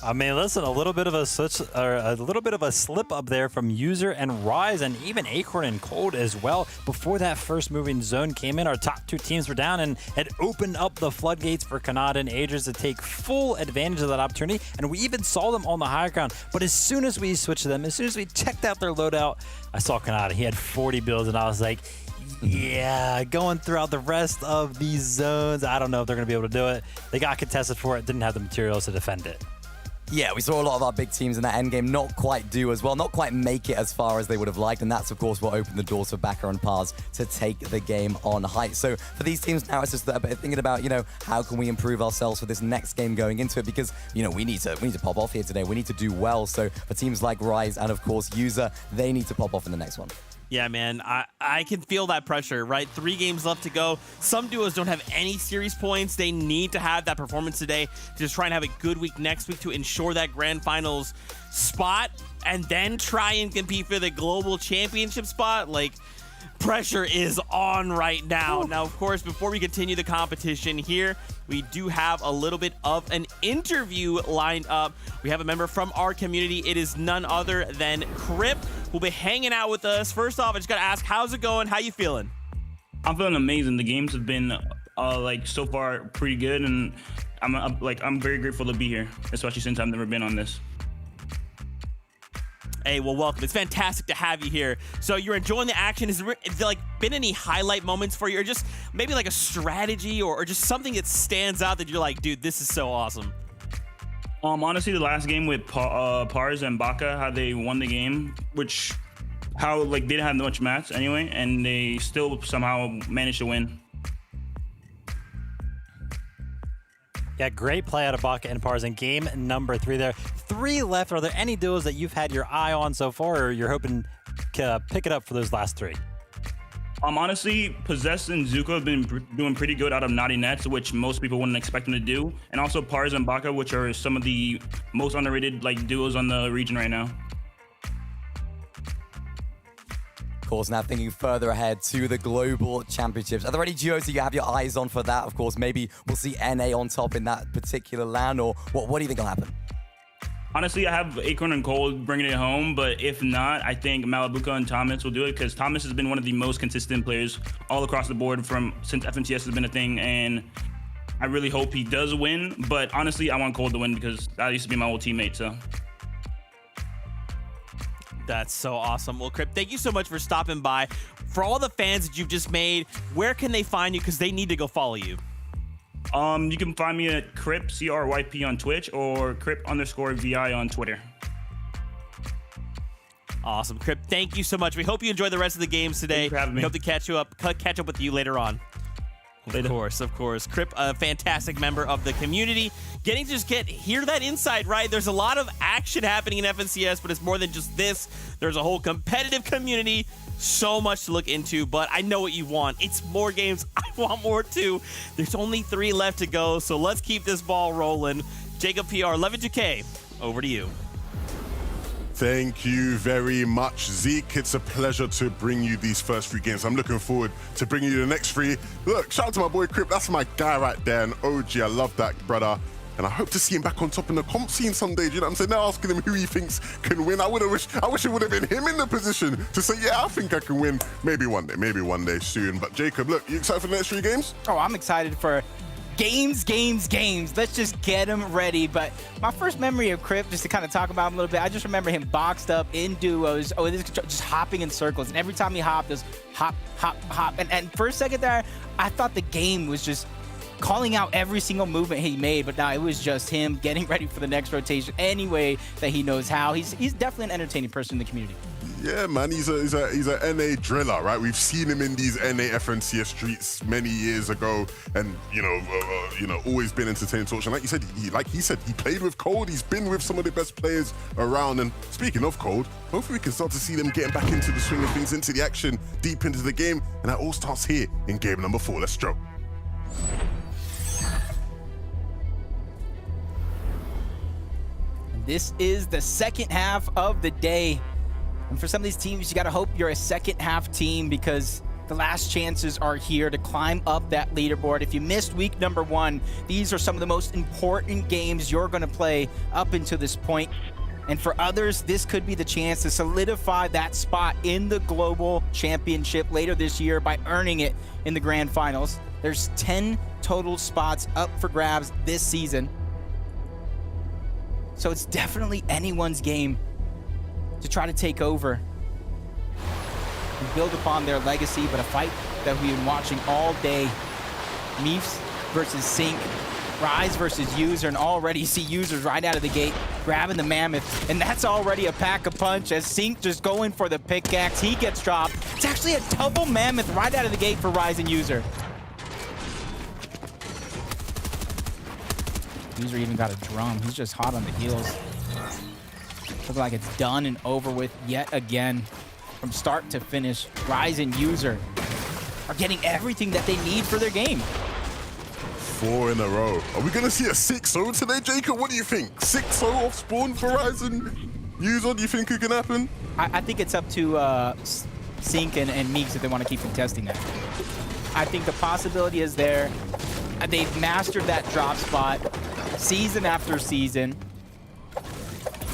I mean, listen, a little bit of a switch, or a little bit of a slip up there from User and Rise, and even Acorn and Cold as well. Before that first moving zone came in, our top 2 teams were down, and it opened up the floodgates for Canada and Agers to take full advantage of that opportunity. And we even saw them on the high ground. But as soon as we switched to them, as soon as we checked out their loadout, I saw Canada. He had 40 builds, and I was like, yeah, going throughout the rest of these zones, I don't know if they're going to be able to do it. They got contested for it, didn't have the materials to defend it. Yeah, we saw a lot of our big teams in that endgame not quite do as well, not quite make it as far as they would have liked, and that's, of course, what opened the doors for Baka and Pars to take the game on height. So for these teams now, it's just a bit of thinking about, how can we improve ourselves for this next game going into it, because, we need to pop off here today. We need to do well. So for teams like Rise and, of course, User, they need to pop off in the next one. Yeah, man, I can feel that pressure, right? 3 games left to go. Some duos don't have any series points. They need to have that performance today to just try and have a good week next week to ensure that grand finals spot and then try and compete for the global championship spot. Like, pressure is on right now. Now, of course, before we continue the competition here, we do have a little bit of an interview lined up. We have a member from our community. It is none other than Crip, who'll be hanging out with us. First off, I just gotta ask, how's it going? How you feeling? I'm feeling amazing. The games have been so far pretty good, and I'm very grateful to be here, especially since I've never been on this. Hey, well, welcome. It's fantastic to have you here. So you're enjoying the action. Has there been any highlight moments for you, or just maybe like a strategy or just something that stands out that you're like, dude, this is so awesome? Honestly, the last game with Pars and Baka, how they won the game, they didn't have much mats anyway, and they still somehow managed to win. Yeah, great play out of Baka and Pars in game number 3 there. 3 left. Are there any duos that you've had your eye on so far, or you're hoping to pick it up for those last 3? Honestly, Possess and Zuko have been doing pretty good out of Naughty Nets, which most people wouldn't expect them to do. And also Pars and Baka, which are some of the most underrated duos on the region right now. Of course, now thinking further ahead to the Global Championships. Are there any duos that you have your eyes on for that? Of course, maybe we'll see NA on top in that particular LAN, or what do you think will happen? Honestly, I have Acorn and Cold bringing it home, but if not, I think Malabuka and Thomas will do it, because Thomas has been one of the most consistent players all across the board since FNCS has been a thing, and I really hope he does win. But honestly, I want Cold to win because that used to be my old teammate, so. That's so awesome. Well, Crip, thank you so much for stopping by. For all the fans that you've just made, where can they find you? Because they need to go follow you. You can find me at Crip, CRYP on Twitch, or Crip_VI on Twitter. Awesome. Crip, thank you so much. We hope you enjoy the rest of the games today. Thank you for having me. We hope to catch up with you later on. Of course. Crip, a fantastic member of the community. Getting to just hear that insight, right? There's a lot of action happening in FNCS, but it's more than just this. There's a whole competitive community. So much to look into, but I know what you want. It's more games. I want more too. There's only 3 left to go, so let's keep this ball rolling. Jacob PR, 112K, over to you. Thank you very much, Zeke. It's a pleasure to bring you these first 3 games. I'm looking forward to bringing you the next 3. Look, shout out to my boy Crip. That's my guy right there, an OG. I love that, brother. and I hope to see him back on top in the comp scene someday. Do you know what I'm saying? They're asking him who he thinks can win. I wish it would have been him in the position to say, yeah, I think I can win. Maybe one day soon. But Jacob, look, you excited for the next 3 games? Oh, I'm excited for games. Let's just get him ready. But my first memory of Crip, just to kind of talk about him a little bit, I just remember him boxed up in duos, just hopping in circles. And every time he hopped, it was hop, hop, hop. And for a second there, I thought the game was just calling out every single movement he made, but now it was just him getting ready for the next rotation any way that he knows how. He's definitely an entertaining person in the community. Yeah, man, he's a NA driller, right? We've seen him in these NA FNCS streets many years ago, and always been entertaining to watch. And like he said, he played with Cold. He's been with some of the best players around. And speaking of Cold, hopefully we can start to see them getting back into the swing of things, into the action, deep into the game, and that all starts here in game number 4. Let's go. This is the second half of the day. And for some of these teams, you got to hope you're a second half team, because the last chances are here to climb up that leaderboard. If you missed week number 1, these are some of the most important games you're going to play up until this point. And for others, this could be the chance to solidify that spot in the global championship later this year by earning it in the grand finals. There's 10 total spots up for grabs this season. So it's definitely anyone's game to try to take over and build upon their legacy, but a fight that we've been watching all day. Meefs versus Sync, Rise versus User, and already you see Users right out of the gate grabbing the Mammoth, and that's already a pack a punch as Sync just going for the pickaxe. He gets dropped. It's actually a double Mammoth right out of the gate for Rise and User. User even got a drum. He's just hot on the heels. Looks like it's done and over with yet again. From start to finish, Rise and User are getting everything that they need for their game. 4 in a row. Are we going to see a 6-0 today, Jacob? What do you think? 6-0 off spawn for Rise and User? Do you think it can happen? I think it's up to Sync and Meeks if they want to keep contesting that. I think the possibility is there. They've mastered that drop spot season after season.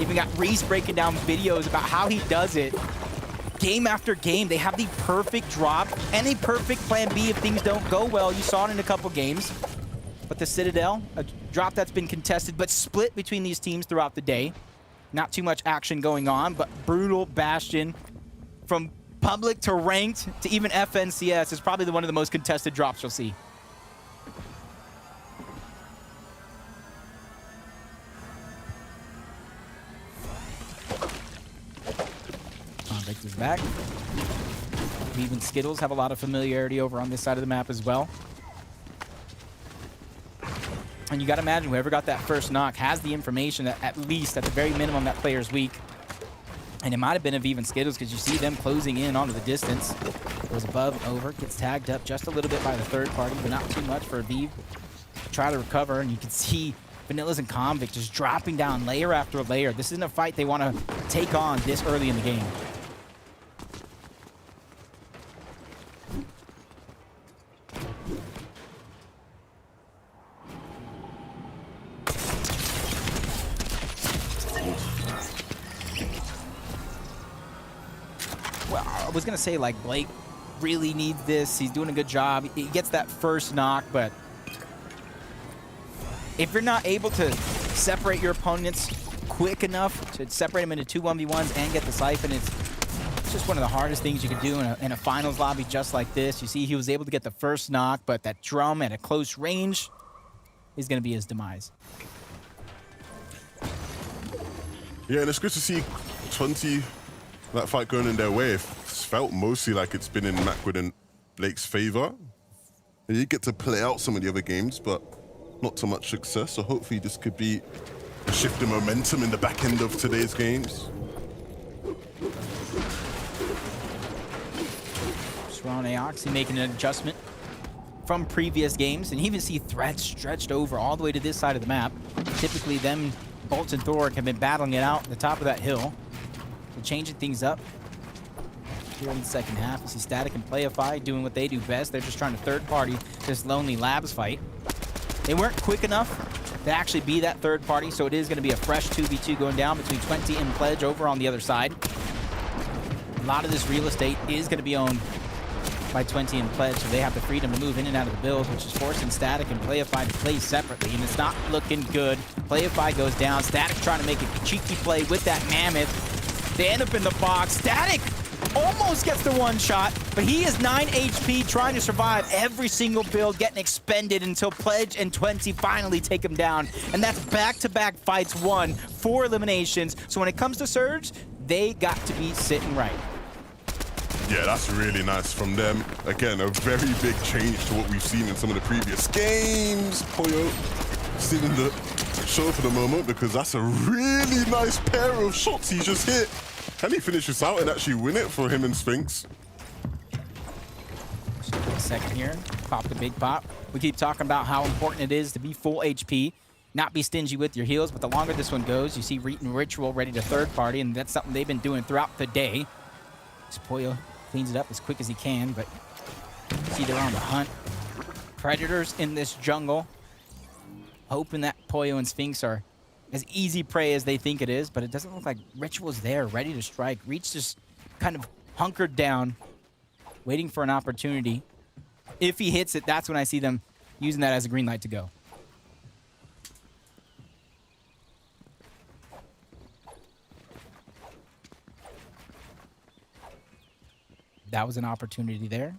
Even got Reese breaking down videos about how he does it. Game after game, they have the perfect drop and a perfect plan B if things don't go well. You saw it in a couple games. But the Citadel, a drop that's been contested but split between these teams throughout the day. Not too much action going on, but brutal Bastion. From public to ranked to even FNCS is probably one of the most contested drops you'll see. Victor's back. Even Skittles have a lot of familiarity over on this side of the map as well. And you got to imagine whoever got that first knock has the information that at least, at the very minimum, that player's weak. And it might have been of even Skittles because you see them closing in onto the distance. Goes above and over, gets tagged up just a little bit by the third party, but not too much for Aviv to try to recover. And you can see Vanillas and Convict just dropping down layer after layer. This isn't a fight they want to take on this early in the game. Well, I was going to say, like, Blake really needs this. He's doing a good job. He gets that first knock, but if you're not able to separate your opponents quick enough to separate them into 2 1v1s and get the siphon, it's just one of the hardest things you can do in a finals lobby just like this. You see he was able to get the first knock, but that drum at a close range is going to be his demise. Yeah, and it's good to see 20, that fight going in their way. It's felt mostly like it's been in Macwood and Blake's favor. And you get to play out some of the other games, but not so much success. So hopefully this could be a shift in momentum in the back end of today's games. Ron Aoxy making an adjustment from previous games, and you even see threats stretched over all the way to this side of the map. Typically them, Bolt and Thoric have been battling it out at the top of that hill. So changing things up here in the second half. You see Static and Playify doing what they do best. They're just trying to third party this Lonely Labs fight. They weren't quick enough to actually be that third party, so it is going to be a fresh 2v2 going down between 20 and Pledge over on the other side. A lot of this real estate is going to be owned by 20 and Pledge, so they have the freedom to move in and out of the builds, which is forcing Static and Playify to play separately, and it's not looking good. Playify goes down. Static trying to make a cheeky play with that Mammoth. They end up in the box. Static almost gets the one shot, but he is 9 HP trying to survive every single build, getting expended until Pledge and 20 finally take him down. And that's back-to-back fights won, 4 eliminations. So when it comes to Surge, they got to be sitting right. Yeah, that's really nice from them. Again, a very big change to what we've seen in some of the previous games. Poyo stealing the show for the moment because that's a really nice pair of shots he just hit. Can he finish this out and actually win it for him and Sphinx? Just a second here. Pop the big pop. We keep talking about how important it is to be full HP, not be stingy with your heals, but the longer this one goes, you see Reet and Ritual ready to third party, and that's something they've been doing throughout the day. Poyo cleans it up as quick as he can, but see they're on the hunt. Predators in this jungle, hoping that Poyo and Sphinx are as easy prey as they think it is, but it doesn't look like Ritual's there, ready to strike. Reach just kind of hunkered down, waiting for an opportunity. If he hits it, that's when I see them using that as a green light to go. That was an opportunity there.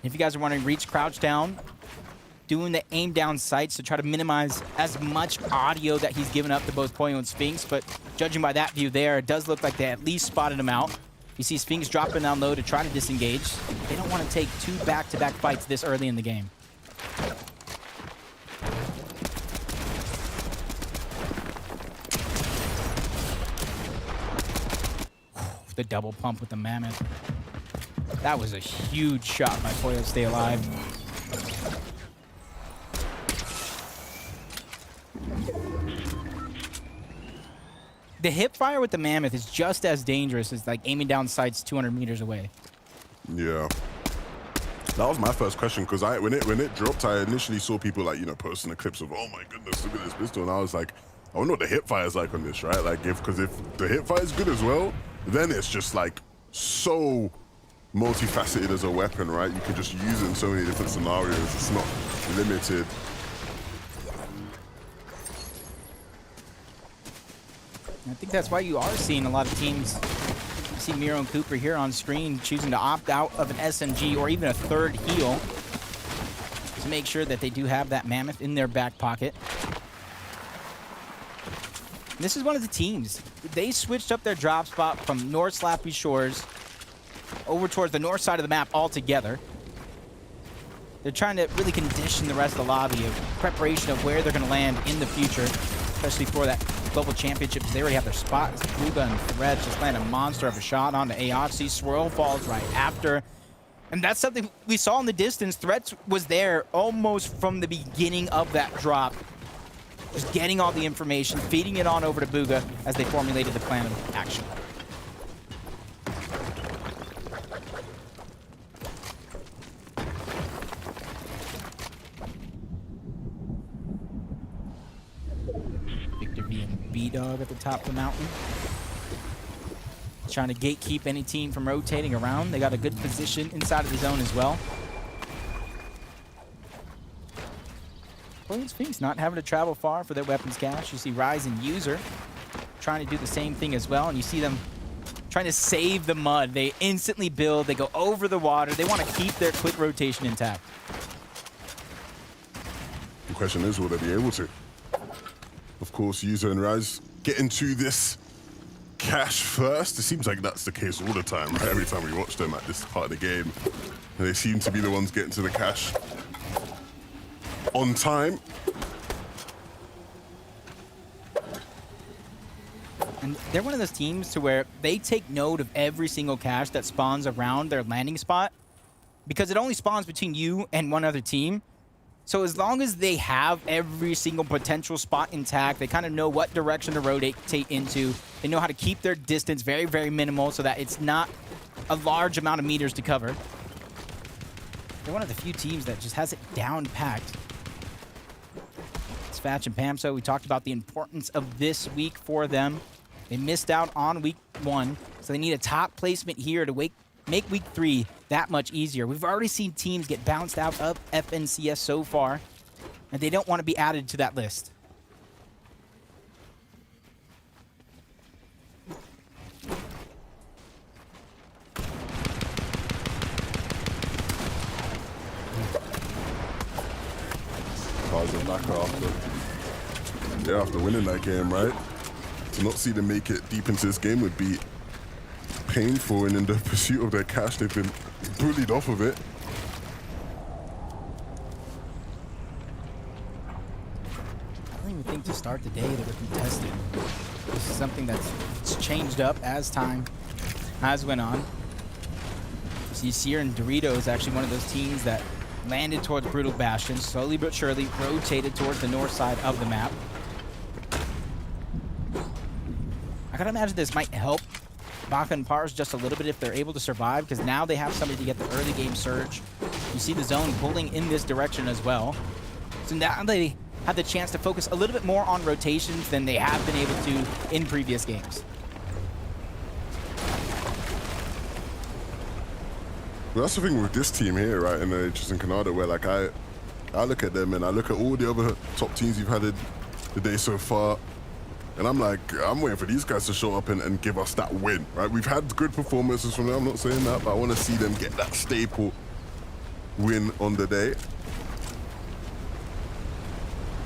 If you guys are wondering, Reach crouch down, doing the aim down sights to try to minimize as much audio that he's given up to both Poyo and Sphinx, but judging by that view there, it does look like they at least spotted him out. You see Sphinx dropping down low to try to disengage. They don't want to take 2 back-to-back fights this early in the game. The double pump with the Mammoth. That was a huge shot by Poyo to stay alive. The hip fire with the Mammoth is just as dangerous as like aiming down sights 200 meters away. Yeah. That was my first question, because when it dropped, I initially saw people like, posting the clips of, oh my goodness, look at this pistol, and I was like, I wonder what the hip fire is like on this, right? Like, because if the hip fire is good as well, then it's just like so multifaceted as a weapon, right? You can just use it in so many different scenarios. It's not limited. I think that's why you are seeing a lot of teams. You see Miro and Cooper here on screen choosing to opt out of an SMG or even a third heal to make sure that they do have that Mammoth in their back pocket. This is one of the teams. They switched up their drop spot from North Slappy Shores over towards the north side of the map altogether. They're trying to really condition the rest of the lobby of preparation of where they're going to land in the future, especially for that global championships. They already have their spot. Bluga and Thread just land a monster of a shot onto Aoxy. Swirl falls right after. And that's something we saw in the distance. Threat was there almost from the beginning of that drop. Just getting all the information, feeding it on over to Booga as they formulated the plan of action. Victor V and B-Dog at the top of the mountain. Trying to gatekeep any team from rotating around. They got a good position inside of the zone as well. Sphinx not having to travel far for their weapons cache. You see Rise and User trying to do the same thing as well, and you see them trying to save the mud. They instantly build, they go over the water, they want to keep their quick rotation intact. The question is, will they be able to? Of course, User and Rise get into this cache first. It seems like that's the case all the time, right? Every time we watch them at this part of the game, they seem to be the ones getting to the cache on time. And they're one of those teams to where they take note of every single cache that spawns around their landing spot, because it only spawns between you and one other team. So as long as they have every single potential spot intact, they kind of know what direction to rotate into. They know how to keep their distance very, very minimal so that it's not a large amount of meters to cover. They're one of the few teams that just has it down packed. Svatch and Pamso, we talked about the importance of this week for them. They missed out on week 1, so they need a top placement here to make week 3 that much easier. We've already seen teams get bounced out of FNCS so far, and they don't want to be added to that list. Back after winning that game, right? To not see them make it deep into this game would be painful, and in the pursuit of their cash, they've been bullied off of it. I don't even think to start the day they were contested. This is something that's changed up as time has went on. So you see here in Dorito is actually one of those teams that landed towards Brutal Bastion, slowly but surely rotated towards the north side of the map. I gotta imagine this might help Baka and Pars just a little bit if they're able to survive, because now they have somebody to get the early game surge. You see the zone pulling in this direction as well. So now they have the chance to focus a little bit more on rotations than they have been able to in previous games. Well, that's the thing with this team here, right, in the just in Canada, where like I look at them and I look at all the other top teams you've had in the day so far, and I'm like, I'm waiting for these guys to show up and give us that win, right? We've had good performances from them, I'm not saying that, but I want to see them get that staple win on the day.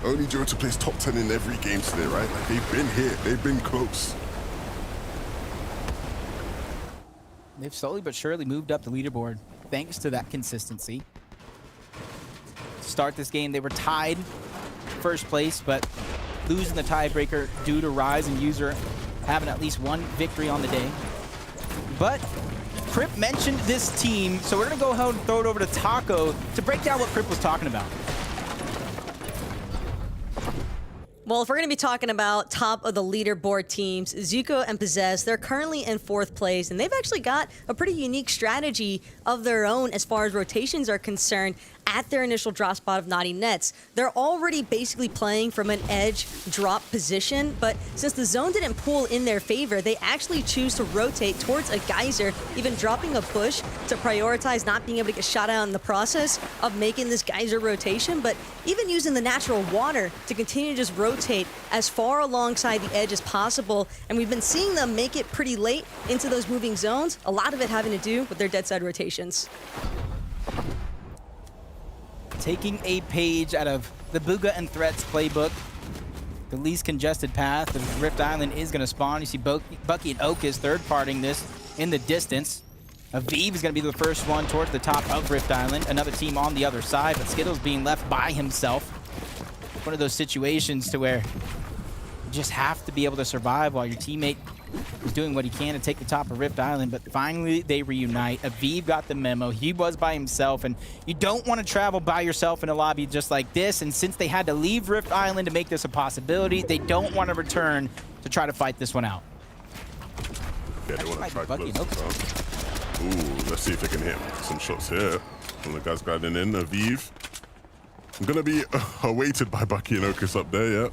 Only Jota plays top 10 in every game today, right? Like, they've been here, they've been close. They've slowly but surely moved up the leaderboard thanks to that consistency. To start this game, they were tied first place, but losing the tiebreaker due to Rise and User having at least one victory on the day. But Crip mentioned this team, so we're going to go ahead and throw it over to Taco to break down what Crip was talking about. Well, if we're going to be talking about top of the leaderboard teams, Zuko and Possess, they're currently in 4th place, and they've actually got a pretty unique strategy of their own as far as rotations are concerned at their initial drop spot of Naughty Nets. They're already basically playing from an edge drop position, but since the zone didn't pull in their favor, they actually choose to rotate towards a geyser, even dropping a bush to prioritize not being able to get shot out in the process of making this geyser rotation, but even using the natural water to continue to just rotate as far alongside the edge as possible. And we've been seeing them make it pretty late into those moving zones, a lot of it having to do with their dead side rotations. Taking a page out of the Booga and Threats playbook, the least congested path of Rift Island is going to spawn. You see Bucky and Oak is third-partying this in the distance. Aviv is going to be the first one towards the top of Rift Island. Another team on the other side, but Skittles being left by himself. One of those situations to where you just have to be able to survive while your teammate is doing what he can to take the top of Rift Island, but finally they reunite. Aviv got the memo. He was by himself, and you don't want to travel by yourself in a lobby just like this, and since they had to leave Rift Island to make this a possibility, they don't want to return to try to fight this one out. Yeah, they want to try to close this out. Ooh, let's see if they can hit some shots here. One of the guys guiding in, Aviv. I'm going to be awaited by Bucky and Okus up there, yeah.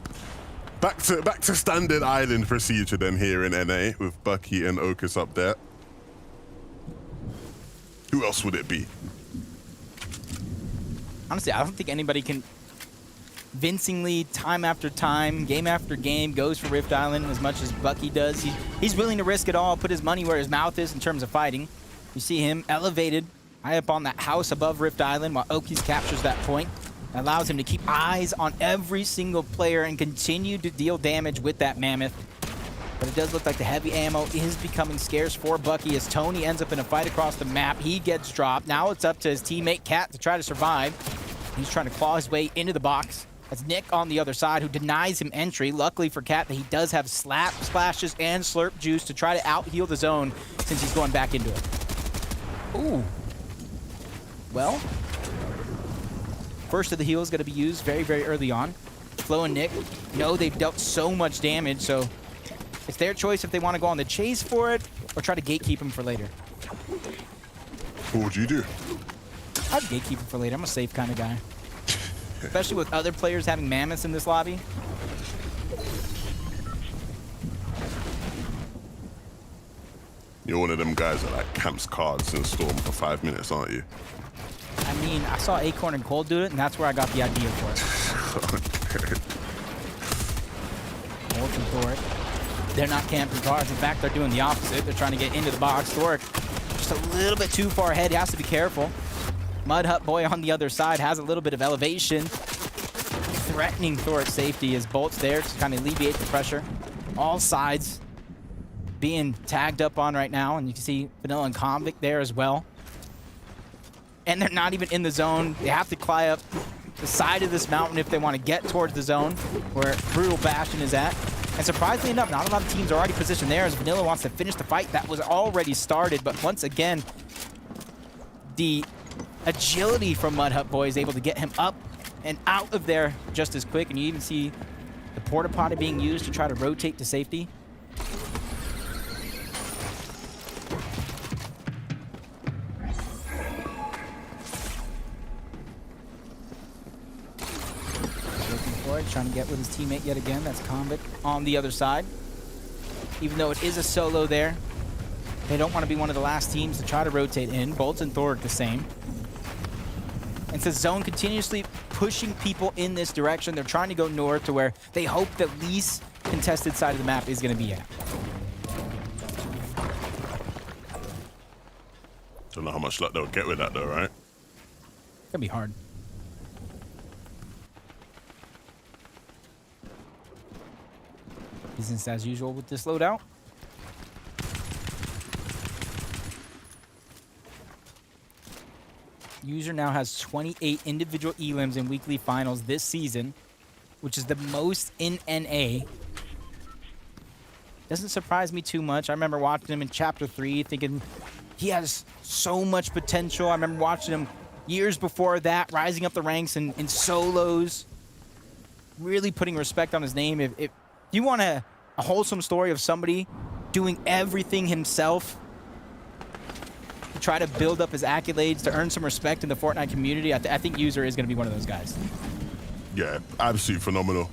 Back to standard island procedure then here in NA with Bucky and Okus up there. Who else would it be? Honestly, I don't think anybody can convincingly, time after time, game after game, goes for Rift Island as much as Bucky does. He's willing to risk it all, put his money where his mouth is in terms of fighting. You see him elevated high up on that house above Rift Island while Okies captures that point. That allows him to keep eyes on every single player and continue to deal damage with that Mammoth. But it does look like the heavy ammo is becoming scarce for Bucky as Tony ends up in a fight across the map. He gets dropped. Now it's up to his teammate Cat to try to survive. He's trying to claw his way into the box. That's Nick on the other side who denies him entry. Luckily for Cat that he does have slap, splashes, and slurp juice to try to out-heal the zone since he's going back into it. Ooh. Well, first of the heal is going to be used very, very early on. Flo and Nick know they've dealt so much damage, so it's their choice if they want to go on the chase for it or try to gatekeep him for later. What would you do? I'd gatekeep him for later. I'm a safe kind of guy. especially with other players having mammoths in this lobby. You're one of them guys that like camps cards in Storm for 5 minutes, aren't you? I mean, I saw Acorn and Cold do it, and that's where I got the idea for it. Cold and Thoric, they're not camping cards. In fact, they're doing the opposite. They're trying to get into the box. Thoric just a little bit too far ahead. He has to be careful. Mud Hut Boy on the other side has a little bit of elevation, threatening Thoric's safety as Bolt's there to kind of alleviate the pressure. All sides being tagged up on right now, and you can see Vanilla and Convict there as well. And they're not even in the zone. They have to climb up the side of this mountain if they want to get towards the zone where Brutal Bastion is at. And surprisingly enough, not a lot of teams are already positioned there as Vanilla wants to finish the fight that was already started. But once again, the agility from Mud Hut Boy is able to get him up and out of there just as quick. And you even see the porta potty being used to try to rotate to safety. Trying to get with his teammate yet again. That's Convict on the other side. Even though it is a solo there, they don't want to be one of the last teams to try to rotate in. Bolts and Thoric the same. And since Zone continuously pushing people in this direction, they're trying to go north to where they hope the least contested side of the map is going to be at. Don't know how much luck they'll get with that though, right? It's going to be hard. Business as usual with this loadout. User now has 28 individual elims in weekly finals this season, which is the most in NA. Doesn't surprise me too much. I remember watching him in Chapter 3 thinking he has so much potential. I remember watching him years before that, rising up the ranks in solos, really putting respect on his name. If you want a wholesome story of somebody doing everything himself to try to build up his accolades, to earn some respect in the Fortnite community, I think User is going to be one of those guys. Yeah, absolutely phenomenal.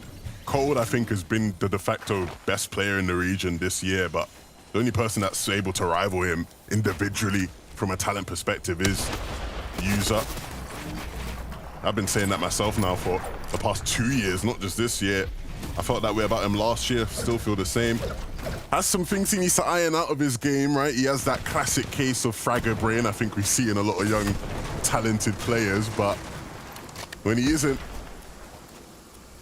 Cold, I think, has been the de facto best player in the region this year, but the only person that's able to rival him individually from a talent perspective is User. I've been saying that myself now for the past 2 years, not just this year. I felt that way about him last year, still feel the same. Has some things he needs to iron out of his game, right? He has that classic case of fragger brain I think we see in a lot of young, talented players, but when he isn't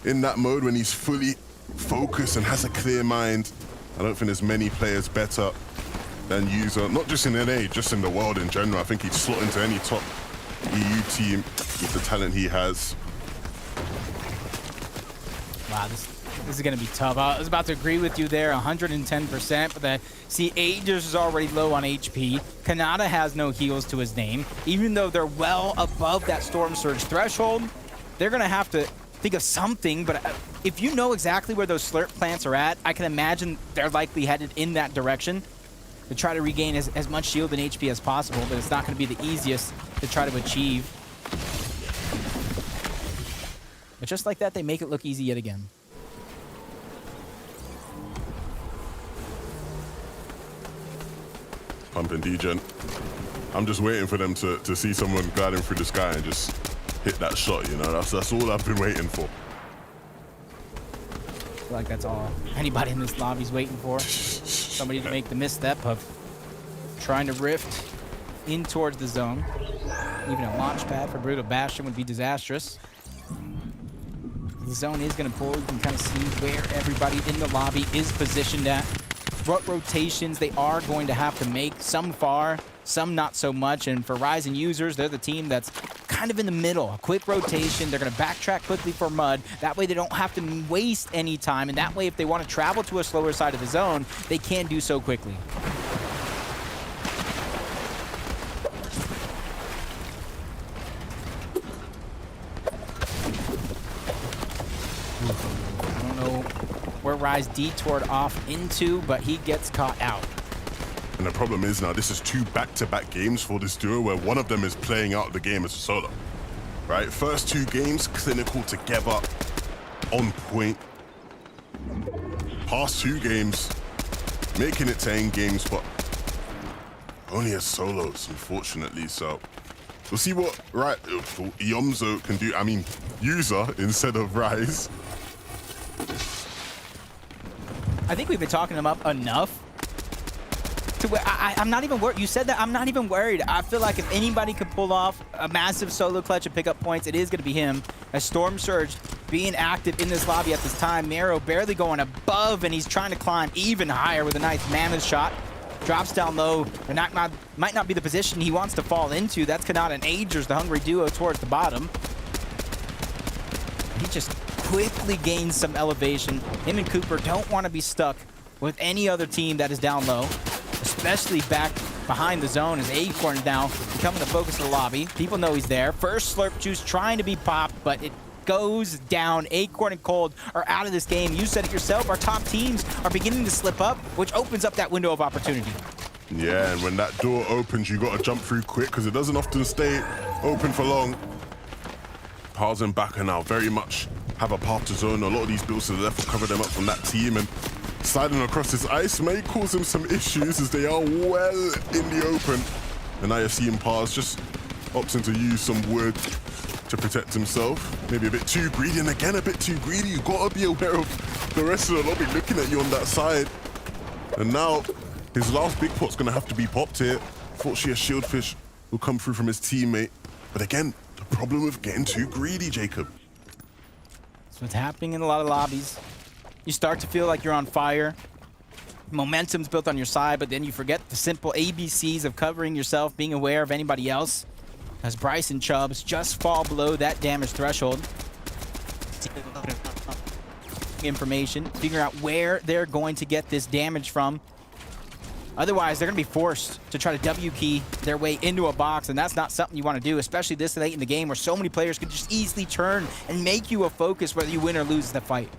in that mode, when he's fully focused and has a clear mind, I don't think there's many players better than User, not just in NA, just in the world in general. I think he'd slot into any top EU team with the talent he has. Wow, this is going to be tough. I was about to agree with you there, 110%, but see, Aegis is already low on HP. Kanata has no heals to his name. Even though they're well above that Storm Surge threshold, they're going to have to think of something, but if you know exactly where those slurp plants are at, I can imagine they're likely headed in that direction to try to regain as much shield and HP as possible, but it's not going to be the easiest to try to achieve. But just like that, they make it look easy yet again. Pumping Degen. I'm just waiting for them to see someone gliding through the sky and just hit that shot, you know? That's all I've been waiting for. I feel like that's all anybody in this lobby's waiting for. Somebody to make the misstep of trying to rift in towards the zone. Even a launch pad for Brutal Bastion would be disastrous. The zone is going to pull. You can kind of see where everybody in the lobby is positioned at. What rotations they are going to have to make. Some far, some not so much. And for Ryzen users, they're the team that's kind of in the middle. A quick rotation. They're going to backtrack quickly for Mud. That way they don't have to waste any time. And that way if they want to travel to a slower side of the zone, they can do so quickly. I don't know where Rise detoured off into, but he gets caught out. And the problem is now, this is 2 back-to-back games for this duo where one of them is playing out the game as a solo. right? First 2 games, clinical together, on point. Past 2 games, making it to end games, but only as solos, unfortunately. So we'll see what Iomzo can do. I mean, User instead of Rise. I think we've been talking him up enough to where I'm not even worried. You said that. I'm not even worried. I feel like if anybody could pull off a massive solo clutch and pick up points, it is going to be him. As Storm Surge being active in this lobby at this time, Mero barely going above, and he's trying to climb even higher with a nice mammoth shot. Drops down low. Might not be the position he wants to fall into. That's Kanata and Agers, the hungry duo, towards the bottom. He just quickly gains some elevation. Him and Cooper don't want to be stuck with any other team that is down low, especially back behind the zone as Acorn is now becoming the focus of the lobby. People know he's there. First Slurp Juice trying to be popped, but it goes down. Acorn and Cold are out of this game. You said it yourself. Our top teams are beginning to slip up, which opens up that window of opportunity. Yeah, and when that door opens, you got to jump through quick because it doesn't often stay open for long. Pars and Baka now very much have a path to zone. A lot of these builds to the left will cover them up from that team, and sliding across this ice may cause them some issues as they are well in the open. And IFC and Pars just opting to use some wood to protect himself. Maybe a bit too greedy, and again a bit too greedy. You gotta be aware of the rest of the lobby looking at you on that side. And now his last big pot's gonna have to be popped here. Fortunately, a shieldfish will come through from his teammate. But again, the problem with getting too greedy, Jacob. That's what's happening in a lot of lobbies. You start to feel like you're on fire. Momentum's built on your side, but then you forget the simple ABCs of covering yourself, being aware of anybody else. As Bryce and Chubbs just fall below that damage threshold. Information, figure out where they're going to get this damage from. Otherwise, they're going to be forced to try to W key their way into a box, and that's not something you want to do, especially this late in the game where so many players could just easily turn and make you a focus whether you win or lose the fight.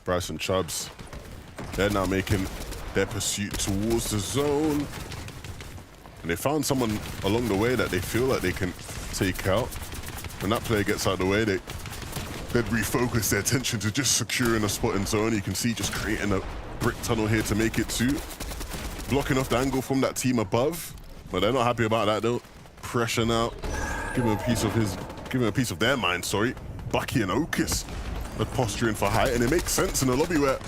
Bryce and Chubbs, they're now making their pursuit towards the zone. And they found someone along the way that they feel like they can take out. When that player gets out of the way, they'd refocus their attention to just securing a spot in zone. You can see just creating a brick tunnel here to make it to. Blocking off the angle from that team above. But they're not happy about that though. Pressure now. Give him a piece of their mind, sorry. Bucky and Okus are posturing for height, and it makes sense in a lobby where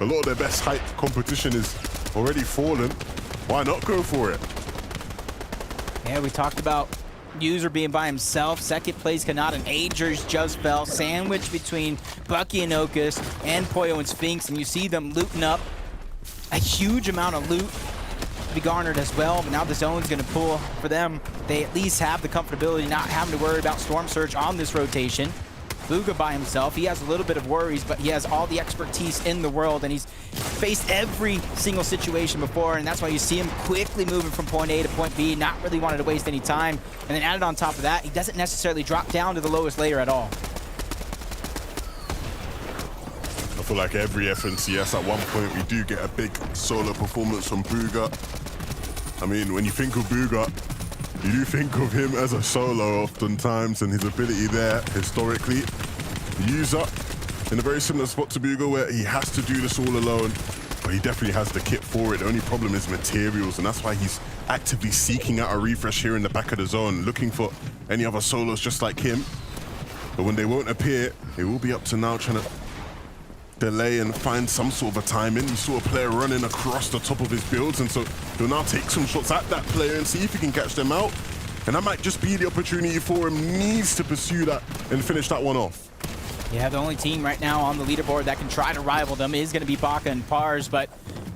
a lot of their best height competition is already fallen. Why not go for it? Yeah, we talked about User being by himself. Second place, Kanata and Agers just fell. Sandwiched between Bucky and Okus and Poyo and Sphinx, and you see them looting up. A huge amount of loot to be garnered as well, but now the zone's going to pull for them. They at least have the comfortability not having to worry about Storm Surge on this rotation. Booga by himself, he has a little bit of worries, but he has all the expertise in the world, and he's faced every single situation before, and that's why you see him quickly moving from point A to point B, not really wanting to waste any time. And then added on top of that, he doesn't necessarily drop down to the lowest layer at all. I feel like every FNCS at one point we do get a big solo performance from Booga. I mean, when you think of Booga, you do think of him as a solo oftentimes, and his ability there historically. User in a very similar spot to Booga where he has to do this all alone, but he definitely has the kit for it. The only problem is materials, and that's why he's actively seeking out a refresh here in the back of the zone, looking for any other solos just like him. But when they won't appear, it will be up to now trying to delay and find some sort of a timing. You saw a player running across the top of his builds, and so he'll now take some shots at that player and see if he can catch them out. And that might just be the opportunity for him. Needs to pursue that and finish that one off. Yeah, the only team right now on the leaderboard that can try to rival them is going to be Baka and Pars, but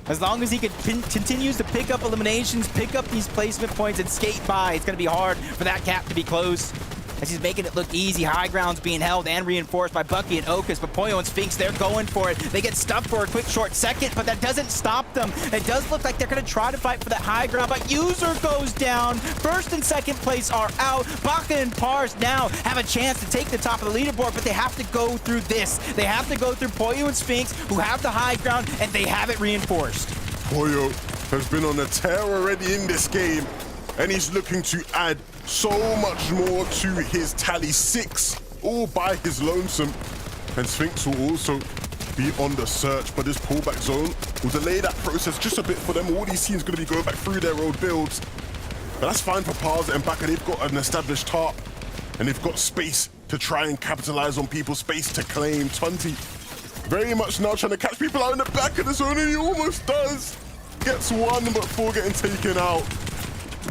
as long as he continues to pick up eliminations, pick up these placement points, and skate by, it's going to be hard for that gap to be closed. As he's making it look easy, high ground's being held and reinforced by Bucky and Okus, but Poyo and Sphinx, they're going for it. They get stuck for a quick short second, but that doesn't stop them. It does look like they're going to try to fight for that high ground, but User goes down. First and second place are out. Baka and Pars now have a chance to take the top of the leaderboard, but they have to go through this. They have to go through Poyo and Sphinx, who have the high ground, and they have it reinforced. Poyo has been on a tear already in this game, and he's looking to add so much more to his tally. 6, all by his lonesome. And Sphinx will also be on the search, but this pullback zone will delay that process just a bit for them. All these teams going to be going back through their old builds. But that's fine for Parza and Baka. They've got an established tarp, and they've got space to try and capitalize on people's space to claim. 20 very much now trying to catch people out in the back of the zone, and he almost does. Gets one, but 4 getting taken out.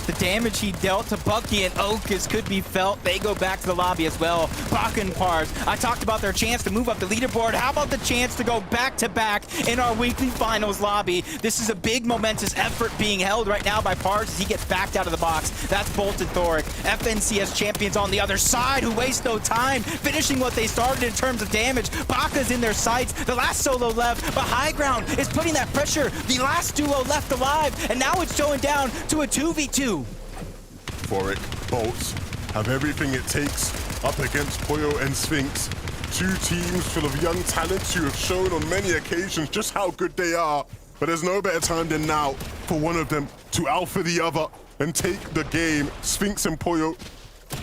The damage he dealt to Bucky and Okus could be felt. They go back to the lobby as well. Baka and Pars, I talked about their chance to move up the leaderboard. How about the chance to go back-to-back in our weekly finals lobby? This is a big momentous effort being held right now by Pars as he gets backed out of the box. That's Bolt and Thoric. FNCS champions on the other side who waste no time finishing what they started in terms of damage. Baka's in their sights. The last solo left, but High Ground is putting that pressure. The last duo left alive, and now it's going down to a 2v2. Thoric, Bolts have everything it takes up against Poyo and Sphinx. 2 teams full of young talents who have shown on many occasions just how good they are. But there's no better time than now for one of them to alpha the other and take the game. Sphinx and Poyo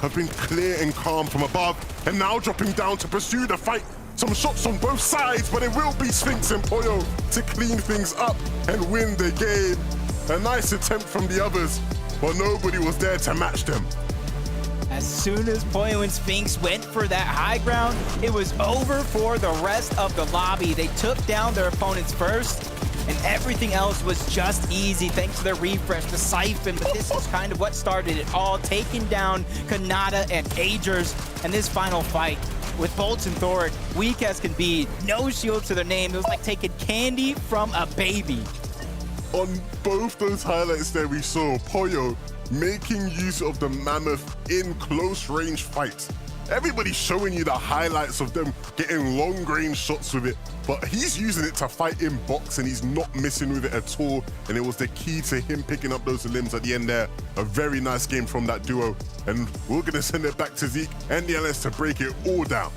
have been clear and calm from above, and now dropping down to pursue the fight. Some shots on both sides, but it will be Sphinx and Poyo to clean things up and win the game. A nice attempt from the others, but nobody was there to match them. As soon as Poyo and Sphinx went for that high ground, it was over for the rest of the lobby. They took down their opponents first, and everything else was just easy thanks to their refresh, the siphon. But this is kind of what started it all, taking down Kanata and Agers. And this final fight with Bolts and Thoric, weak as can be, no shield to their name. It was like taking candy from a baby. On both those highlights there, we saw Poyo making use of the Mammoth in close range fights. Everybody's showing you the highlights of them getting long range shots with it, but he's using it to fight in box and he's not missing with it at all. And it was the key to him picking up those limbs at the end there. A very nice game from that duo. And we're gonna send it back to Zeke and the LS to break it all down.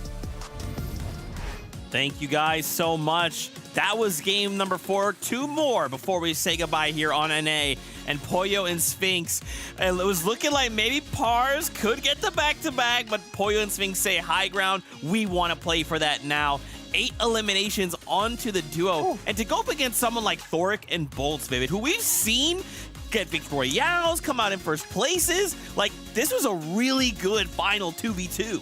Thank you guys so much. That was game number 4. 2 more before we say goodbye here on NA. And Poyo and Sphinx. And it was looking like maybe Pars could get the back-to-back, but Poyo and Sphinx say high ground. We want to play for that now. 8 eliminations onto the duo. Ooh. And to go up against someone like Thoric and Bolts, Vivid, who we've seen get Victory Royales, come out in first places. Like, this was a really good final 2v2.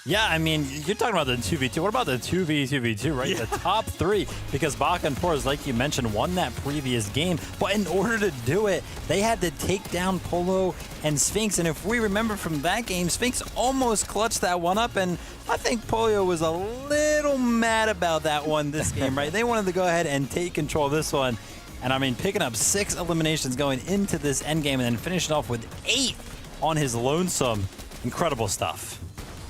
Yeah, I mean, you're talking about the 2v2. What about the 2v2v2, right? Yeah. The top 3, because Baka and Pors, like you mentioned, won that previous game. But in order to do it, they had to take down Polo and Sphinx. And if we remember from that game, Sphinx almost clutched that one up. And I think Polio was a little mad about that one this game, right? They wanted to go ahead and take control of this one. And I mean, picking up 6 eliminations going into this endgame and then finishing off with 8 on his lonesome. Incredible stuff.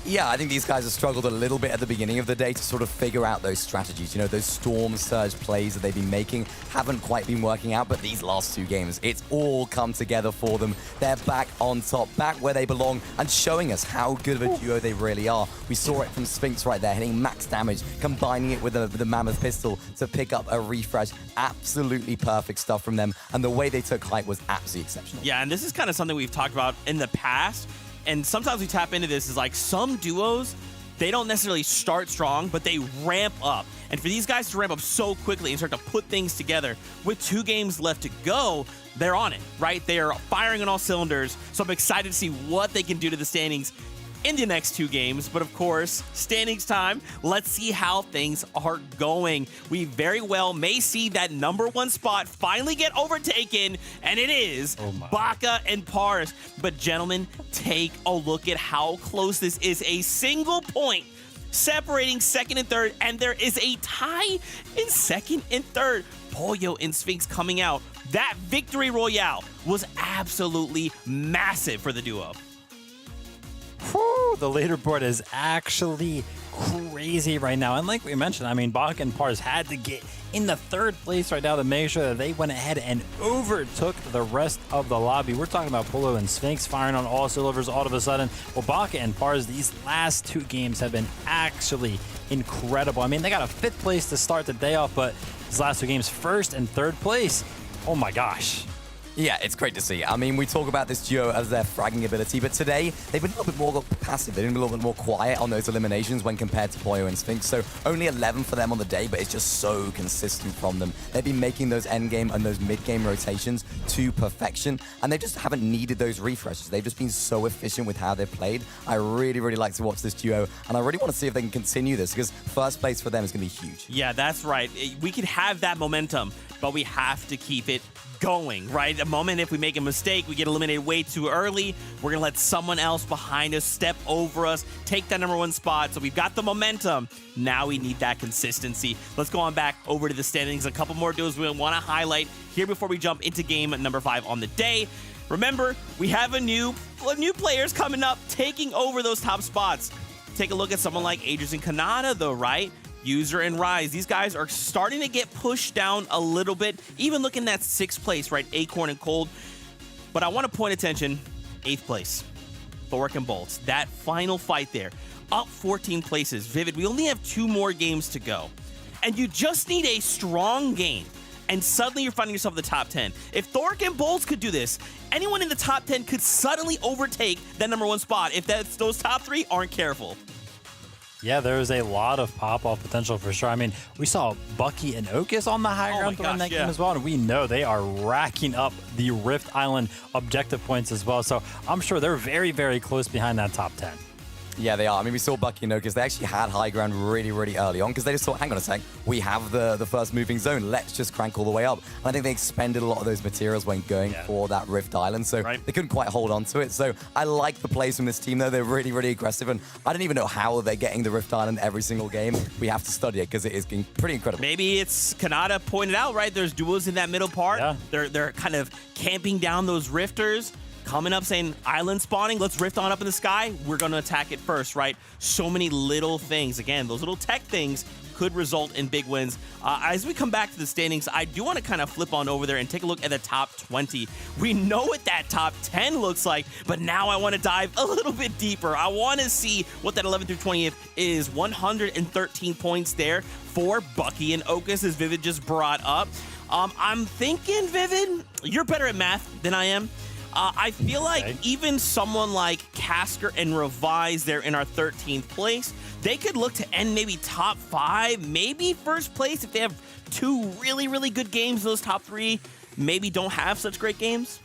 Yeah, I think these guys have struggled a little bit at the beginning of the day to sort of figure out those strategies. You know, those storm surge plays that they've been making haven't quite been working out, but these last 2 games, it's all come together for them. They're back on top, back where they belong, and showing us how good of a duo they really are. We saw it from Sphinx right there, hitting max damage, combining it with the Mammoth pistol to pick up a refresh. Absolutely perfect stuff from them, and the way they took height was absolutely exceptional. Yeah, and this is kind of something we've talked about in the past. And sometimes we tap into this is like some duos, they don't necessarily start strong, but they ramp up. And for these guys to ramp up so quickly and start to put things together with 2 games left to go, they're on it, right? They're firing on all cylinders. So I'm excited to see what they can do to the standings in the next 2 games. But of course, standings time. Let's see how things are going. We very well may see that #1 spot finally get overtaken, and it is Baka and Pars. But gentlemen, take a look at how close this is. A single point separating 2nd and 3rd, and there is a tie in 2nd and 3rd. Polio and Sphinx coming out. That Victory Royale was absolutely massive for the duo. Whew, the leaderboard is actually crazy right now. And like we mentioned, I mean, Baka and Pars had to get in the 3rd place right now to make sure that they went ahead and overtook the rest of the lobby. We're talking about Polo and Sphinx firing on all cylinders all of a sudden. Well, Baka and Pars, these last 2 games have been actually incredible. I mean, they got a 5th place to start the day off, but these last 2 games, 1st and 3rd place. Oh my gosh. Yeah, it's great to see. I mean, we talk about this duo as their fragging ability, but today they've been a little bit more passive. They've been a little bit more quiet on those eliminations when compared to Poyo and Sphinx. So only 11 for them on the day, but it's just so consistent from them. They've been making those endgame and those mid-game rotations to perfection, and they just haven't needed those refreshes. They've just been so efficient with how they've played. I really, really like to watch this duo, and I really want to see if they can continue this, because first place for them is going to be huge. Yeah, that's right. We could have that momentum, but we have to keep it going, right? The moment if we make a mistake, we get eliminated way too early, we're going to let someone else behind us step over us, take that #1 spot. So we've got the momentum. Now we need that consistency. Let's go on back over to the standings. A couple more duos we want to highlight here before we jump into game number 5 on the day. Remember, we have a new players coming up, taking over those top spots. Take a look at someone like Aegis and Kanata, though, right? User and Rise. These guys are starting to get pushed down a little bit. Even looking at 6th place, right? Acorn and Cold. But I want to point attention, 8th place. Thork and Bolts. That final fight there. Up 14 places. Vivid, we only have 2 more games to go. And you just need a strong game. And suddenly you're finding yourself in the top 10. If Thork and Bolts could do this, anyone in the top 10 could suddenly overtake that #1 spot if those top 3 aren't careful. Yeah, there's a lot of pop-off potential for sure. I mean, we saw Bucky and Okus on the high ground during that game as well, and we know they are racking up the Rift Island objective points as well. So I'm sure they're very, very close behind that top 10. Yeah, they are. I mean, we saw Bucky and Okus. They actually had high ground really, really early on because they just thought, hang on a sec, we have the first moving zone. Let's just crank all the way up. And I think they expended a lot of those materials when going for that Rift Island, so they couldn't quite hold on to it. So I like the plays from this team, though. They're really, really aggressive, and I don't even know how they're getting the Rift Island every single game. We have to study it because it is getting pretty incredible. Maybe it's Kanata pointed out, right? There's duos in that middle part. Yeah. They're kind of camping down those rifters. Coming up saying, island spawning, let's rift on up in the sky. We're going to attack it first, right? So many little things. Again, those little tech things could result in big wins. As we come back to the standings, I do want to kind of flip on over there and take a look at the top 20. We know what that top 10 looks like, but now I want to dive a little bit deeper. I want to see what that 11th through 20th is. 113 points there for Bucky and Okus, as Vivid just brought up. I'm thinking, Vivid, you're better at math than I am. I feel like even someone like Casker and Revise there in our 13th place, they could look to end maybe top 5, maybe first place if they have 2 really, really good games. Those top 3 maybe don't have such great games.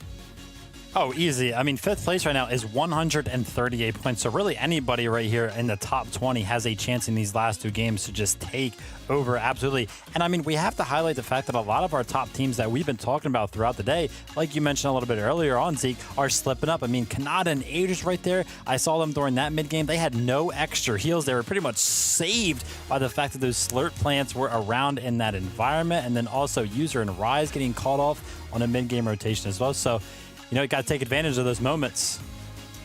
Oh, easy. I mean, 5th place right now is 138 points. So really anybody right here in the top 20 has a chance in these last 2 games to just take over, absolutely. And I mean, we have to highlight the fact that a lot of our top teams that we've been talking about throughout the day, like you mentioned a little bit earlier on, Zeke, are slipping up. I mean, Kanata and Aegis right there, I saw them during that mid-game. They had no extra heals. They were pretty much saved by the fact that those slurp plants were around in that environment. And then also User and Rise getting caught off on a mid-game rotation as well. So, you know, you got to take advantage of those moments.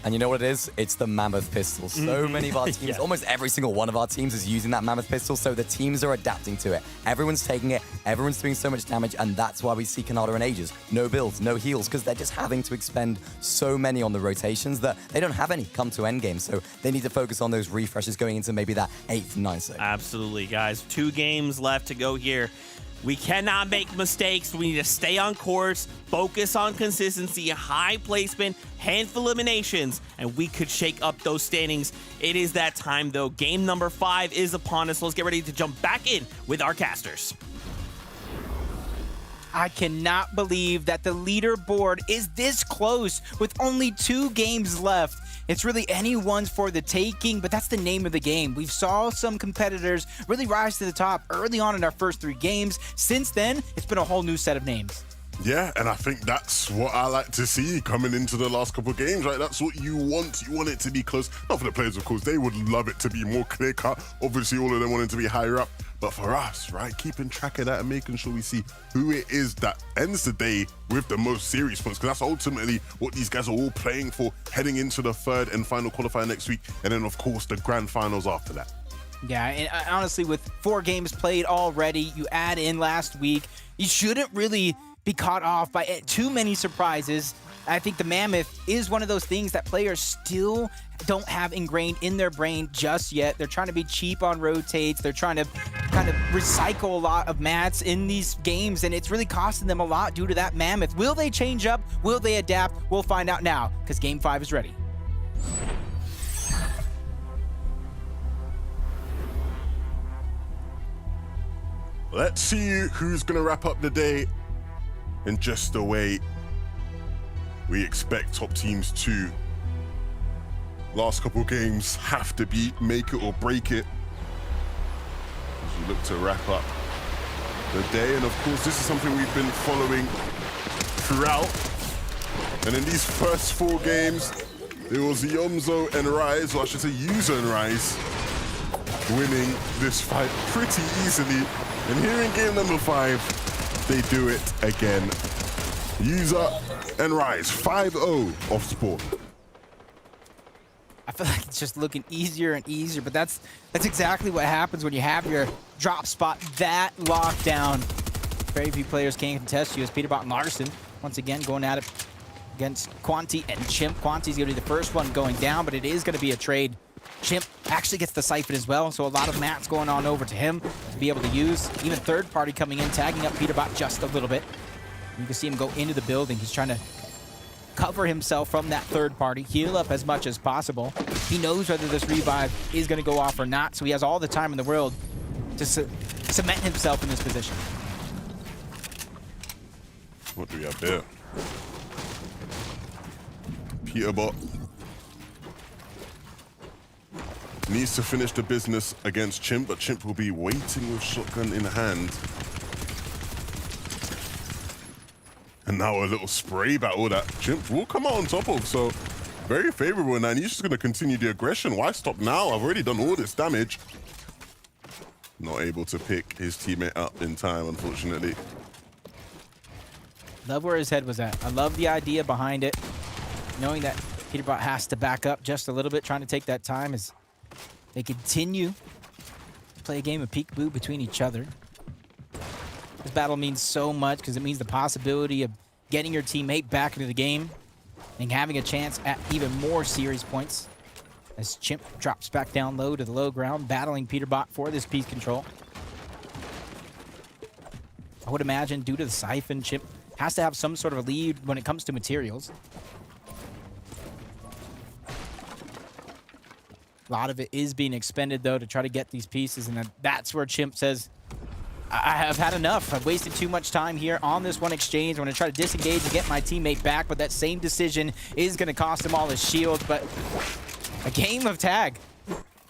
And you know what it is? It's the Mammoth Pistol. So many of our teams, almost every single one of our teams is using that Mammoth Pistol, so the teams are adapting to it. Everyone's taking it, everyone's doing so much damage, and that's why we see Kanata and Aegis. No builds, no heals, because they're just having to expend so many on the rotations that they don't have any come to endgame, so they need to focus on those refreshes going into maybe that 8th, 9th zone. Absolutely, guys. 2 games left to go here. We cannot make mistakes. We need to stay on course, focus on consistency, high placement, handful eliminations, and we could shake up those standings. It is that time, though. Game number 5 is upon us. Let's get ready to jump back in with our casters. I cannot believe that the leaderboard is this close with only 2 games left. It's really anyone's for the taking, but that's the name of the game. We've saw some competitors really rise to the top early on in our first 3 games. Since then, it's been a whole new set of names. Yeah, and I think that's what I like to see coming into the last couple of games, right? That's what you want. You want it to be close. Not for the players, of course. They would love it to be more clear-cut. Obviously, all of them wanting to be higher up. But for us, right, keeping track of that and making sure we see who it is that ends the day with the most serious points, because that's ultimately what these guys are all playing for heading into the 3rd and final qualifier next week. And then, of course, the grand finals after that. Yeah, and honestly, with 4 games played already, you add in last week, you shouldn't really be caught off by too many surprises. I think the Mammoth is one of those things that players still don't have ingrained in their brain just yet. They're trying to be cheap on rotates. They're trying to kind of recycle a lot of mats in these games, and it's really costing them a lot due to that Mammoth. Will they change up? Will they adapt? We'll find out now, because Game 5 is ready. Let's see who's going to wrap up the day in just the way we expect top teams to. Last couple games have to be make it or break it as you look to wrap up the day. And of course, this is something we've been following throughout. And in these first 4 games, it was Yomzo and Rise, or I should say Yuzo and Rise, winning this fight pretty easily. And here in game number 5, they do it again. User and Rise, 5-0 off spawn. I feel like it's just looking easier and easier, but that's exactly what happens when you have your drop spot that locked down. Very few players can contest you as Peterbot and Larson once again going at it against Quanti and Chimp. Quanti's going to be the first one going down, but it is going to be a trade. Chimp actually gets the siphon as well, so a lot of mats going on over to him to be able to use. Even third party coming in, tagging up Peterbot just a little bit. You can see him go into the building. He's trying to cover himself from that third party, heal up as much as possible. He knows whether this revive is going to go off or not, so he has all the time in the world to cement himself in this position. What do we have here? Peterbot needs to finish the business against Chimp, but Chimp will be waiting with shotgun in hand. And now a little spray battle that Chimp will come out on top of, so very favorable. And he's just going to continue the aggression. Why stop now? I've already done all this damage. Not able to pick his teammate up in time, unfortunately. Love where his head was at. I love the idea behind it. Knowing that Peterbot has to back up just a little bit, trying to take that time as they continue to play a game of peekaboo between each other. This battle means so much because it means the possibility of getting your teammate back into the game and having a chance at even more series points as Chimp drops back down low to the low ground, battling Peterbot for this piece control. I would imagine due to the siphon, Chimp has to have some sort of a lead when it comes to materials. A lot of it is being expended, though, to try to get these pieces, and that's where Chimp says, I have had enough. I've wasted too much time here on this one exchange. I'm going to try to disengage and get my teammate back, but that same decision is going to cost him all his shield. But a game of tag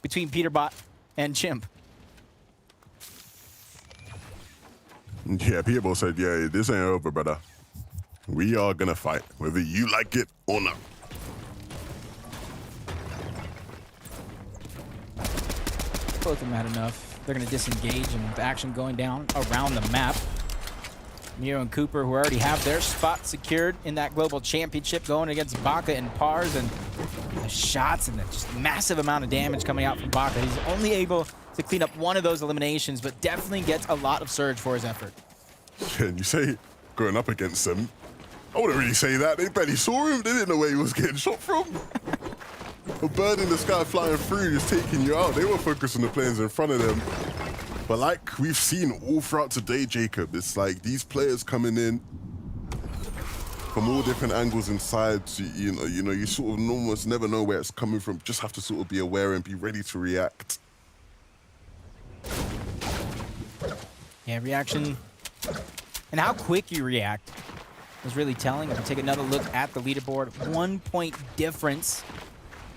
between Peterbot and Chimp. Yeah, Peterbot said, yeah, this ain't over, brother. We are going to fight, whether you like it or not. Both of them had enough. They're going to disengage, and with action going down around the map. Miro and Cooper, who already have their spot secured in that global championship, going against Baka and Pars, and the shots and the just massive amount of damage coming out from Baka. He's only able to clean up one of those eliminations, but definitely gets a lot of surge for his effort. Yeah, and you say going up against them, I wouldn't really say that. They barely saw him. They didn't know where he was getting shot from. A bird in the sky flying through is taking you out. They were focused on the players in front of them. But like we've seen all throughout today, Jacob, it's like these players coming in from all different angles and sides. You know, you sort of almost never know where it's coming from. Just have to sort of be aware and be ready to react. Yeah, reaction and how quick you react is really telling. If you take another look at the leaderboard, 1 point difference,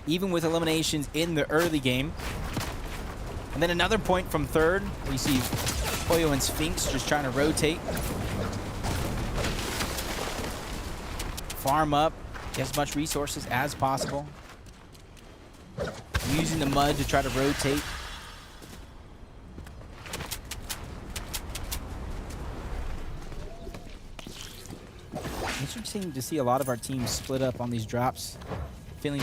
even with eliminations in the early game. And then another point from third, where you see Oyo and Sphinx just trying to rotate. Farm up, get as much resources as possible. Using the mud to try to rotate. Interesting to see a lot of our teams split up on these drops. Feeling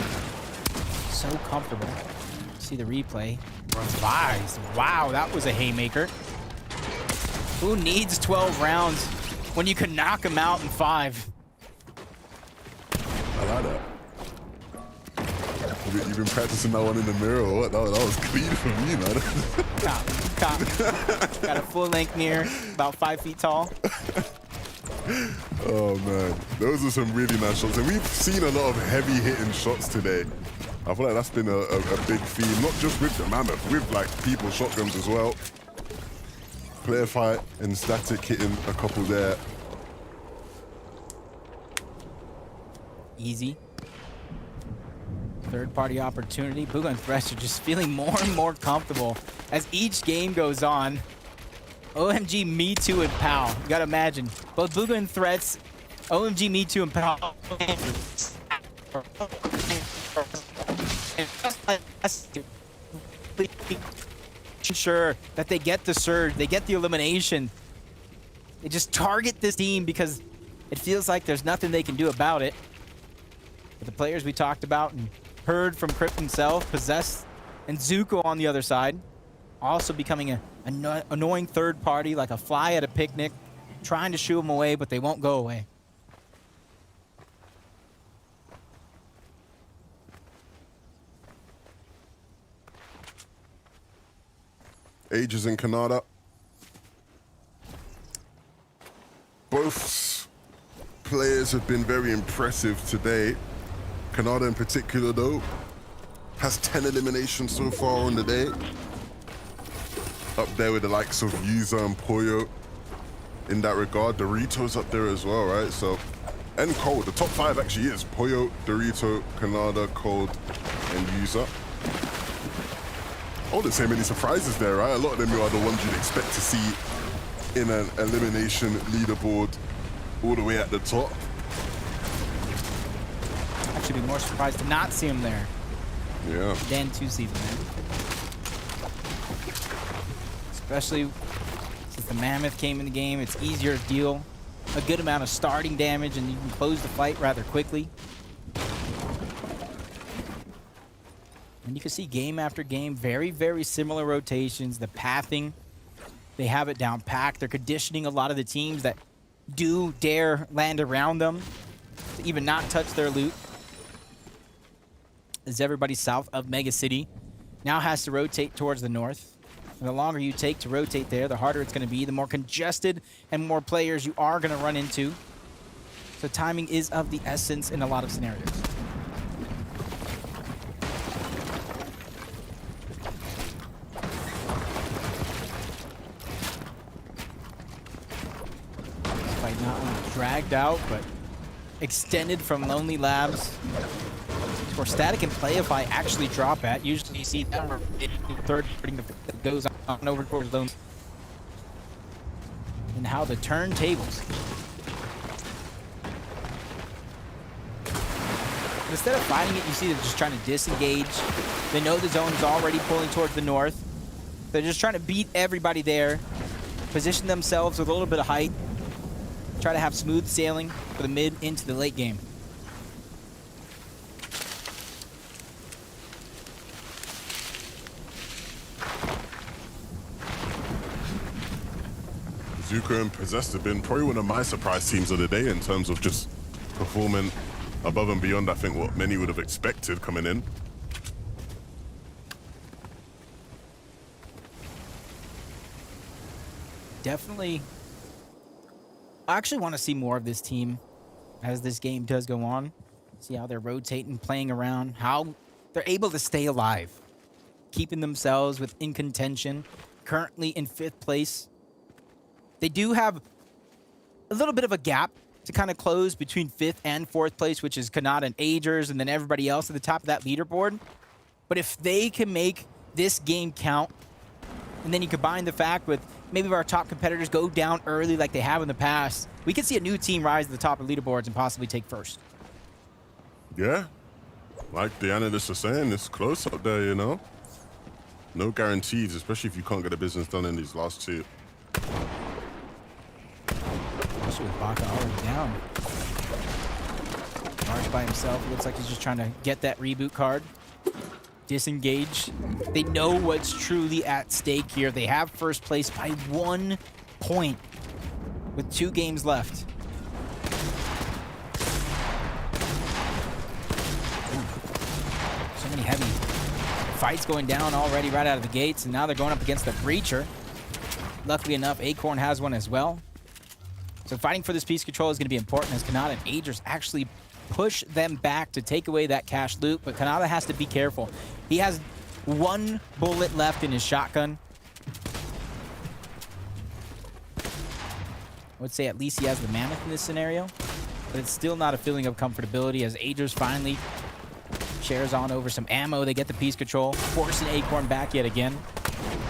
so comfortable. See the replay. Vise. Wow, that was a haymaker. Who needs 12 rounds when you can knock him out in 5? like that. You've been practicing that one in the mirror or what? That was clean for me, man. Got a full-length mirror, about 5 feet tall. Oh, man. Those are some really nice shots. And we've seen a lot of heavy-hitting shots today. I feel like that's been a big theme, not just with the Mammoth, with like people shotguns as well. Player fight and Static hitting a couple there. Easy. Third-party opportunity. Booga and Thresh are just feeling more and more comfortable as each game goes on. OMG, Me Too, and Pow. You gotta imagine. Both Booga and Threats, OMG, Me Too, and Pow. Sure that they get the surge, they get the elimination. They just target this team because it feels like there's nothing they can do about it. But the players we talked about and heard from Crypt himself, Possessed, and Zuko on the other side, also becoming an annoying third party, like a fly at a picnic, trying to shoo them away, but they won't go away. Ages in Canada. Both players have been very impressive today. Canada in particular, though, has 10 eliminations so far on the day. Up there with the likes of Yuza and Poyo in that regard. Dorito's up there as well, right? So, and Cold. The top 5 actually is Poyo, Dorito, Canada, Cold, and Yuza. I wouldn't say many surprises there, right? A lot of them are the ones you'd expect to see in an elimination leaderboard all the way at the top. I should be more surprised to not see him there. Yeah. Than to see them there. Especially since the Mammoth came in the game, it's easier to deal a good amount of starting damage and you can close the fight rather quickly. And you can see game after game, very, very similar rotations. The pathing, they have it down packed. They're conditioning a lot of the teams that do dare land around them to even not touch their loot. As everybody south of Mega City now has to rotate towards the north. And the longer you take to rotate there, the harder it's going to be, the more congested and more players you are going to run into. So timing is of the essence in a lot of scenarios. Fight not only dragged out, but extended from Lonely Labs. Where Static and Playify actually drop at. Usually you see them third that goes on over towards Lone. And how the turntables. Instead of fighting it, you see them just trying to disengage. They know the zone is already pulling towards the north. They're just trying to beat everybody there. Position themselves with a little bit of height. Try to have smooth sailing for the mid into the late game. Zuko and Possessed have been probably one of my surprise teams of the day in terms of just performing above and beyond, I think, what many would have expected coming in. Definitely. I actually want to see more of this team as this game does go on. See how they're rotating, playing around, how they're able to stay alive, keeping themselves within contention, currently in 5th place. They do have a little bit of a gap to kind of close between 5th and 4th place, which is Kanata and Agers, and then everybody else at the top of that leaderboard. But if they can make this game count, and then you combine the fact with maybe our top competitors go down early like they have in the past, we could see a new team rise to the top of leaderboards and possibly take first. Yeah, like the analysts are saying, it's close up there, you know? No guarantees, especially if you can't get the business done in these last 2. Especially with Baka already down. March by himself, looks like he's just trying to get that reboot card. Disengage. They know what's truly at stake here. They have first place by 1 point with 2 games left. many heavy fights going down already right out of the gates, and now they're going up against the Breacher. Luckily enough, Acorn has one as well. So fighting for this piece control is going to be important as Kanata and Agers actually push them back to take away that cash loot, but Kanata has to be careful. He has 1 bullet left in his shotgun. I would say at least he has the Mammoth in this scenario, but it's still not a feeling of comfortability as Agers finally shares on over some ammo. They get the piece control, forcing Acorn back yet again.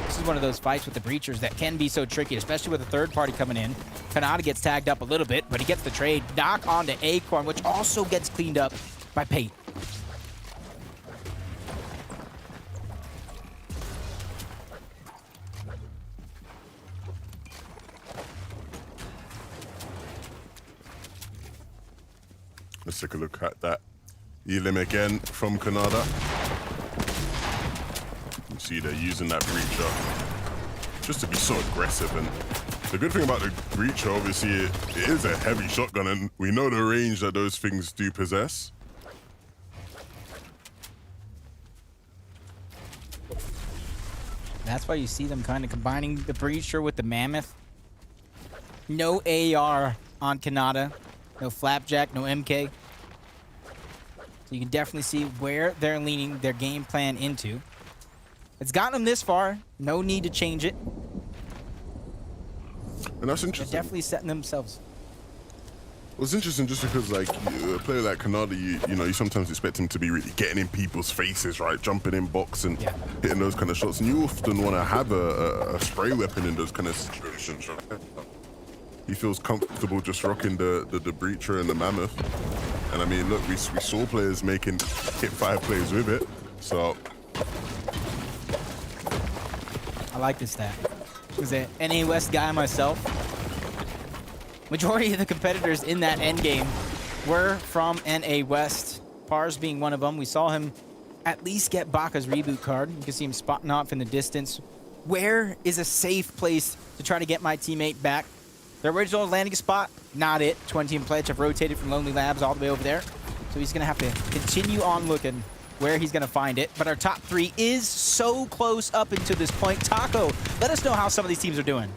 This is one of those fights with the Breachers that can be so tricky, especially with a third party coming in. Kanata gets tagged up a little bit, but he gets the trade. Knock onto Acorn, which also gets cleaned up by Pate. Let's take a look at that Elim again from Kanata. You see they're using that Breacher just to be so aggressive, and the good thing about the Breacher, obviously, it is a heavy shotgun, and we know the range that those things do possess. That's why you see them kind of combining the Breacher with the Mammoth. No AR on Kanata. No Flapjack, no MK. So you can definitely see where they're leaning their game plan into. It's gotten them this far. No need to change it. And that's interesting. They're definitely setting themselves. Well, it's interesting just because, like, a player like Kanata, you know, you sometimes expect him to be really getting in people's faces, right? Jumping in box and hitting those kind of shots. And you often want to have a spray weapon in those kind of situations, right? He feels comfortable just rocking the Breacher and the Mammoth. And I mean, look, we saw players making hit 5 plays with it. So I like this stat. Was an NA West guy myself. Majority of the competitors in that endgame were from NA West. Pars being one of them. We saw him at least get Baka's reboot card. You can see him spotting off in the distance. Where is a safe place to try to get my teammate back? The original landing spot, not it. 20 and Pledge have rotated from Lonely Labs all the way over there. So he's going to have to continue on looking where he's going to find it. But our top 3 is so close up until this point. Taco, let us know how some of these teams are doing.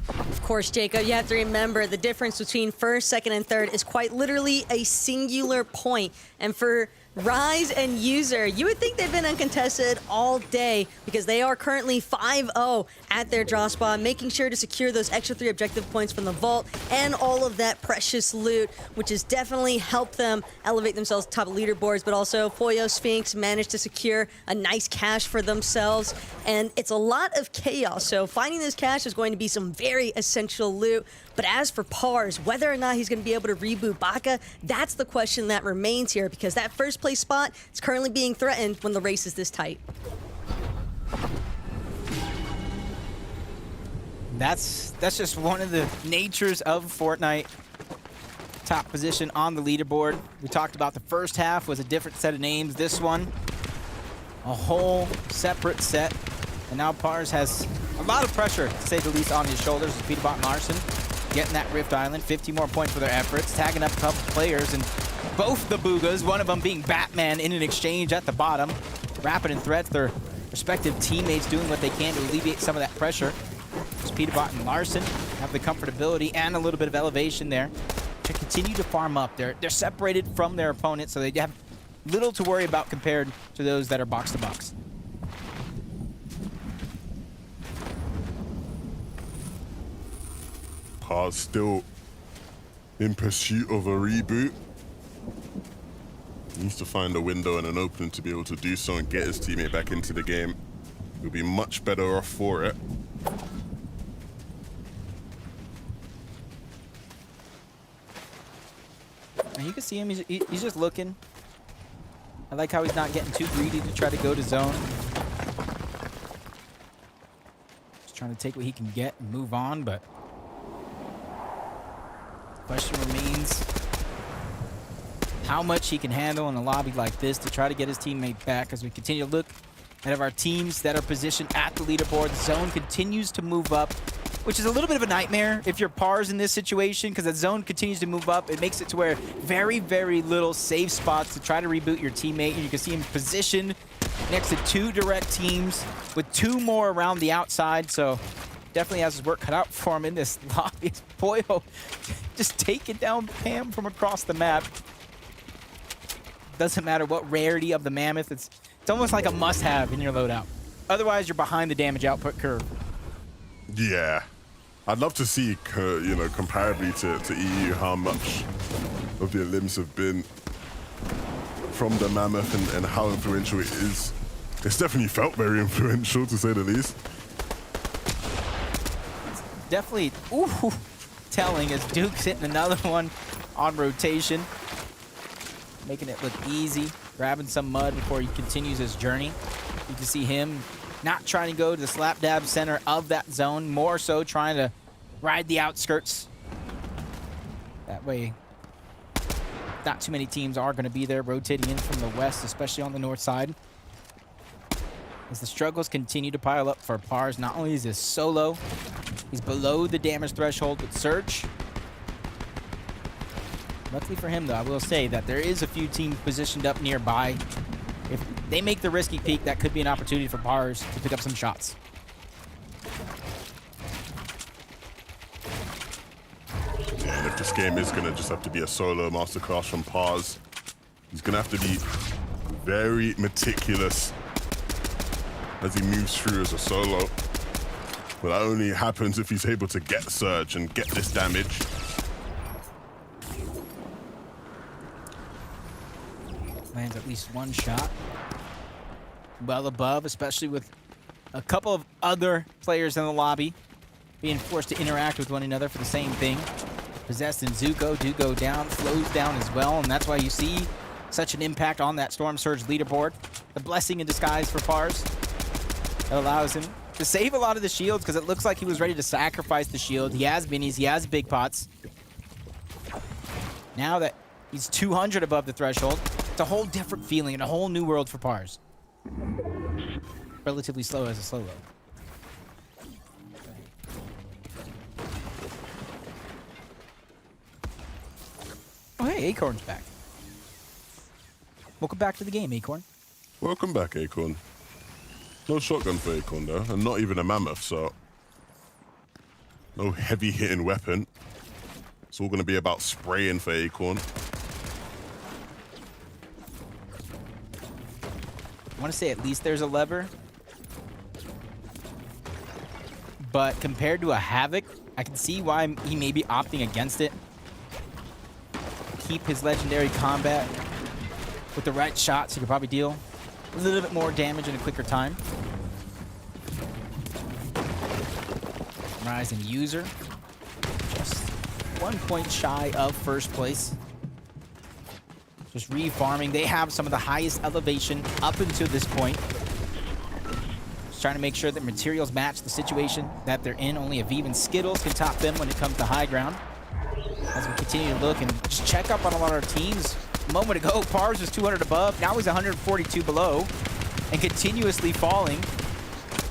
Of course, Jacob, you have to remember the difference between first, second, and third is quite literally a singular point. And for Rise and User, you would think they've been uncontested all day because they are currently 5-0 at their draw spot, making sure to secure those extra 3 objective points from the vault and all of that precious loot, which has definitely helped them elevate themselves top of leaderboards. But also, Foyo Sphinx managed to secure a nice cache for themselves, and it's a lot of chaos. So finding this cache is going to be some very essential loot. But as for Pars, whether or not he's going to be able to reboot Baka, that's the question that remains here, because that first place spot is currently being threatened when the race is this tight. That's just one of the natures of Fortnite. Top position on the leaderboard. We talked about the first half was a different set of names. This one, a whole separate set. And now Pars has a lot of pressure, to say the least, on his shoulders. Peterbot and Larson getting that Rift Island, 50 more points for their efforts, tagging up a couple players, and both the Boogas, one of them being Batman in an exchange at the bottom. Rapid and Threats, their respective teammates doing what they can to alleviate some of that pressure. Peterbot and Larson have the comfortability and a little bit of elevation there to continue to farm up. They're separated from their opponents, so they have little to worry about compared to those that are box to box. Pars still in pursuit of a reboot. He needs to find a window and an opening to be able to do so and get his teammate back into the game. He'll be much better off for it. And you can see him, he's just looking. I like how he's not getting too greedy to try to go to zone. Just trying to take what he can get and move on, but the question remains how much he can handle in a lobby like this to try to get his teammate back as we continue to look at our teams that are positioned at the leaderboard. The zone continues to move up. which is a little bit of a nightmare if you're Pars in this situation, because the zone continues to move up. It makes it to where very, very little safe spots to try to reboot your teammate. And you can see him positioned next to 2 direct teams with 2 more around the outside. So definitely has his work cut out for him in this lobby. Boyo just taking down Pam from across the map. Doesn't matter what rarity of the Mammoth. It's almost like a must-have in your loadout. Otherwise, you're behind the damage output curve. Yeah. I'd love to see, you know, comparably to EU, how much of the limbs have been from the Mammoth and how influential it is. It's definitely felt very influential, to say the least. Definitely telling as Duke's hitting another one on rotation. Making it look easy, grabbing some mud before he continues his journey. You can see him not trying to go to the slap dab center of that zone, more so trying to ride the outskirts. That way, not too many teams are going to be there rotating in from the west, especially on the north side. As the struggles continue to pile up for Pars, not only is this solo, he's below the damage threshold with Surge. Luckily for him, though, I will say that there is a few teams positioned up nearby. If they make the risky peek, that could be an opportunity for Pars to pick up some shots. Yeah, and if this game is going to just have to be a solo masterclass from Pars, he's going to have to be very meticulous as he moves through as a solo. But that only happens if he's able to get Surge and get this damage. Lands at least one shot. Well above, especially with a couple of other players in the lobby being forced to interact with one another for the same thing. Possessed and Zuko do go down, flows down as well, and that's why you see such an impact on that Storm Surge leaderboard. The blessing in disguise for Pars that allows him to save a lot of the shields, because it looks like he was ready to sacrifice the shield. He has minis, he has big pots. Now that he's 200 above the threshold, it's a whole different feeling and a whole new world for Pars. Relatively slow as a solo. Oh, hey, Acorn's back. Welcome back to the game, Acorn. Welcome back, Acorn. No shotgun for Acorn, though, and not even a Mammoth, so no heavy-hitting weapon. It's all going to be about spraying for Acorn. I want to say at least there's a lever. But compared to a Havoc, I can see why he may be opting against it. Keep his legendary combat with the right shots, he could probably deal a little bit more damage in a quicker time. Rising user, just 1 point shy of first place. Just re-farming. They have some of the highest elevation up until this point. Just trying to make sure that materials match the situation that they're in. Only Aviv and Skittles can top them when it comes to high ground. As we continue to look and just check up on a lot of our teams. A moment ago, Pars was 200 above. Now he's 142 below and continuously falling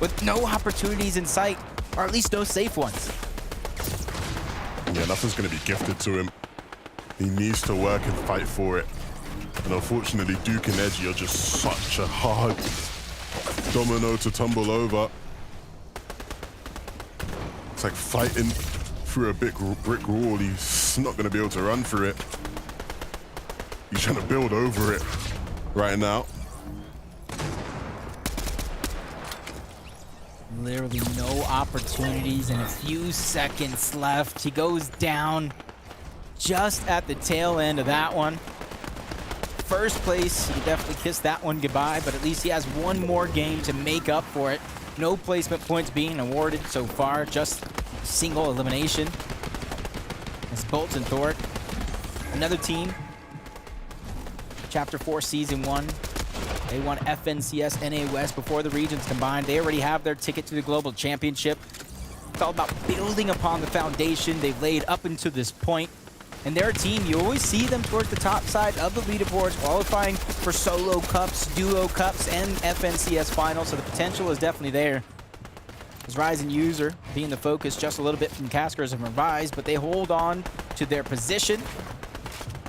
with no opportunities in sight, or at least no safe ones. Yeah, nothing's going to be gifted to him. He needs to work and fight for it. And unfortunately, Duke and Edgy are just such a hard domino to tumble over. It's like fighting through a big brick wall. He's not going to be able to run through it. He's trying to build over it right now. Literally no opportunities and a few seconds left. He goes down just at the tail end of that one. First place, he definitely kissed that one goodbye, but at least he has one more game to make up for it. No placement points being awarded so far, just single elimination. It's Bolt and Thor, another team. Chapter 4, Season 1. They won FNCS NA West before the regions combined. They already have their ticket to the Global Championship. It's all about building upon the foundation they've laid up until this point. And their team, you always see them towards the top side of the leaderboards, qualifying for solo cups, duo cups, and FNCS finals, so the potential is definitely there. As Rise and User being the focus just a little bit from Caskers and Revise, but they hold on to their position.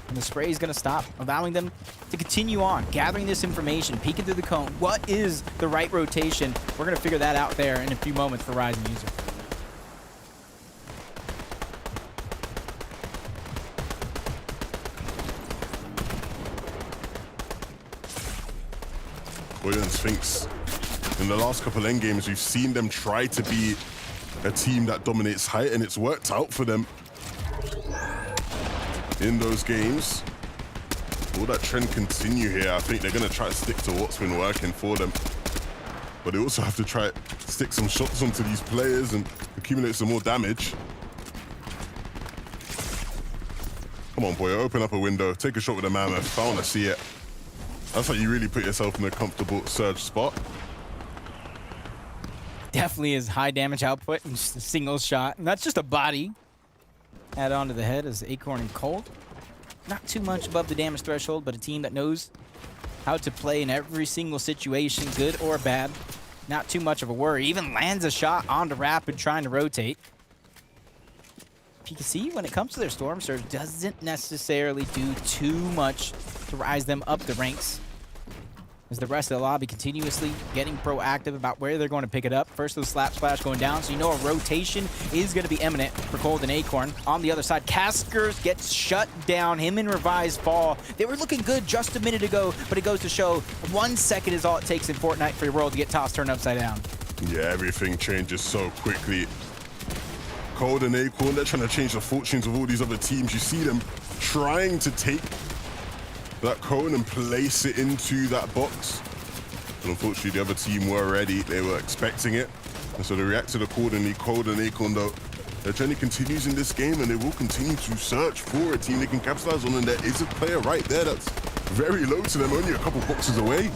And the spray is going to stop, allowing them to continue on, gathering this information, peeking through the cone. What is the right rotation? We're going to figure that out there in a few moments for Rise and User. Boyo and Sphinx, in the last couple end games, we've seen them try to be a team that dominates height, and it's worked out for them in those games. Will that trend continue here? I think they're going to try to stick to what's been working for them. But they also have to try to stick some shots onto these players and accumulate some more damage. Come on, Boyo, open up a window, take a shot with a mammoth. I want to see it. That's how you really put yourself in a comfortable surge spot. Definitely is high damage output and just a single shot. And that's just a body. Add on to the head as Acorn and Cold. Not too much above the damage threshold, but a team that knows how to play in every single situation, good or bad. Not too much of a worry. Even lands a shot onto Rapid trying to rotate. PKC, when it comes to their Storm Surge, doesn't necessarily do too much to rise them up the ranks, as the rest of the lobby continuously getting proactive about where they're going to pick it up. First, the slap splash going down, so you know a rotation is going to be imminent for Cold and Acorn. On the other side, Caskers gets shut down. Him and Revise fall. They were looking good just a minute ago, but it goes to show 1 second is all it takes in Fortnite for your world to get tossed turned upside down. Yeah, everything changes so quickly. Cold and Acorn, they're trying to change the fortunes of all these other teams. You see them trying to take that cone and place it into that box. And unfortunately, the other team were ready. They were expecting it. And so they reacted accordingly. Cold and Acorn, though, their journey continues in this game, and they will continue to search for a team they can capitalize on. And there is a player right there that's very low to them, only a couple boxes away.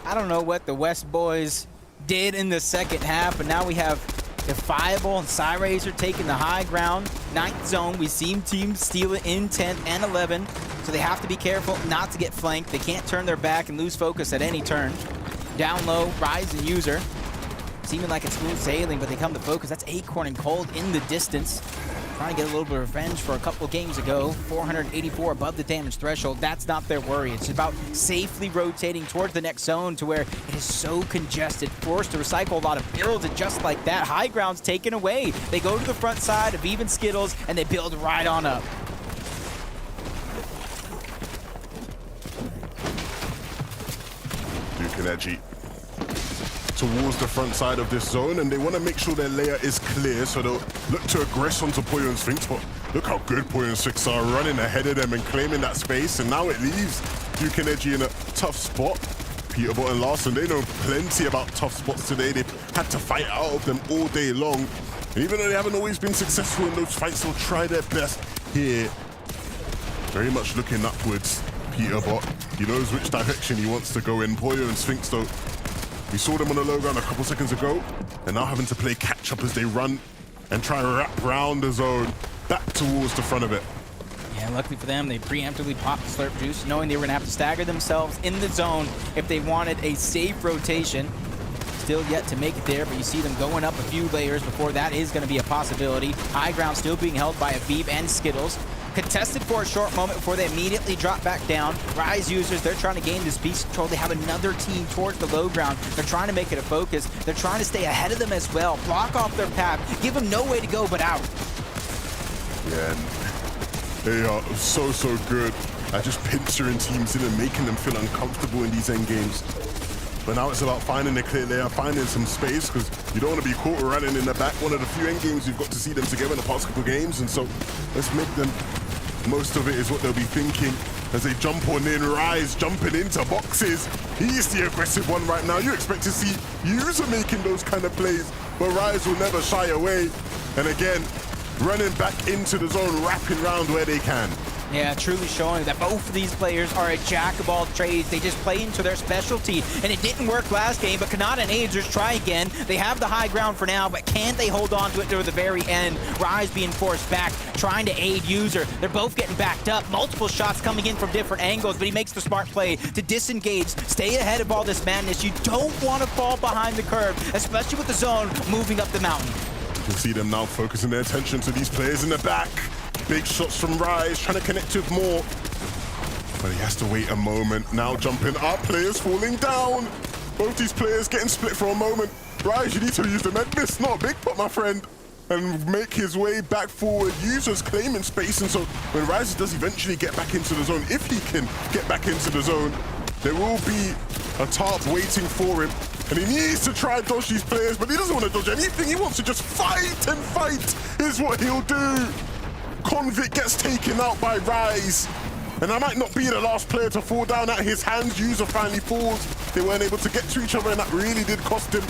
I don't know what the West boys did in the second half, but now we have Defiable and Cyrazer taking the high ground. 9th zone, we see teams steal it in 10th and 11, so they have to be careful not to get flanked. They can't turn their back and lose focus at any turn. Down low, Rise and User. Seeming like it's smooth sailing, but they come to focus. That's Acorn and Cold in the distance. Trying to get a little bit of revenge for a couple of games ago. 484 above the damage threshold. That's not their worry. It's about safely rotating towards the next zone to where it is so congested, forced to recycle a lot of builds, and just like that, high ground's taken away. They go to the front side of even Skittles, and they build right on up. Duke and Edgy towards the front side of this zone, and they want to make sure their layer is clear, so they'll look to aggress onto Boyo and Sphinx. But look how good Boyo and Sphinx are running ahead of them and claiming that space, and now it leaves Duke and Edgy in a tough spot. Peterbot and Larson, they know plenty about tough spots today. They've had to fight out of them all day long. And even though they haven't always been successful in those fights, they'll try their best here. Very much looking upwards, Peterbot. He knows which direction he wants to go in. Boyo and Sphinx, though, we saw them on the low ground a couple seconds ago. They're now having to play catch-up as they run and try and wrap around the zone back towards the front of it. Yeah, luckily for them, they preemptively popped the Slurp Juice, knowing they were going to have to stagger themselves in the zone if they wanted a safe rotation. Still yet to make it there, but you see them going up a few layers before that is going to be a possibility. High ground still being held by Avib and Skittles. Contested for a short moment before they immediately drop back down. Rise users, they're trying to gain this beast control. They have another team towards the low ground. They're trying to make it a focus. They're trying to stay ahead of them as well. Block off their path. Give them no way to go but out. Yeah, they are so good at just pinching teams in and making them feel uncomfortable in these end games. But now it's about finding a clear layer, finding some space, because you don't want to be caught running in the back. One of the few end games you've got to see them together in the past couple games, and so let's make them. Most of it is what they'll be thinking as they jump on in. Rise jumping into boxes. He's the aggressive one right now. You expect to see User making those kind of plays, but Rise will never shy away. And again, running back into the zone, wrapping around where they can. Yeah, truly showing that both of these players are a jack of all trades. They just play into their specialty, and it didn't work last game, but Kanata and Agers try again. They have the high ground for now, but can they hold on to it to the very end? Rise being forced back, trying to aid User. They're both getting backed up. Multiple shots coming in from different angles, but he makes the smart play to disengage, stay ahead of all this madness. You don't want to fall behind the curve, especially with the zone moving up the mountain. You can see them now focusing their attention to these players in the back. Big shots from Rise, trying to connect with more. But he has to wait a moment. Now jumping up, players falling down. Both these players getting split for a moment. Rise, you need to use the med miss, not big pot, my friend. And make his way back forward. Users claiming space, and so when Rise does eventually get back into the zone, if he can get back into the zone, there will be a tarp waiting for him. And he needs to try and dodge these players, but he doesn't want to dodge anything. He wants to just fight, and fight is what he'll do. Convict gets taken out by Rise. And that might not be the last player to fall down at his hands. User finally falls. They weren't able to get to each other, and that really did cost him.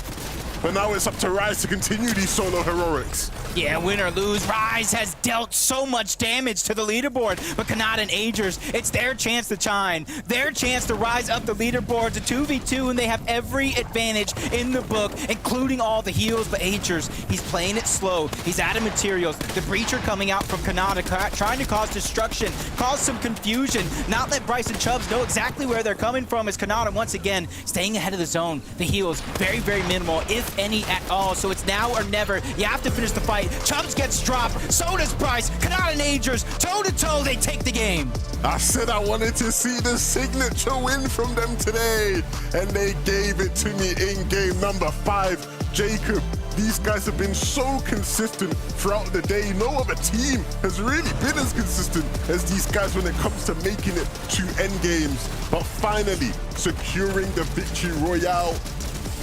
But now it's up to Rise to continue these solo heroics. Yeah, win or lose, Rise has dealt so much damage to the leaderboard. But Kanata and Agers, it's their chance to shine, their chance to rise up the leaderboard to 2v2, and they have every advantage in the book, including all the heals. But Agers, he's playing it slow. He's out of materials. The Breacher coming out from Kanata, trying to cause destruction, cause some confusion, not let Bryce and Chubbs know exactly where they're coming from, as Kanata once again staying ahead of the zone. The heals, very, very minimal, if any at all. So it's now or never. You have to finish the fight. Chubbs gets dropped. So does Bryce. Kanata and Agers, toe-to-toe, they take the game. I said I wanted to see the signature win from them today, and they gave it to me in game number 5. Jacob, these guys have been so consistent throughout the day. No other team has really been as consistent as these guys when it comes to making it to end games. But finally, securing the victory royale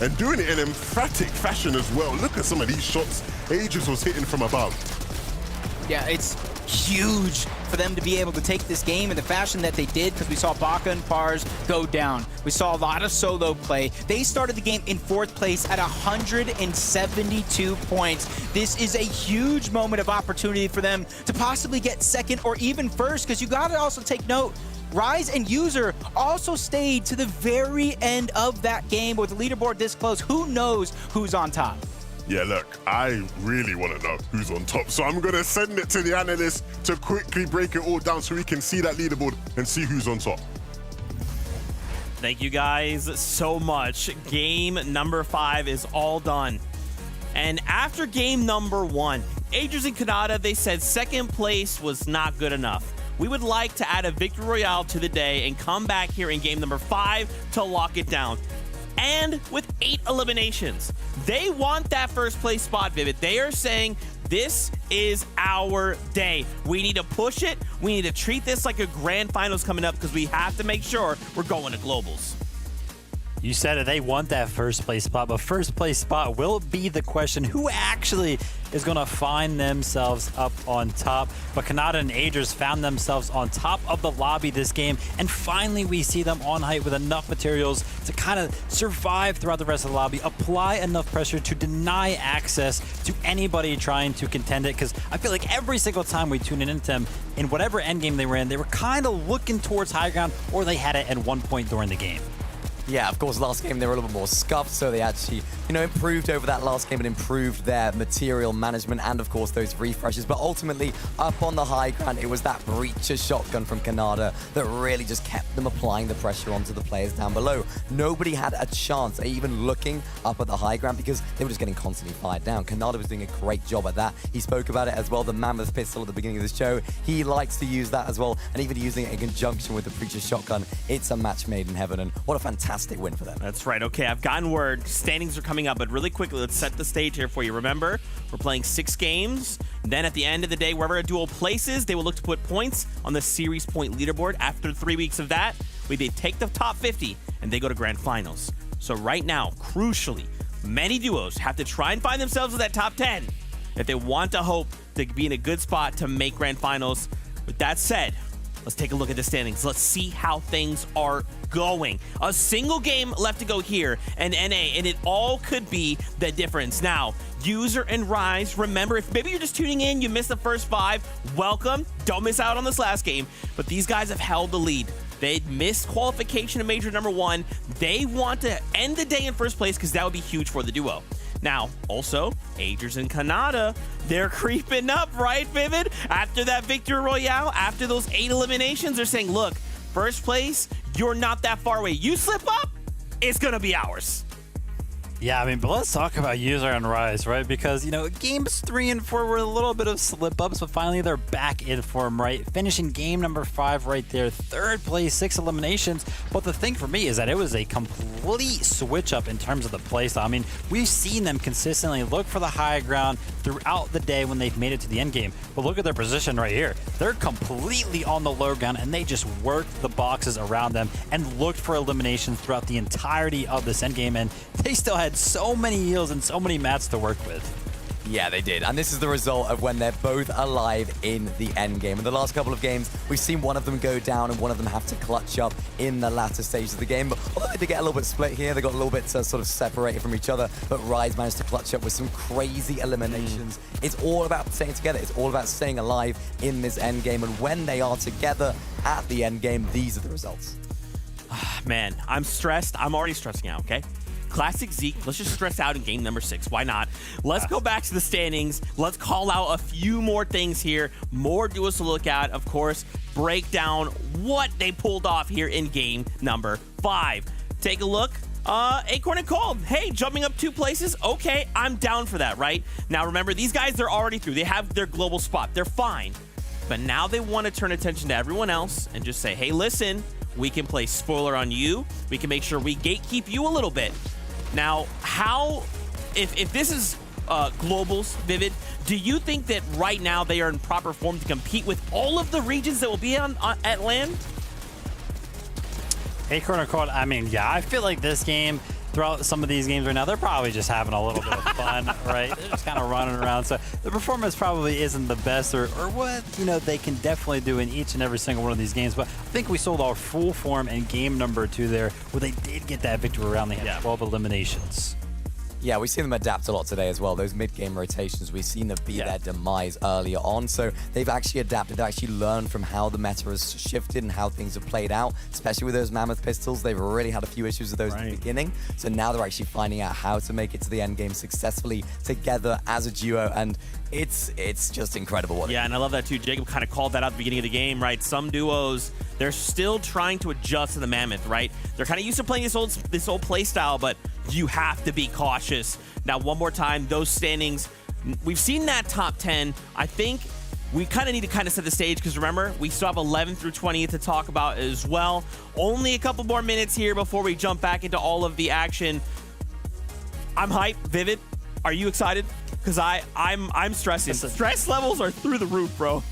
and doing it in emphatic fashion as well. Look at some of these shots Agers was hitting from above. Yeah, it's huge for them to be able to take this game in the fashion that they did, because we saw Baka and Pars go down. We saw a lot of solo play. They started the game in 4th place at 172 points. This is a huge moment of opportunity for them to possibly get 2nd or even 1st, because you got to also take note, Rise and User also stayed to the very end of that game. With the leaderboard this close, who knows who's on top? Yeah, look, I really want to know who's on top. So I'm going to send it to the analyst to quickly break it all down so we can see that leaderboard and see who's on top. Thank you guys so much. Game number 5 is all done. And after game number 1, Agers and Kanata, they said 2nd place was not good enough. We would like to add a victory royale to the day and come back here in game number 5 to lock it down. And with 8 eliminations, they want that 1st place spot, Vivid. They are saying this is our day. We need to push it. We need to treat this like a grand finals coming up, because we have to make sure we're going to globals. You said it, they want that 1st place spot, but 1st place spot will be the question. Who actually is going to find themselves up on top? But Kanata and Agers found themselves on top of the lobby this game, and finally we see them on height with enough materials to kind of survive throughout the rest of the lobby, apply enough pressure to deny access to anybody trying to contend it, because I feel like every single time we tune into them, in whatever endgame they were in, they were kind of looking towards high ground, or they had it at one point during the game. Yeah, of course, last game they were a little bit more scuffed, so they actually, improved over that last game and improved their material management and, of course, those refreshes. But ultimately, up on the high ground, it was that Breacher shotgun from Kanata that really just kept them applying the pressure onto the players down below. Nobody had a chance at even looking up at the high ground because they were just getting constantly fired down. Kanata was doing a great job at that. He spoke about it as well, the Mammoth pistol at the beginning of the show. He likes to use that as well, and even using it in conjunction with the Breacher shotgun. It's a match made in heaven, and what a fantastic win for them. That's right. Okay, I've gotten word. Standings are coming up, but really quickly, let's set the stage here for you. Remember, we're playing 6 games. Then at the end of the day, wherever a duel places, they will look to put points on the series point leaderboard. After 3 weeks of that, they take the top 50 and they go to grand finals. So right now, crucially, many duos have to try and find themselves in that top 10 if they want to hope to be in a good spot to make grand finals. With that said, let's take a look at the standings. Let's see how things are going. A single game left to go here, and NA, and it all could be the difference. Now, User and Rise, remember, if maybe you're just tuning in, you missed the first 5, welcome. Don't miss out on this last game. But these guys have held the lead. They missed qualification in Major number 1. They want to end the day in first place because that would be huge for the duo. Now, also, Agers and Kanata, they're creeping up, right, Vivid? After that Victory Royale, after those 8 eliminations, they're saying, look, first place, you're not that far away. You slip up, it's going to be ours. Yeah, I mean, but let's talk about User and Rise, right? Because, you know, games 3 and 4 were a little bit of slip-ups, but finally they're back in form, right? Finishing game number 5 right there, 3rd place, 6 eliminations. But the thing for me is that it was a complete switch-up in terms of the playstyle. I mean, we've seen them consistently look for the high ground throughout the day when they've made it to the end game. But look at their position right here. They're completely on the low ground, and they just worked the boxes around them and looked for eliminations throughout the entirety of this end game, and they still had so many heals and so many mats to work with. Yeah, they did. And this is the result of when they're both alive in the end game. In the last couple of games, we've seen one of them go down and one of them have to clutch up in the latter stages of the game. But although they did get a little bit split here, they got a little bit sort of separated from each other, but Rise managed to clutch up with some crazy eliminations. It's all about staying together. It's all about staying alive in this end game. And when they are together at the end game, these are the results. Man, I'm stressed. I'm already stressing out, okay? Classic Zeke, let's just stress out in game number 6. Why not? Let's go back to the standings. Let's call out a few more things here. More duos to look at, of course. Break down what they pulled off here in game number 5. Take a look. Acorn and Cold. Hey, jumping up 2 places. Okay, I'm down for that, right? Now, remember, these guys, they're already through. They have their global spot. They're fine. But now they want to turn attention to everyone else and just say, hey, listen, we can play spoiler on you. We can make sure we gatekeep you a little bit. Now, if this is globals, Vivid, do you think that right now they are in proper form to compete with all of the regions that will be at LAN? Acorn or Cold, I mean, yeah, I feel like this game, throughout some of these games right now, they're probably just having a little bit of fun, right? They're just kind of running around. So the performance probably isn't the best or what, you know, they can definitely do in each and every single one of these games. But I think we sold our full form in game number 2 there, where they did get that victory round. They had 12 eliminations. Yeah, we've seen them adapt a lot today as well. Those mid-game rotations, we've seen them be their demise earlier on. So they've actually adapted, they've actually learned from how the meta has shifted and how things have played out, especially with those mammoth pistols. They've already had a few issues with those in the beginning. So now they're actually finding out how to make it to the end game successfully together as a duo. And it's just incredible. Yeah, and I love that too. Jacob kind of called that out at the beginning of the game, right? Some duos, they're still trying to adjust to the mammoth, right? They're kind of used to playing this old play style, but you have to be cautious. Now, one more time, those standings, we've seen that top 10. I think we kind of need to set the stage because remember, we still have 11 through 20 to talk about as well. Only a couple more minutes here before we jump back into all of the action. I'm hyped. Vivid, are you excited? Because I'm stressing. Stress levels are through the roof, bro.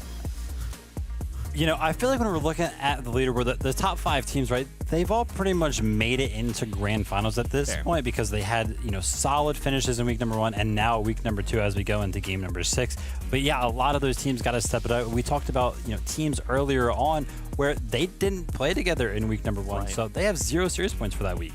You know, I feel like when we're looking at the leaderboard, the top 5 teams, right, they've all pretty much made it into grand finals at this point because they had, you know, solid finishes in week number 1 and now week number 2 as we go into game number 6. But yeah, a lot of those teams got to step it up. We talked about, you know, teams earlier on where they didn't play together in week number 1. So they have 0 series points for that week.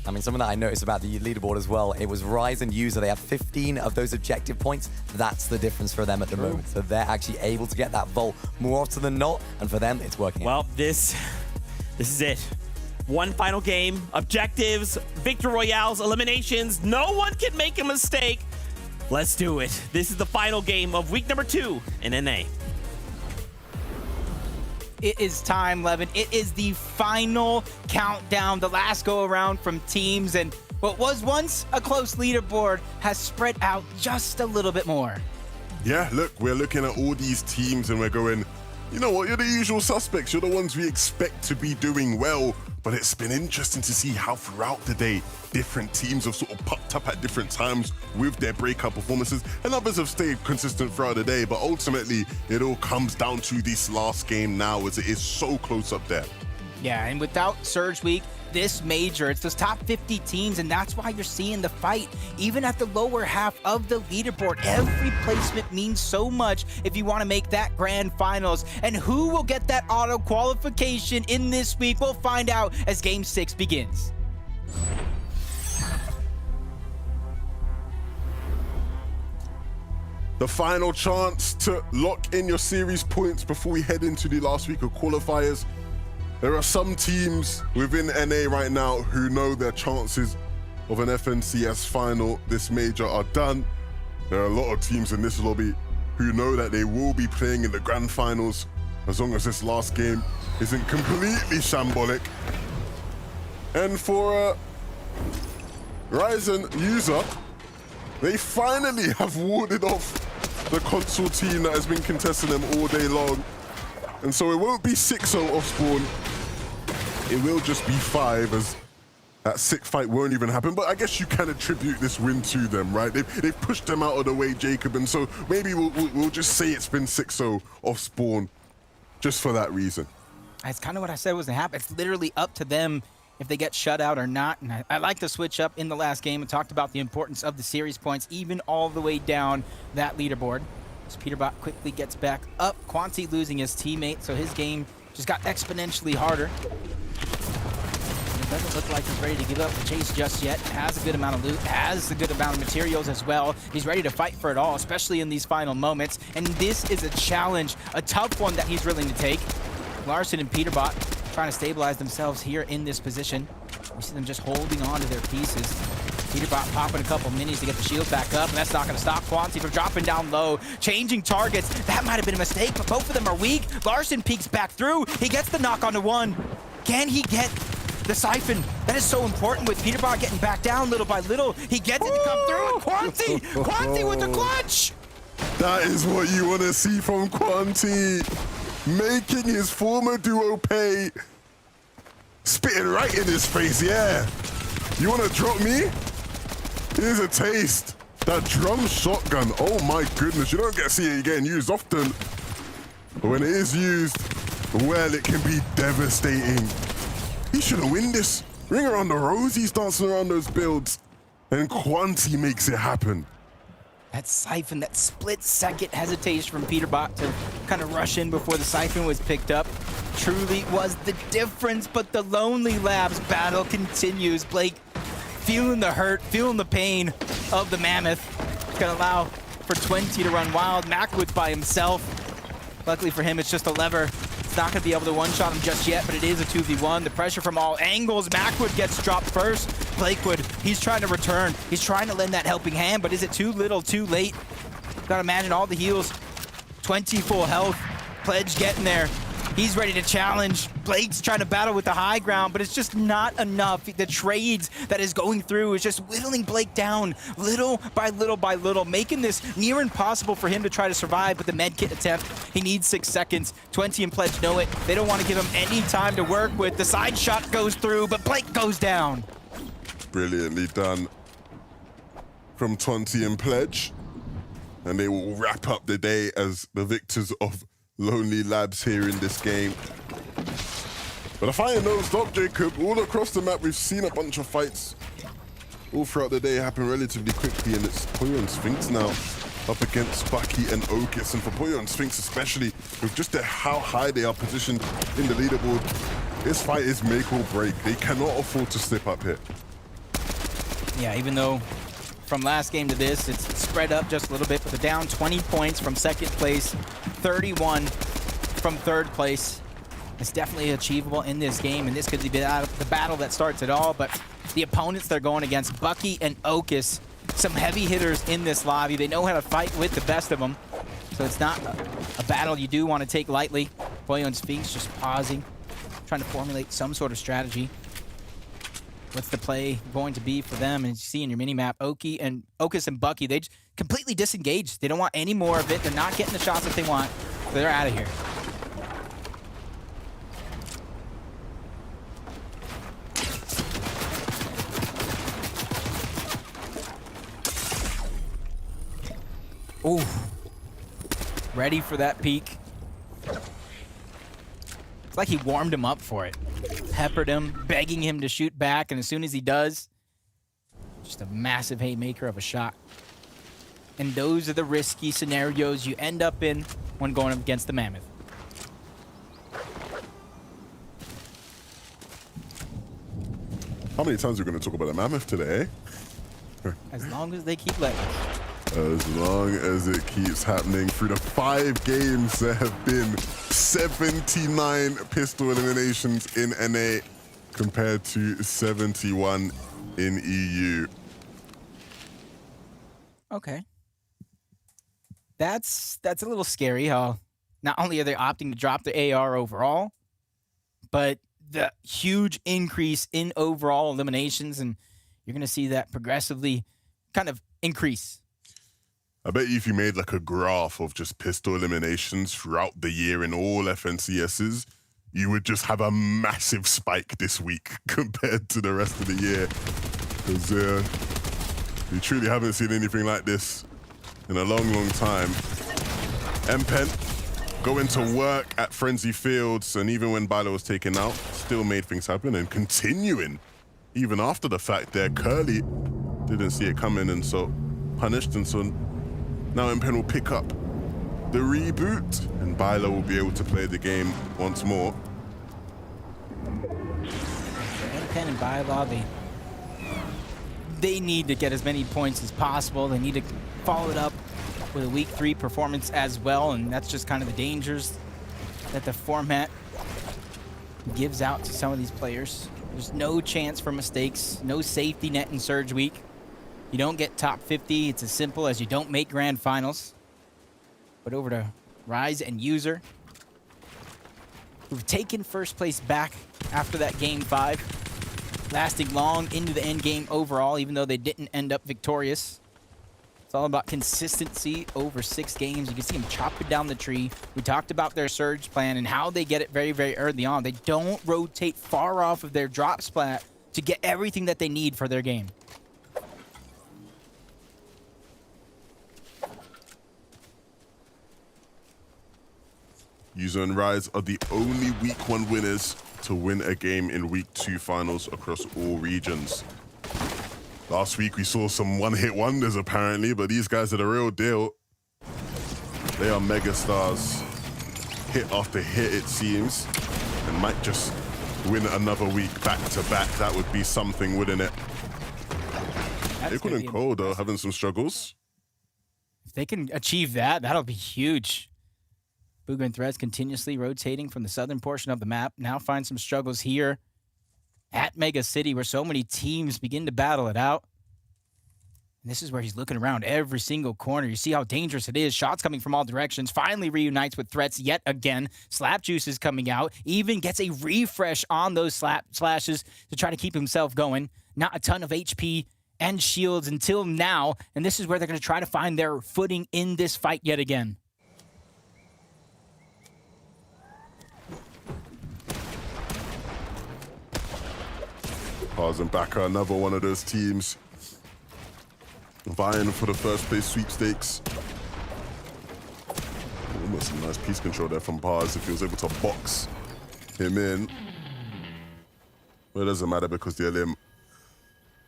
I mean, something that I noticed about the leaderboard as well, it was Rise and User. They have 15 of those objective points. That's the difference for them at the moment. So they're actually able to get that vault more often than not, and for them, it's working. Well, this is it. One final game, objectives, victory royales, eliminations. No one can make a mistake. Let's do it. This is the final game of week number 2 in NA. It is time, Levin. It is the final countdown, the last go around from teams, and what was once a close leaderboard has spread out just a little bit more. Yeah, look, we're looking at all these teams and we're going, you know what, you're the usual suspects. You're the ones we expect to be doing well. But it's been interesting to see how throughout the day, different teams have sort of popped up at different times with their breakout performances, and others have stayed consistent throughout the day. But ultimately, it all comes down to this last game now, as it is so close up there. Yeah, and without Surge Week, this major. It's those top 50 teams, and that's why you're seeing the fight. Even at the lower half of the leaderboard, every placement means so much if you want to make that grand finals. And who will get that auto qualification in this week? We'll find out as Game 6 begins. The final chance to lock in your series points before we head into the last week of qualifiers. There are some teams within NA right now who know their chances of an FNCS final this major are done. There are a lot of teams in this lobby who know that they will be playing in the grand finals as long as this last game isn't completely shambolic. And for Ryzen user, they finally have warded off the console team that has been contesting them all day long. And so it won't be 6-0 off spawn. It will just be 5, as that sick fight won't even happen. But I guess you can attribute this win to them, right? They've pushed them out of the way, Jacob. And so maybe we'll just say it's been 6-0 off spawn just for that reason. That's kind of what I said was to happen. It's literally up to them if they get shut out or not. And I like to switch up in the last game and talked about the importance of the series points, even all the way down that leaderboard. So Peterbot quickly gets back up. Quanti losing his teammate, so his game just got exponentially harder. And it doesn't look like he's ready to give up the chase just yet. Has a good amount of loot, has a good amount of materials as well. He's ready to fight for it all, especially in these final moments. And this is a challenge, a tough one that he's willing to take. Larson and Peterbot trying to stabilize themselves here in this position. We see them just holding on to their pieces. Peterbot popping a couple minis to get the shield back up, and that's not going to stop Quanti from dropping down low, changing targets. That might have been a mistake, but both of them are weak. Larson peeks back through. He gets the knock onto one. Can he get the siphon? That is so important with Peterbot getting back down little by little. He gets it to come through, and Quanti with the clutch. That is what you want to see from Quanti. Making his former duo pay. Spitting right in his face, yeah. You want to drop me? Here's a taste. That drum shotgun, oh my goodness. You don't get to see it getting used often. But when it is used, well, it can be devastating. He should have won this. Ring around the rosies dancing around those builds. And Quanti makes it happen. That siphon, that split-second hesitation from Peterbot to kind of rush in before the siphon was picked up truly was the difference, but the Lonely Labs battle continues. Blake feeling the hurt, feeling the pain of the Mammoth. It's gonna allow for 20 to run wild. Macwood's by himself. Luckily for him, it's just a lever. It's not gonna be able to one-shot him just yet, but it is a 2v1. The pressure from all angles. Macwood gets dropped first. Blakewood, he's trying to return. He's trying to lend that helping hand, but is it too little, too late? Gotta imagine all the heals. 20 full health. Pledge getting there. He's ready to challenge. Blake's trying to battle with the high ground, but it's just not enough. The trades that is going through is just whittling Blake down little by little by little, making this near impossible for him to try to survive with the medkit attempt. He needs 6 seconds. 20 and Pledge know it. They don't want to give him any time to work with. The side shot goes through, but Blake goes down. Brilliantly done from 20 and Pledge. And they will wrap up the day as the victors of Lonely Labs here in this game. But a fight don't stop, Jacob. All across the map, we've seen a bunch of fights all throughout the day happen relatively quickly, and it's Poyo and Sphinx now up against Bucky and Okis. And for Poyo and Sphinx especially, with just how high they are positioned in the leaderboard, this fight is make or break. They cannot afford to slip up here. Yeah, even though from last game to this, it's spread up just a little bit, but they're down 20 points from second place, 31 from third place. It's definitely achievable in this game, and this could be the battle that starts it all, but the opponents they're going against, Bucky and Okis, some heavy hitters in this lobby. They know how to fight with the best of them, so it's not a battle you do want to take lightly. Poyo and Sphinx just pausing, trying to formulate some sort of strategy. What's the play going to be for them? And you see in your mini-map, Okis and Bucky, they just completely disengaged. They don't want any more of it. They're not getting the shots that they want. So they're out of here. Ooh. Ready for that peek. It's like he warmed him up for it. Peppered him, begging him to shoot back, and as soon as he does, just a massive haymaker of a shot. And those are the risky scenarios you end up in when going up against the Mammoth. How many times are we going to talk about the Mammoth today? As long as they keep letting us. As long as it keeps happening. Through the 5 games, there have been 79 pistol eliminations in NA compared to 71 in EU. Okay. That's a little scary how not only are they opting to drop the AR overall, but the huge increase in overall eliminations, and you're going to see that progressively kind of increase. I bet you if you made like a graph of just pistol eliminations throughout the year in all FNCSs, you would just have a massive spike this week compared to the rest of the year. Because we truly haven't seen anything like this in a long, long time. MPen going to work at Frenzy Fields, and even when Bilo was taken out, still made things happen and continuing even after the fact there. Curly didn't see it coming and so punished, and so now MPen will pick up the reboot and Bilo will be able to play the game once more. MPen and Bilo, they need to get as many points as possible. They need to follow it up with a week 3 performance as well, and that's just kind of the dangers that the format gives out to some of these players. There's no chance for mistakes, no safety net in Surge Week. You don't get top 50. It's as simple as you don't make grand finals. But over to Rise and User, who've taken first place back after that game 5, lasting long into the end game overall, even though they didn't end up victorious. It's all about consistency over 6 games. You can see them chopping down the tree. We talked about their surge plan and how they get it very, very early on. They don't rotate far off of their drop splat to get everything that they need for their game. User and Rise are the only week 1 winners to win a game in week 2 finals across all regions. Last week we saw some one-hit wonders apparently, but these guys are the real deal. They are megastars, hit after hit it seems, and might just win another week back to back. That would be something, wouldn't it? Acorn and Cole though having some struggles. If they can achieve that, that'll be huge. Booger and Threads continuously rotating from the southern portion of the map. Now find some struggles here at Mega City where so many teams begin to battle it out. And this is where he's looking around every single corner. You see how dangerous it is. Shots coming from all directions. Finally reunites with Threats yet again. Slap Juice is coming out. Even gets a refresh on those slashes to try to keep himself going. Not a ton of HP and shields until now. And this is where they're going to try to find their footing in this fight yet again. Pars and Baka, another one of those teams vying for the first place sweepstakes. Almost a nice piece control there from Pars if he was able to box him in. Well, it doesn't matter because the LM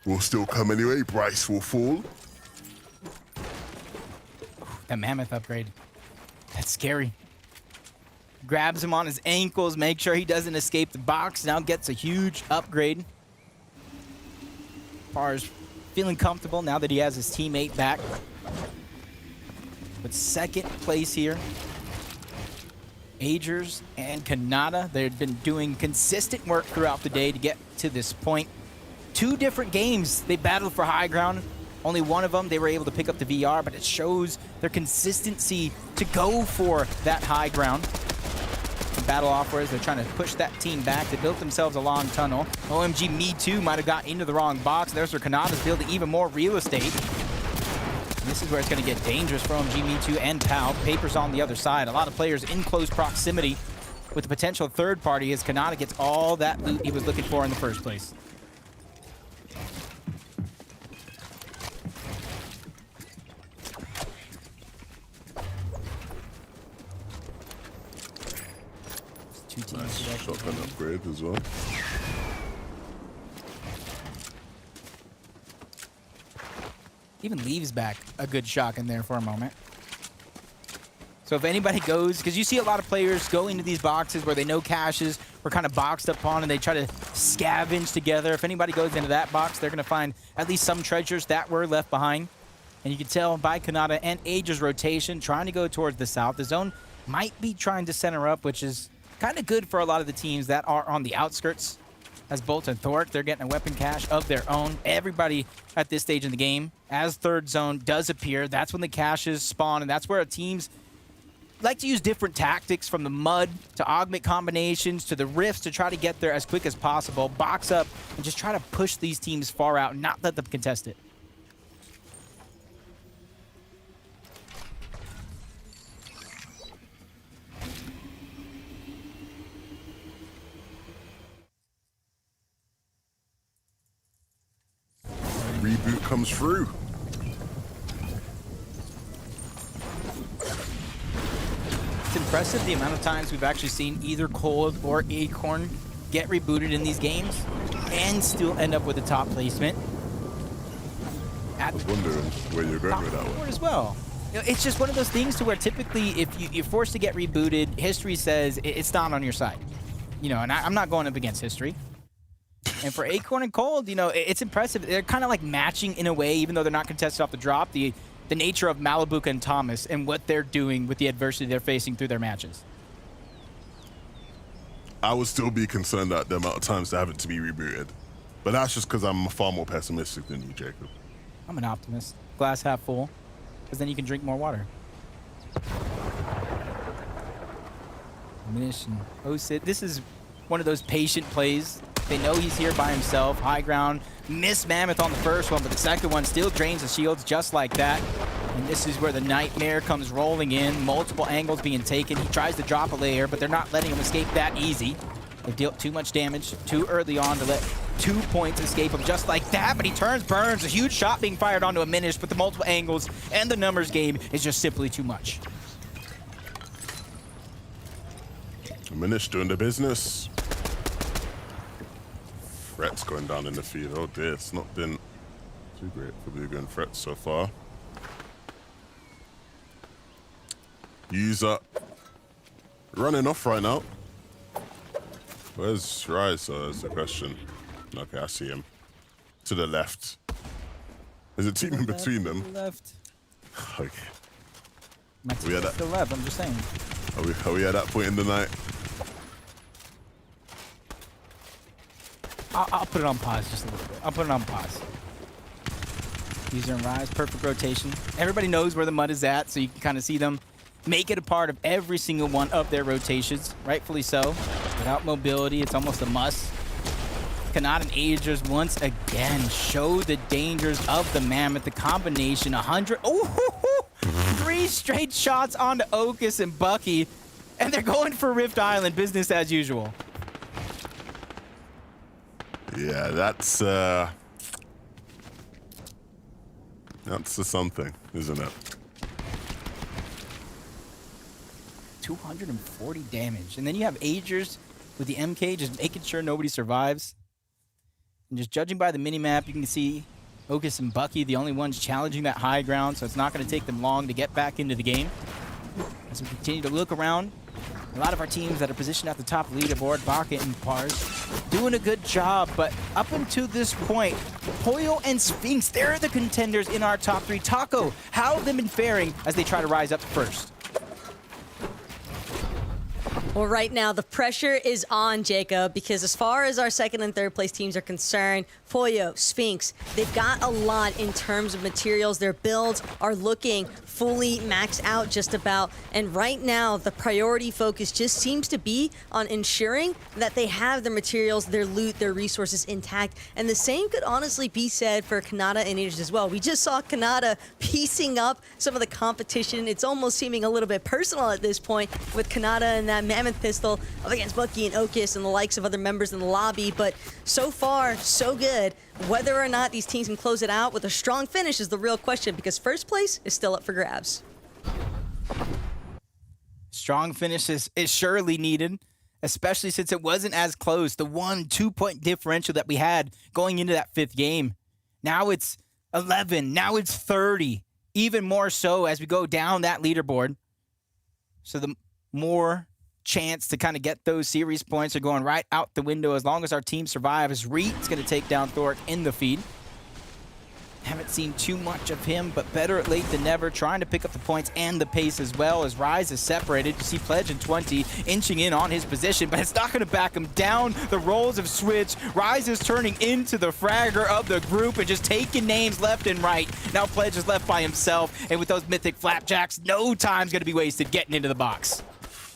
will still come anyway. Bryce will fall. That Mammoth upgrade. That's scary. Grabs him on his ankles, make sure he doesn't escape the box. Now gets a huge upgrade. Pars feeling comfortable now that he has his teammate back. But second place here. Agers and Kanata, they've been doing consistent work throughout the day to get to this point. 2 different games they battled for high ground. Only one of them they were able to pick up the VR, but it shows their consistency to go for that high ground. Battle offers, they're trying to push that team back. They built themselves a long tunnel. OMG Me Too might have got into the wrong box. There's where Kanata's building even more real estate. And this is where it's going to get dangerous for OMG Me Too and Pal. Paper's on the other side. A lot of players in close proximity with the potential third party as Kanata gets all that loot he was looking for in the first place. two teams. Nice that actually shotgun win. upgrade as well. Even leaves back a good shotgun there for a moment. So if anybody goes, because you see a lot of players go into these boxes where they know caches were kind of boxed up on and they try to scavenge together. If anybody goes into that box, they're going to find at least some treasures that were left behind. And you can tell by Kanata and Age's rotation trying to go towards the south. The zone might be trying to center up, which is kind of good for a lot of the teams that are on the outskirts. As Bolt and Thork, they're getting a weapon cache of their own. Everybody at this stage in the game, as third zone does appear, that's when the caches spawn, and that's where teams like to use different tactics, from the mud to augment combinations to the rifts, to try to get there as quick as possible, box up, and just try to push these teams far out and not let them contest it. Reboot comes through. It's impressive the amount of times we've actually seen either Cold or Acorn get rebooted in these games and still end up with a top placement. I was wondering where you're going with that one. As well. You know, it's just one of those things to where typically if you're forced to get rebooted, history says it's not on your side. You know, and I'm not going up against history. And for Acorn and Cold, you know, it's impressive. They're kind of like matching in a way, even though they're not contested off the drop, the nature of Malibuca and Thomas and what they're doing with the adversity they're facing through their matches. I would still be concerned at the amount of times they're having to be rebooted. But that's just because I'm far more pessimistic than you, Jacob. I'm an optimist. Glass half full, because then you can drink more water. Munition. Osit. This is one of those patient plays. They know he's here by himself. High ground. Miss Mammoth on the first one, but the second one still drains the shields just like that. And this is where the Nightmare comes rolling in. Multiple angles being taken. He tries to drop a layer, but they're not letting him escape that easy. They dealt too much damage too early on to let 2 points escape him just like that, but he turns, burns. A huge shot being fired onto a Minish, but the multiple angles and the numbers game is just simply too much. Minish doing the business. Threats going down in the field. Oh dear, it's not been too great for Booga and Threats so far. User running off right now. Where's Rise? Is the question. Okay, I see him. To the left. There's a team in between them. Left. Okay. My team is still left, I'm just saying. Are we at that point in the night? I'll put it on pause just a little bit. I'll put it on pause. User and Rise, perfect rotation. Everybody knows where the mud is at, so you can kind of see them make it a part of every single one of their rotations, rightfully so. Without mobility, it's almost a must. Kanata and Agers once again show the dangers of the Mammoth. The combination, 100. Oh, 3 straight shots onto Okus and Bucky, and they're going for Rift Island, business as usual. Yeah, that's something, isn't it? 240 damage. And then you have Agers with the MK just making sure nobody survives. And just judging by the minimap, you can see Okus and Bucky, the only ones challenging that high ground, so it's not going to take them long to get back into the game. As we continue to look around, a lot of our teams that are positioned at the top of the leaderboard, Baka and Pars, doing a good job, but up until this point, Poyo and Sphinx, they're the contenders in our top 3. Taco, how have they been faring as they try to rise up first? Well, right now, the pressure is on, Jacob, because as far as our second and third place teams are concerned, Poyo, Sphinx, they've got a lot in terms of materials. Their builds are looking fully maxed out just about. And right now, the priority focus just seems to be on ensuring that they have their materials, their loot, their resources intact. And the same could honestly be said for Kanata and Aegis as well. We just saw Kanata piecing up some of the competition. It's almost seeming a little bit personal at this point with Kanata and that Mammoth pistol up against Bucky and Okus and the likes of other members in the lobby. But so far, so good. Whether or not these teams can close it out with a strong finish is the real question, because first place is still up for grabs. Strong finish is surely needed especially since it wasn't as close. The 1-2 point differential that we had going into that 5th game. Now it's 11. Now it's 30. Even more so as we go down that leaderboard. So the more chance to kind of get those series points are going right out the window as long as our team survives. Reed's going to take down Thoric in the feed. Haven't seen too much of him, but better late than never, trying to pick up the points and the pace as well as Rise is separated. You see Pledge and 20 inching in on his position, but it's not going to back him down. The roles have switched. Rise is turning into the fragger of the group and just taking names left and right. Now Pledge is left by himself, and with those mythic flapjacks, no time's going to be wasted getting into the box.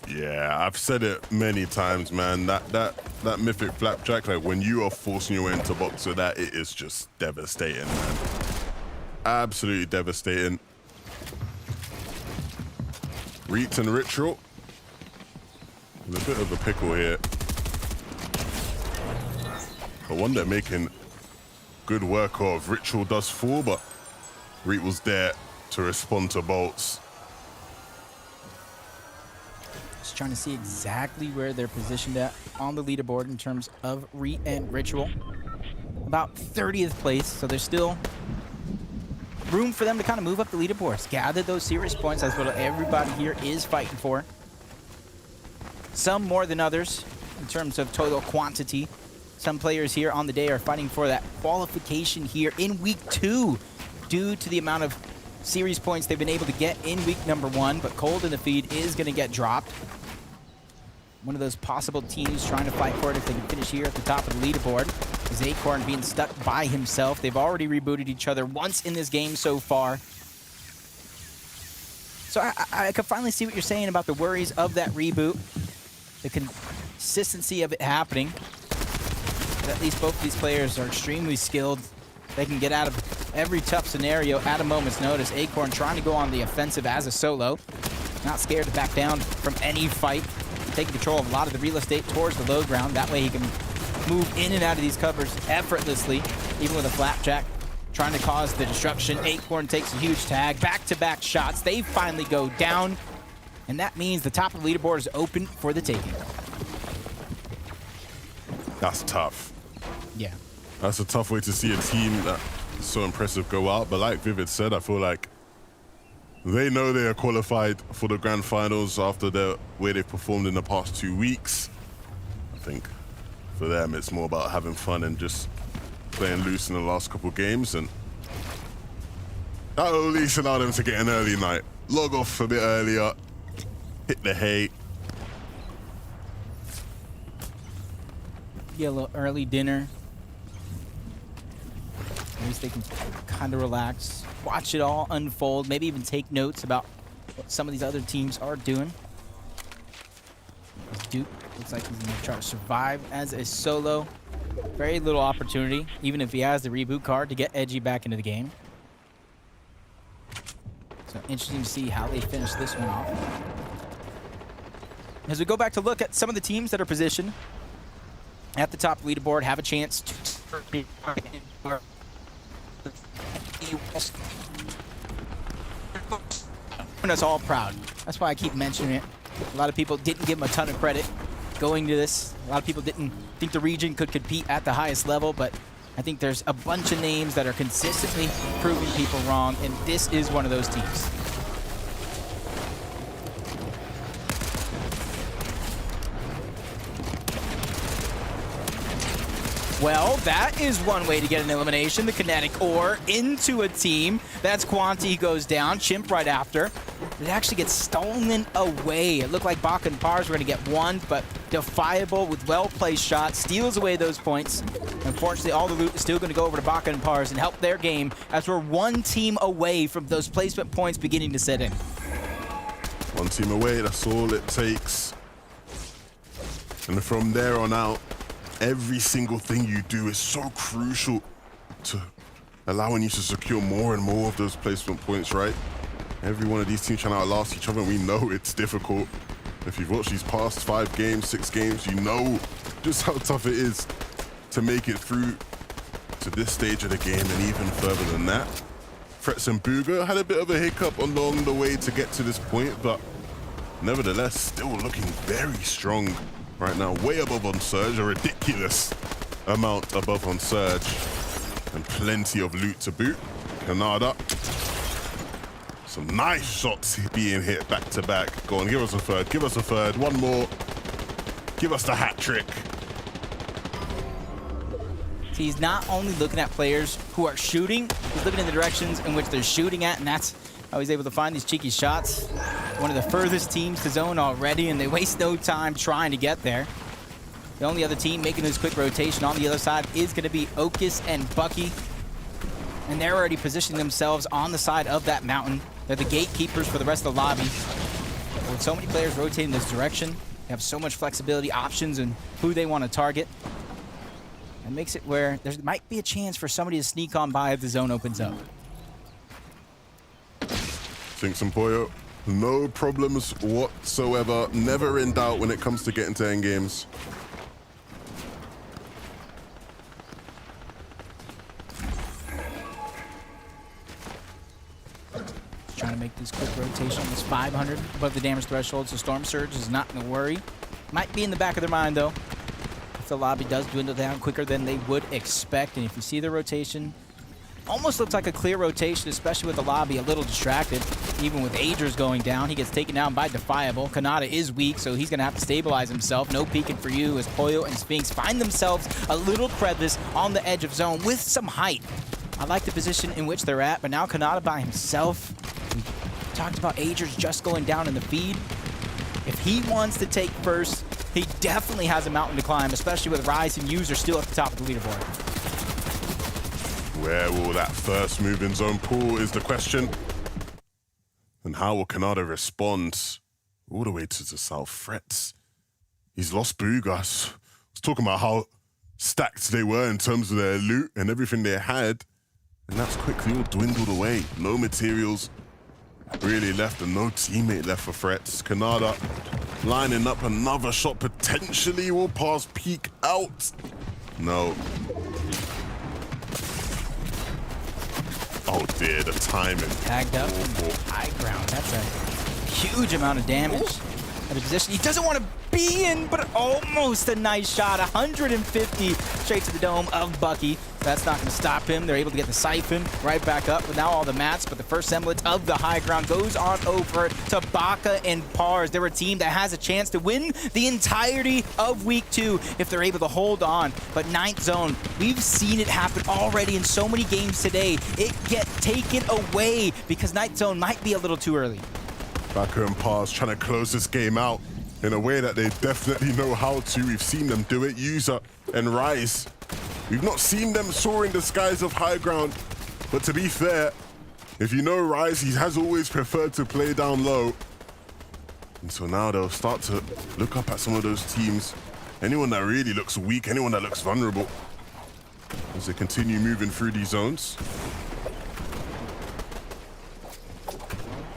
Yeah, I've said it many times, man. That mythic flapjack, like when you are forcing your way into box with that, it is just devastating, man. Absolutely devastating. Reet and Ritual. In a bit of a pickle here. The one they're making good work of. Ritual does fall, but Reet was there to respond to bolts. Just trying to see exactly where they're positioned at on the leaderboard in terms of Reet and Ritual. About 30th place, so there's still room for them to kind of move up the leaderboards. Gather those series points. That's what everybody here is fighting for. Some more than others in terms of total quantity. Some players here on the day are fighting for that qualification here in week 2 due to the amount of series points they've been able to get in week number 1, but Cold in the feed is going to get dropped. One of those possible teams trying to fight for it if they can finish here at the top of the leaderboard is Acorn being stuck by himself. They've already rebooted each other once in this game so far. So I can finally see what you're saying about the worries of that reboot, the consistency of it happening. But at least both of these players are extremely skilled. They can get out of every tough scenario at a moment's notice. Acorn trying to go on the offensive as a solo. Not scared to back down from any fight. Taking control of a lot of the real estate towards the low ground. That way he can move in and out of these covers effortlessly, even with a flapjack. Trying to cause the destruction. Acorn takes a huge tag. Back-to-back shots. They finally go down. And that means the top of the leaderboard is open for the taking. That's tough. Yeah. That's a tough way to see a team that's so impressive go out. But like Vivid said, I feel like they know they are qualified for the grand finals after the way they've performed in the past 2 weeks. I think for them, it's more about having fun and just playing loose in the last couple games. And that'll at least allow them to get an early night. Log off a bit earlier, hit the hay. Get a little early dinner. At least they can kind of relax, watch it all unfold, maybe even take notes about what some of these other teams are doing. Duke looks like he's going to try to survive as a solo. Very little opportunity, even if he has the reboot card, to get Edgy back into the game. So interesting to see how they finish this one off. As we go back to look at some of the teams that are positioned at the top leaderboard, have a chance to us all proud. That's why I keep mentioning it. A lot of people didn't give him a ton of credit going to this. A lot of people didn't think the region could compete at the highest level, but I think there's a bunch of names that are consistently proving people wrong, and this is one of those teams. Well, that is one way to get an elimination. The kinetic ore into a team. That's Quanti goes down. Chimp right after. It actually gets stolen away. It looked like Baka and Pars were going to get one, but Defiable with well-placed shots steals away those points. Unfortunately, all the loot is still going to go over to Baka and Pars and help their game as we're one team away from those placement points beginning to set in. One team away, that's all it takes. And from there on out, every single thing you do is so crucial to allowing you to secure more and more of those placement points, right? Every one of these teams trying to outlast each other, and we know it's difficult. If you've watched these past 5 games, 6 games, you know just how tough it is to make it through to this stage of the game and even further than that. Frets and Booga had a bit of a hiccup along the way to get to this point, but nevertheless, still looking very strong right now, way above on Surge, a ridiculous amount above on Surge, and plenty of loot to boot. Canada, some nice shots being hit back to back. Go on, give us a third, give us a third, one more. Give us the hat trick. See, he's not only looking at players who are shooting, he's looking in the directions in which they're shooting at, and that's how he's able to find these cheeky shots. One of the furthest teams to zone already, and they waste no time trying to get there. The only other team making this quick rotation on the other side is going to be Okus and Bucky. And they're already positioning themselves on the side of that mountain. They're the gatekeepers for the rest of the lobby. With so many players rotating this direction, they have so much flexibility, options, and who they want to target. It makes it where there might be a chance for somebody to sneak on by if the zone opens up. Sphinx and Pollo, no problems whatsoever. Never in doubt when it comes to getting to end games. Trying to make this quick rotation. It's 500 above the damage threshold, so Storm Surge is not going to worry. Might be in the back of their mind, though, if the lobby does dwindle down quicker than they would expect. And if you see the rotation, almost looks like a clear rotation, especially with the lobby a little distracted. Even with Agers going down, he gets taken down by Defiable. Kanata is weak, so he's going to have to stabilize himself. No peeking for you as Pollo and Sphinx find themselves a little crevice on the edge of zone with some height. I like the position in which they're at, but now Kanata by himself. We talked about Agers just going down in the feed. If he wants to take first, he definitely has a mountain to climb, especially with Rise and User still at the top of the leaderboard. Where will that first move in zone pool is the question. And how will Kanada respond all the way to the south threats? He's lost Boogas. I was talking about how stacked they were in terms of their loot and everything they had. And that's quickly all dwindled away. No materials really left and no teammate left for threats. Kanada lining up another shot, potentially will pass peak out. No. Oh dear, the timing. Tagged up in the high ground. That's a huge amount of damage. At a position he doesn't want to be in, but almost a nice shot. 150 straight to the dome of Bucky. That's not going to stop him. They're able to get the Siphon right back up with now all the mats, but the first semblance of the high ground goes on over to Baka and Pars. They're a team that has a chance to win the entirety of Week 2 if they're able to hold on. But Ninth Zone, we've seen it happen already in so many games today. It get taken away because Ninth Zone might be a little too early. Baka and Pars trying to close this game out in a way that they definitely know how to. We've seen them do it. User and Rise. We've not seen them soar in the skies of high ground. But to be fair, if you know Rise, he has always preferred to play down low. And so now they'll start to look up at some of those teams. Anyone that really looks weak, anyone that looks vulnerable, as they continue moving through these zones.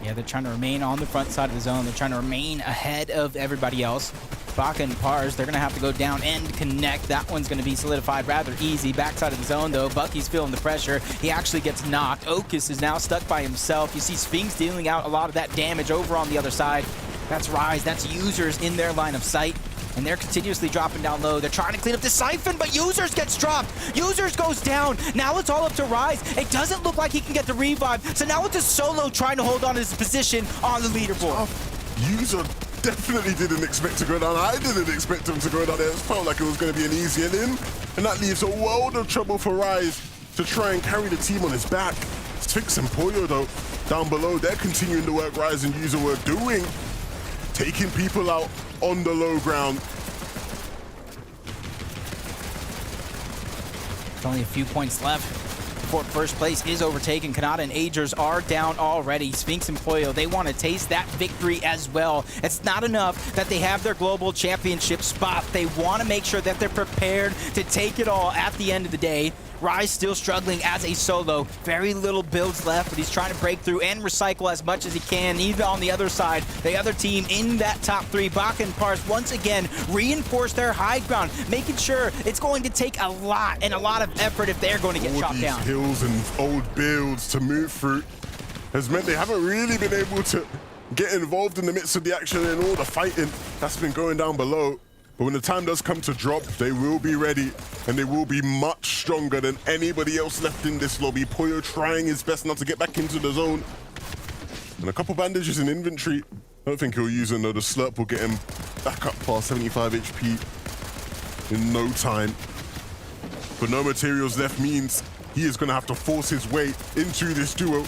Yeah, they're trying to remain on the front side of the zone. They're trying to remain ahead of everybody else. Baka and Pars, they're going to have to go down and connect. That one's going to be solidified rather easy. Backside of the zone, though, Bucky's feeling the pressure. He actually gets knocked. Okus is now stuck by himself. You see Sphinx dealing out a lot of that damage over on the other side. That's Rise. That's Users in their line of sight. And they're continuously dropping down low. They're trying to clean up the Siphon, but Users gets dropped. Users goes down. Now it's all up to Rise. It doesn't look like he can get the revive. So now it's a solo trying to hold on to his position on the leaderboard. User definitely didn't expect to go down. I didn't expect him to go down there. It felt like it was going to be an easier in. And that leaves a world of trouble for Rise to try and carry the team on his back. Sphinx and Pollo, though, down below, they're continuing the work Rise and User were doing. Taking people out on the low ground. There's only a few points left. First place is overtaken. Kanata and Agers are down already. Sphinx and Pollo, they want to taste that victory as well. It's not enough that they have their global championship spot. They want to make sure that they're prepared to take it all at the end of the day. Rise still struggling as a solo. Very little builds left, but he's trying to break through and recycle as much as he can. Even on the other side, the other team in that top three, Baka and Pars, once again reinforce their high ground, making sure it's going to take a lot and a lot of effort if they're going to get chopped down. Hills and old builds to move through has meant they haven't really been able to get involved in the midst of the action and all the fighting that's been going down below. But when the time does come to drop, they will be ready, and they will be much stronger than anybody else left in this lobby. Poyo trying his best not to get back into the zone. And a couple bandages in inventory. I don't think he'll use them, though. The slurp will get him back up past 75 HP in no time. But no materials left means he is going to have to force his way into this duo.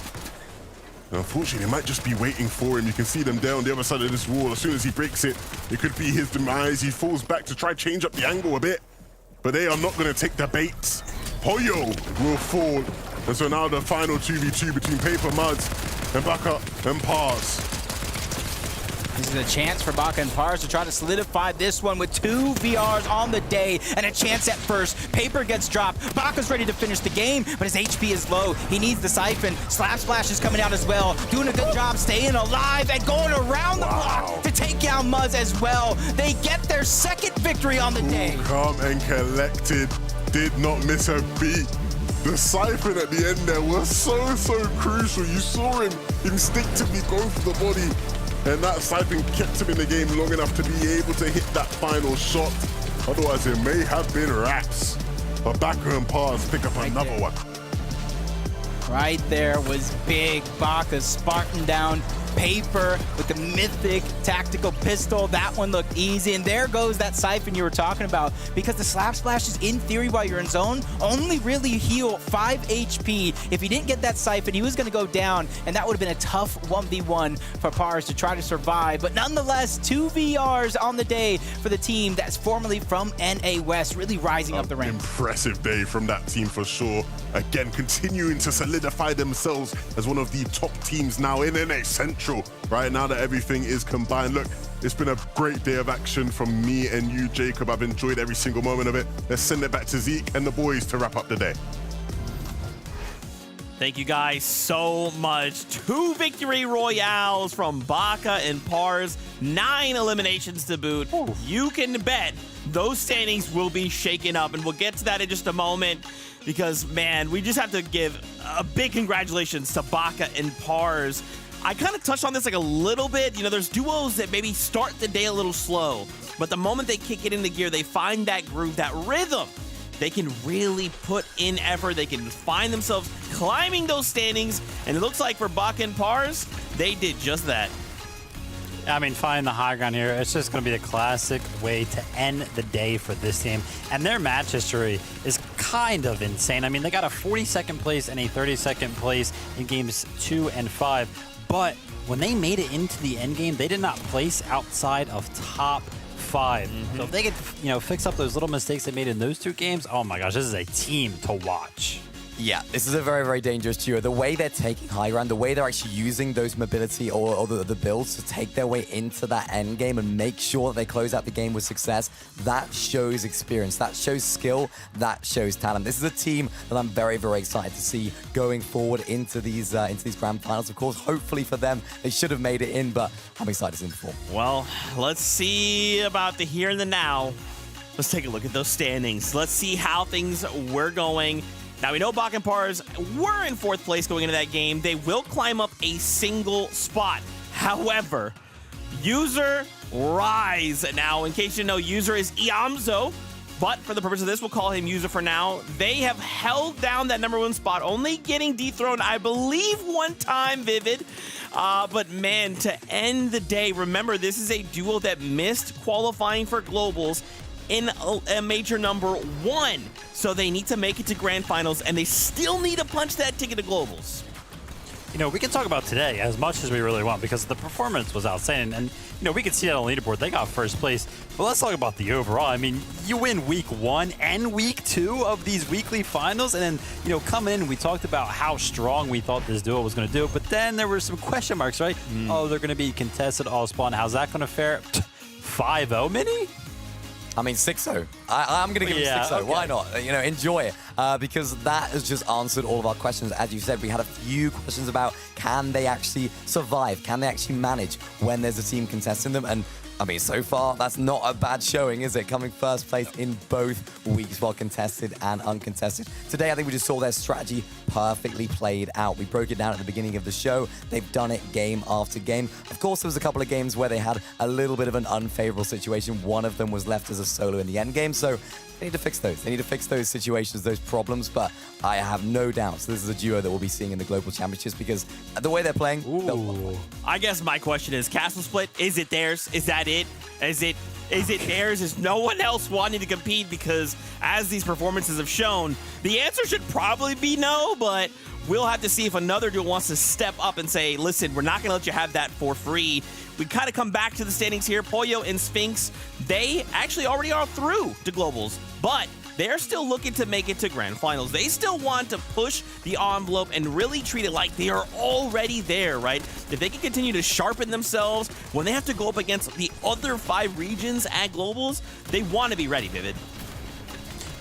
And unfortunately, they might just be waiting for him. You can see them there on the other side of this wall. As soon as he breaks it, it could be his demise. He falls back to try change up the angle a bit. But they are not going to take the bait. Poyo will fall. And so now the final 2v2 between Paper Muds and Baka and Pars. This is a chance for Baka and Pars to try to solidify this one with 2 VRs on the day and a chance at first. Paper gets dropped. Baka's ready to finish the game, but his HP is low. He needs the siphon. Slap Splash is coming out as well, doing a good job staying alive and going around the block to take down Muzz as well. They get their second victory on the day. Calm and collected. Did not miss a beat. The siphon at the end there was so crucial. You saw him instinctively go for the body. And that siphon kept him in the game long enough to be able to hit that final shot. Otherwise, it may have been wraps. But Baka and Pars pick up another one. Right there was big. Baka Spartan down. Paper with the mythic tactical pistol. That one looked easy. And there goes that siphon you were talking about. Because the slap splashes, in theory, while you're in zone, only really heal 5 HP. If he didn't get that siphon, he was going to go down. And that would have been a tough 1v1 for Pars to try to survive. But nonetheless, 2 VRs on the day for the team that's formerly from NA West, really rising up the ranks. Impressive day from that team for sure. Again, continuing to solidify themselves as one of the top teams now in NA Central. Right now that everything is combined. Look, it's been a great day of action from me and you, Jacob. I've enjoyed every single moment of it. Let's send it back to Zeke and the boys to wrap up the day. Thank you guys so much. 2 victory royales from Baka and Pars, 9 eliminations to boot. Ooh. You can bet those standings will be shaken up, and we'll get to that in just a moment because, man, we just have to give a big congratulations to Baka and Pars. I kind of touched on this like a little bit. You know, there's duos that maybe start the day a little slow, but the moment they kick it into gear, they find that groove, that rhythm. They can really put in effort. They can find themselves climbing those standings, and it looks like for Baka and Pars, they did just that. I mean, finding the high ground here, it's just going to be a classic way to end the day for this team. And their match history is kind of insane. I mean, they got a 42nd place and a 32nd place in games 2 and 5. But when they made it into the end game, they did not place outside of top 5. So if they could, fix up those little mistakes they made in those 2 games, oh my gosh, this is a team to watch. Yeah, this is a very dangerous duo. The way they're taking high ground, the way they're actually using those mobility or the builds to take their way into that end game and make sure that they close out the game with success, that shows experience, that shows skill, that shows talent. This is a team that I'm very excited to see going forward into these grand finals. Of course, hopefully for them, they should have made it in, but I'm excited to see them perform. Well, let's see about the here and the now. Let's take a look at those standings. Let's see how things were going. Now, we know Baka and Pars were in 4th place going into that game. They will climb up a single spot. However, User rise. Now, in case you didn't know, User is Iamzo, but for the purpose of this, we'll call him User for now. They have held down that #1 spot, only getting dethroned, I believe, 1 time, Vivid. But man, to end the day, remember, this is a duo that missed qualifying for Globals in a major #1. So they need to make it to grand finals, and they still need to punch that ticket to Globals. We can talk about today as much as we really want because the performance was outstanding. And, we can see that on the leaderboard. They got 1st place. But let's talk about the overall. I mean, you win week 1 and week 2 of these weekly finals. And then, coming in, we talked about how strong we thought this duo was going to do. But then there were some question marks, right? Oh, they're going to be contested all spawn. How's that going to fare? 5-0, Mini? I mean, 6-0. I'm going to give him 6-0. Okay. Why not? Enjoy it. because that has just answered all of our questions. As you said, we had a few questions about can they actually survive? Can they actually manage when there's a team contesting them? And I mean, so far, that's not a bad showing, is it? Coming first place in both weeks, while contested and uncontested. Today, I think we just saw their strategy perfectly played out. We broke it down at the beginning of the show. They've done it game after game. Of course, there was a couple of games where they had a little bit of an unfavorable situation. One of them was left as a solo in the end game, so they need to fix those. They need to fix those situations, those problems, but I have no doubts this is a duo that we'll be seeing in the Global Championships because the way they're playing, I guess my question is, Castle Split, is it theirs? Is that it? Is it theirs? Is no one else wanting to compete? Because as these performances have shown, the answer should probably be no, but we'll have to see if another duo wants to step up and say, listen, we're not going to let you have that for free. We kind of come back to the standings here. Pollo and Sphinx, they actually already are through to Globals, but they're still looking to make it to Grand Finals. They still want to push the envelope and really treat it like they are already there, right? If they can continue to sharpen themselves when they have to go up against the other 5 regions at Globals, they want to be ready, Vivid.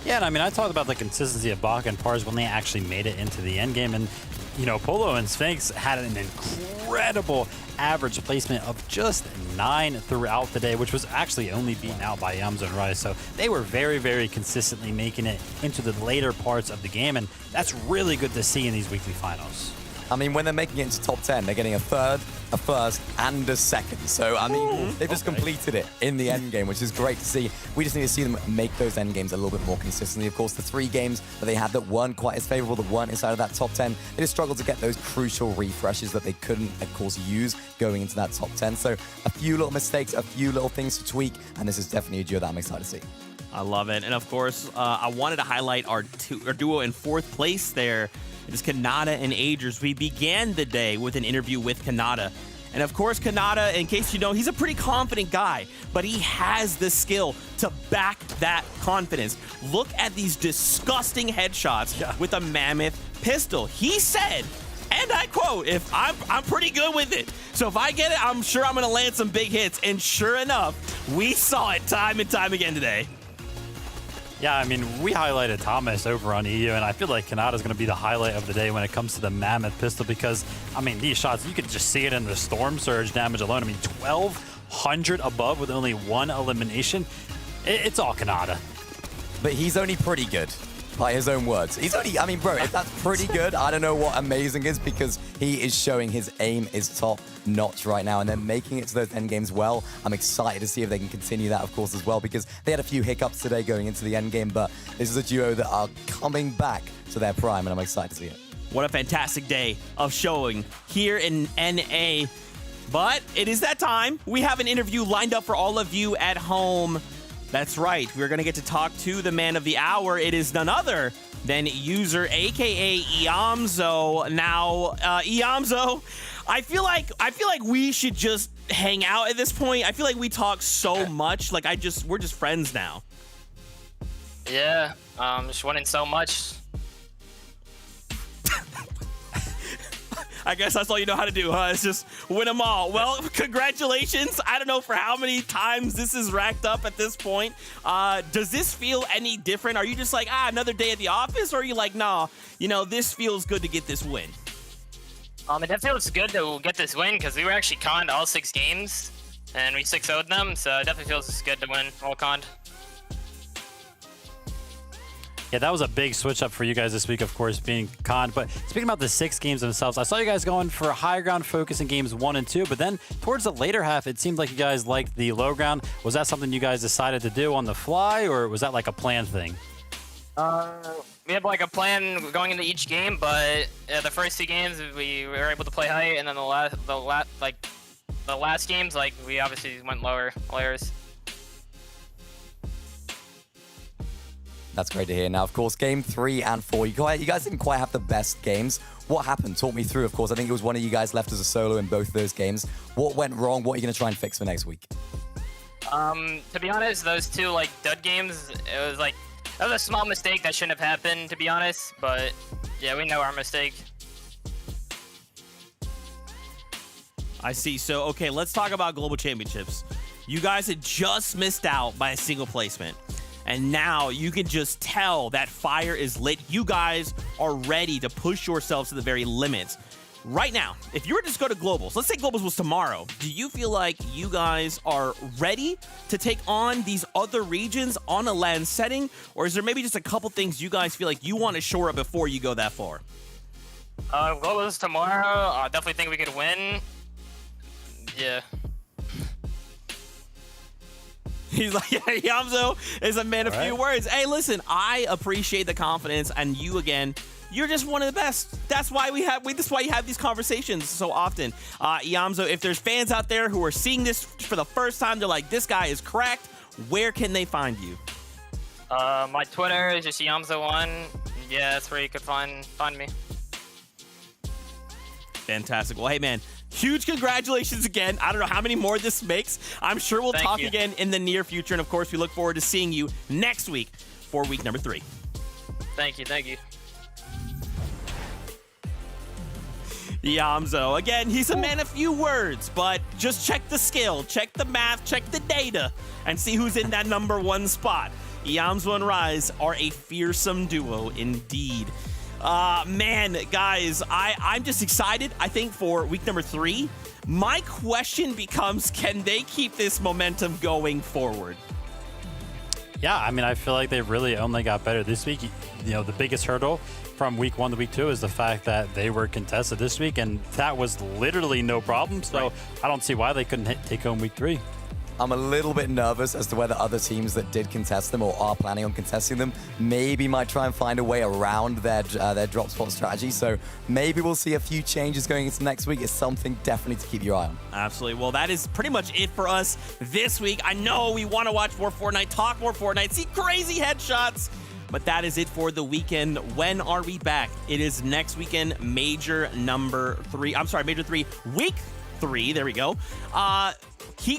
Yeah, and I mean, I talked about the consistency of Baka and Pars when they actually made it into the end game, and you know, Polo and Sphinx had an incredible average placement of just 9 throughout the day, which was actually only beaten out by Yamzo and Rise. So they were very, very consistently making it into the later parts of the game, and that's really good to see in these weekly finals. I mean, when they're making it into top 10, they're getting a third, a first, and a second. So, I mean, they've just completed it in the end game, which is great to see. We just need to see them make those end games a little bit more consistently. Of course, the 3 games that they had that weren't quite as favorable, that weren't inside of that top 10, they just struggled to get those crucial refreshes that they couldn't, of course, use going into that top 10. So, a few little mistakes, a few little things to tweak, and this is definitely a duo that I'm excited to see. I love it. And of course, I wanted to highlight our duo in 4th place there. It is Kanata and Agers. We began the day with an interview with Kanata. And of course, Kanata, in case you know, he's a pretty confident guy, but he has the skill to back that confidence. Look at these disgusting headshots with a mammoth pistol. He said, and I quote, "If I'm pretty good with it. So if I get it, I'm sure I'm going to land some big hits." And sure enough, we saw it time and time again today. Yeah, I mean, we highlighted Thomas over on EU, and I feel like Kanata's going to be the highlight of the day when it comes to the Mammoth pistol because, I mean, these shots, you could just see it in the Storm Surge damage alone. I mean, 1,200 above with only 1 elimination. It's all Kanata. But he's only pretty good, by his own words. He's only, I mean, bro, if that's pretty good, I don't know what amazing is because he is showing his aim is top notch right now and they're making it to those end games well. I'm excited to see if they can continue that, of course, as well, because they had a few hiccups today going into the end game, but this is a duo that are coming back to their prime and I'm excited to see it. What a fantastic day of showing here in NA. But it is that time. We have an interview lined up for all of you at home. That's right. We're going to get to talk to the man of the hour. It is none other than User, a.k.a. Iamzo. Now, Iamzo, I feel like we should just hang out at this point. I feel like we talk so much. Like, we're just friends now. Yeah, just winning so much. I guess that's all you know how to do, huh? It's just win them all. Well, congratulations. I don't know for how many times this is racked up at this point. Does this feel any different? Are you just like, another day at the office? Or are you like, nah, you know, this feels good to get this win? It definitely feels good to get this win because we were actually conned all 6 games and we 6-0'd them. So it definitely feels good to win all conned. Yeah, that was a big switch up for you guys this week, of course, being conned. But speaking about the 6 games themselves, I saw you guys going for a higher ground focus in games 1 and 2, but then towards the later half, it seemed like you guys liked the low ground. Was that something you guys decided to do on the fly, or was that like a planned thing? We had like a plan going into each game, but the first 2 games we were able to play high, and then the last games, like we obviously went lower layers. That's great to hear. Now, of course, game 3 and 4, you guys didn't quite have the best games. What happened? Talk me through, of course. I think it was one of you guys left as a solo in both of those games. What went wrong? What are you going to try and fix for next week? To be honest, those 2 like dud games, that was a small mistake that shouldn't have happened, to be honest. But yeah, we know our mistake. I see. So, okay, let's talk about Global Championships. You guys had just missed out by a single placement. And now you can just tell that fire is lit. You guys are ready to push yourselves to the very limits. Right now, if you were to just go to Globals, let's say Globals was tomorrow, do you feel like you guys are ready to take on these other regions on a LAN setting? Or is there maybe just a couple things you guys feel like you want to shore up before you go that far? Globals tomorrow, I definitely think we could win. Yeah. He's like, yeah, Yamzo is a man of few words. Hey, listen, I appreciate the confidence, and you again, you're just one of the best. That's why that's why you have these conversations so often. Yamzo, if there's fans out there who are seeing this for the first time, they're like, this guy is cracked. Where can they find you? My Twitter is just Yamzo1. Yeah, that's where you could find me. Fantastic. Well, hey, man, huge congratulations again. I don't know how many more this makes. I'm sure we'll talk again in the near future. And, of course, we look forward to seeing you next week for week number 3. Thank you. Thank you. Yamzo. Again, he's a man of few words, but just check the skill, check the math, check the data, and see who's in that number 1 spot. Yamzo and Rise are a fearsome duo indeed. Man, guys, I'm just excited, I think, for week number 3. My question becomes, can they keep this momentum going forward? Yeah, I mean, I feel like they really only got better this week. You know, the biggest hurdle from week 1 to week 2 is the fact that they were contested this week, and that was literally no problem. So I don't see why they couldn't take home week 3. I'm a little bit nervous as to whether other teams that did contest them or are planning on contesting them maybe might try and find a way around their drop spot strategy. So maybe we'll see a few changes going into next week. It's something definitely to keep your eye on. Absolutely. Well, that is pretty much it for us this week. I know we want to watch more Fortnite, talk more Fortnite, see crazy headshots, but that is it for the weekend. When are we back? It is next weekend, Major 3, week 3. There we go.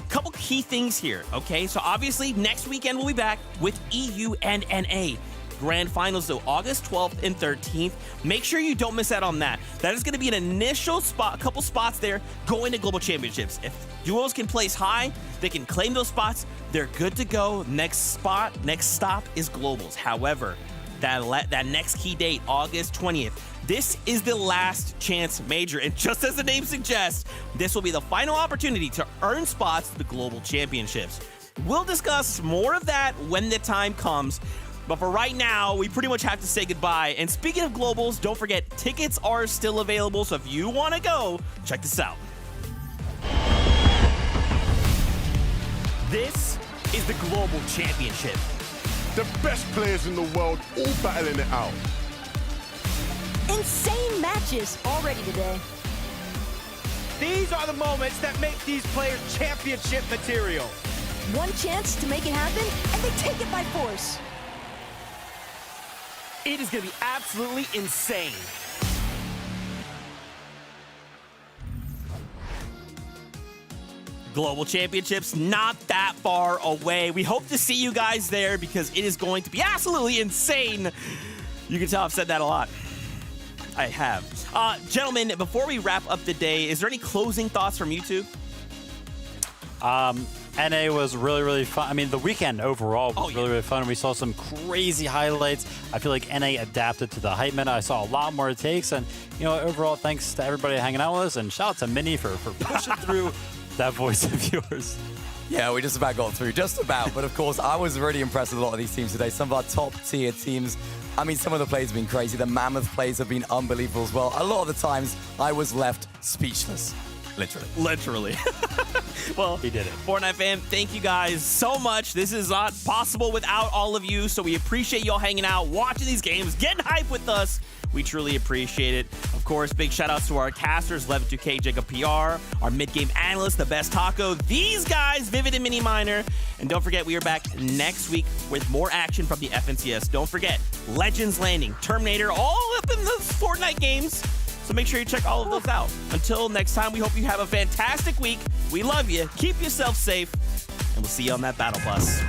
Couple key things here, okay? So obviously next weekend we'll be back with EU and NA. Grand Finals though, August 12th and 13th. Make sure you don't miss out on that. That is going to be an initial couple spots there going to Global Championships. If duos can place high, they can claim those spots, they're good to go. Next stop is Globals. However, that next key date, August 20th, this is the last chance major, and just as the name suggests, this will be the final opportunity to earn spots to the Global Championships. We'll discuss more of that when the time comes, but for right now, we pretty much have to say goodbye. And speaking of Globals, don't forget, tickets are still available, so if you want to go, check this out. This is the Global Championship. The best players in the world all battling it out. Insane matches already today. These are the moments that make these players championship material. One chance to make it happen, and they take it by force. It is going to be absolutely insane. Global Championships not that far away. We hope to see you guys there because it is going to be absolutely insane. You can tell I've said that a lot. I have. Gentlemen, before we wrap up the day, is there any closing thoughts from you two? NA was really, really fun. I mean, the weekend overall was really, really fun. We saw some crazy highlights. I feel like NA adapted to the hype meta. I saw a lot more takes. And, you know, overall, thanks to everybody hanging out with us. And shout out to Minnie for pushing through that voice of yours. Yeah, we just about got through. Just about. But, of course, I was really impressed with a lot of these teams today. Some of our top-tier teams. I mean, some of the plays have been crazy. The Mammoth plays have been unbelievable as well. A lot of the times, I was left speechless. Literally. Well, he did it. Fortnite fam, thank you guys so much. This is not possible without all of you, so we appreciate y'all hanging out, watching these games, getting hype with us. We truly appreciate it. Of course, big shout outs to our casters, 11-2K, Jacob PR, our mid-game analyst, the best Taco, these guys, Vivid and Mini Miner. And don't forget, we are back next week with more action from the FNCS. Don't forget, Legends Landing, Terminator, all up in the Fortnite games. So make sure you check all of those out. Until next time, we hope you have a fantastic week. We love you. Keep yourself safe. And we'll see you on that Battle Bus.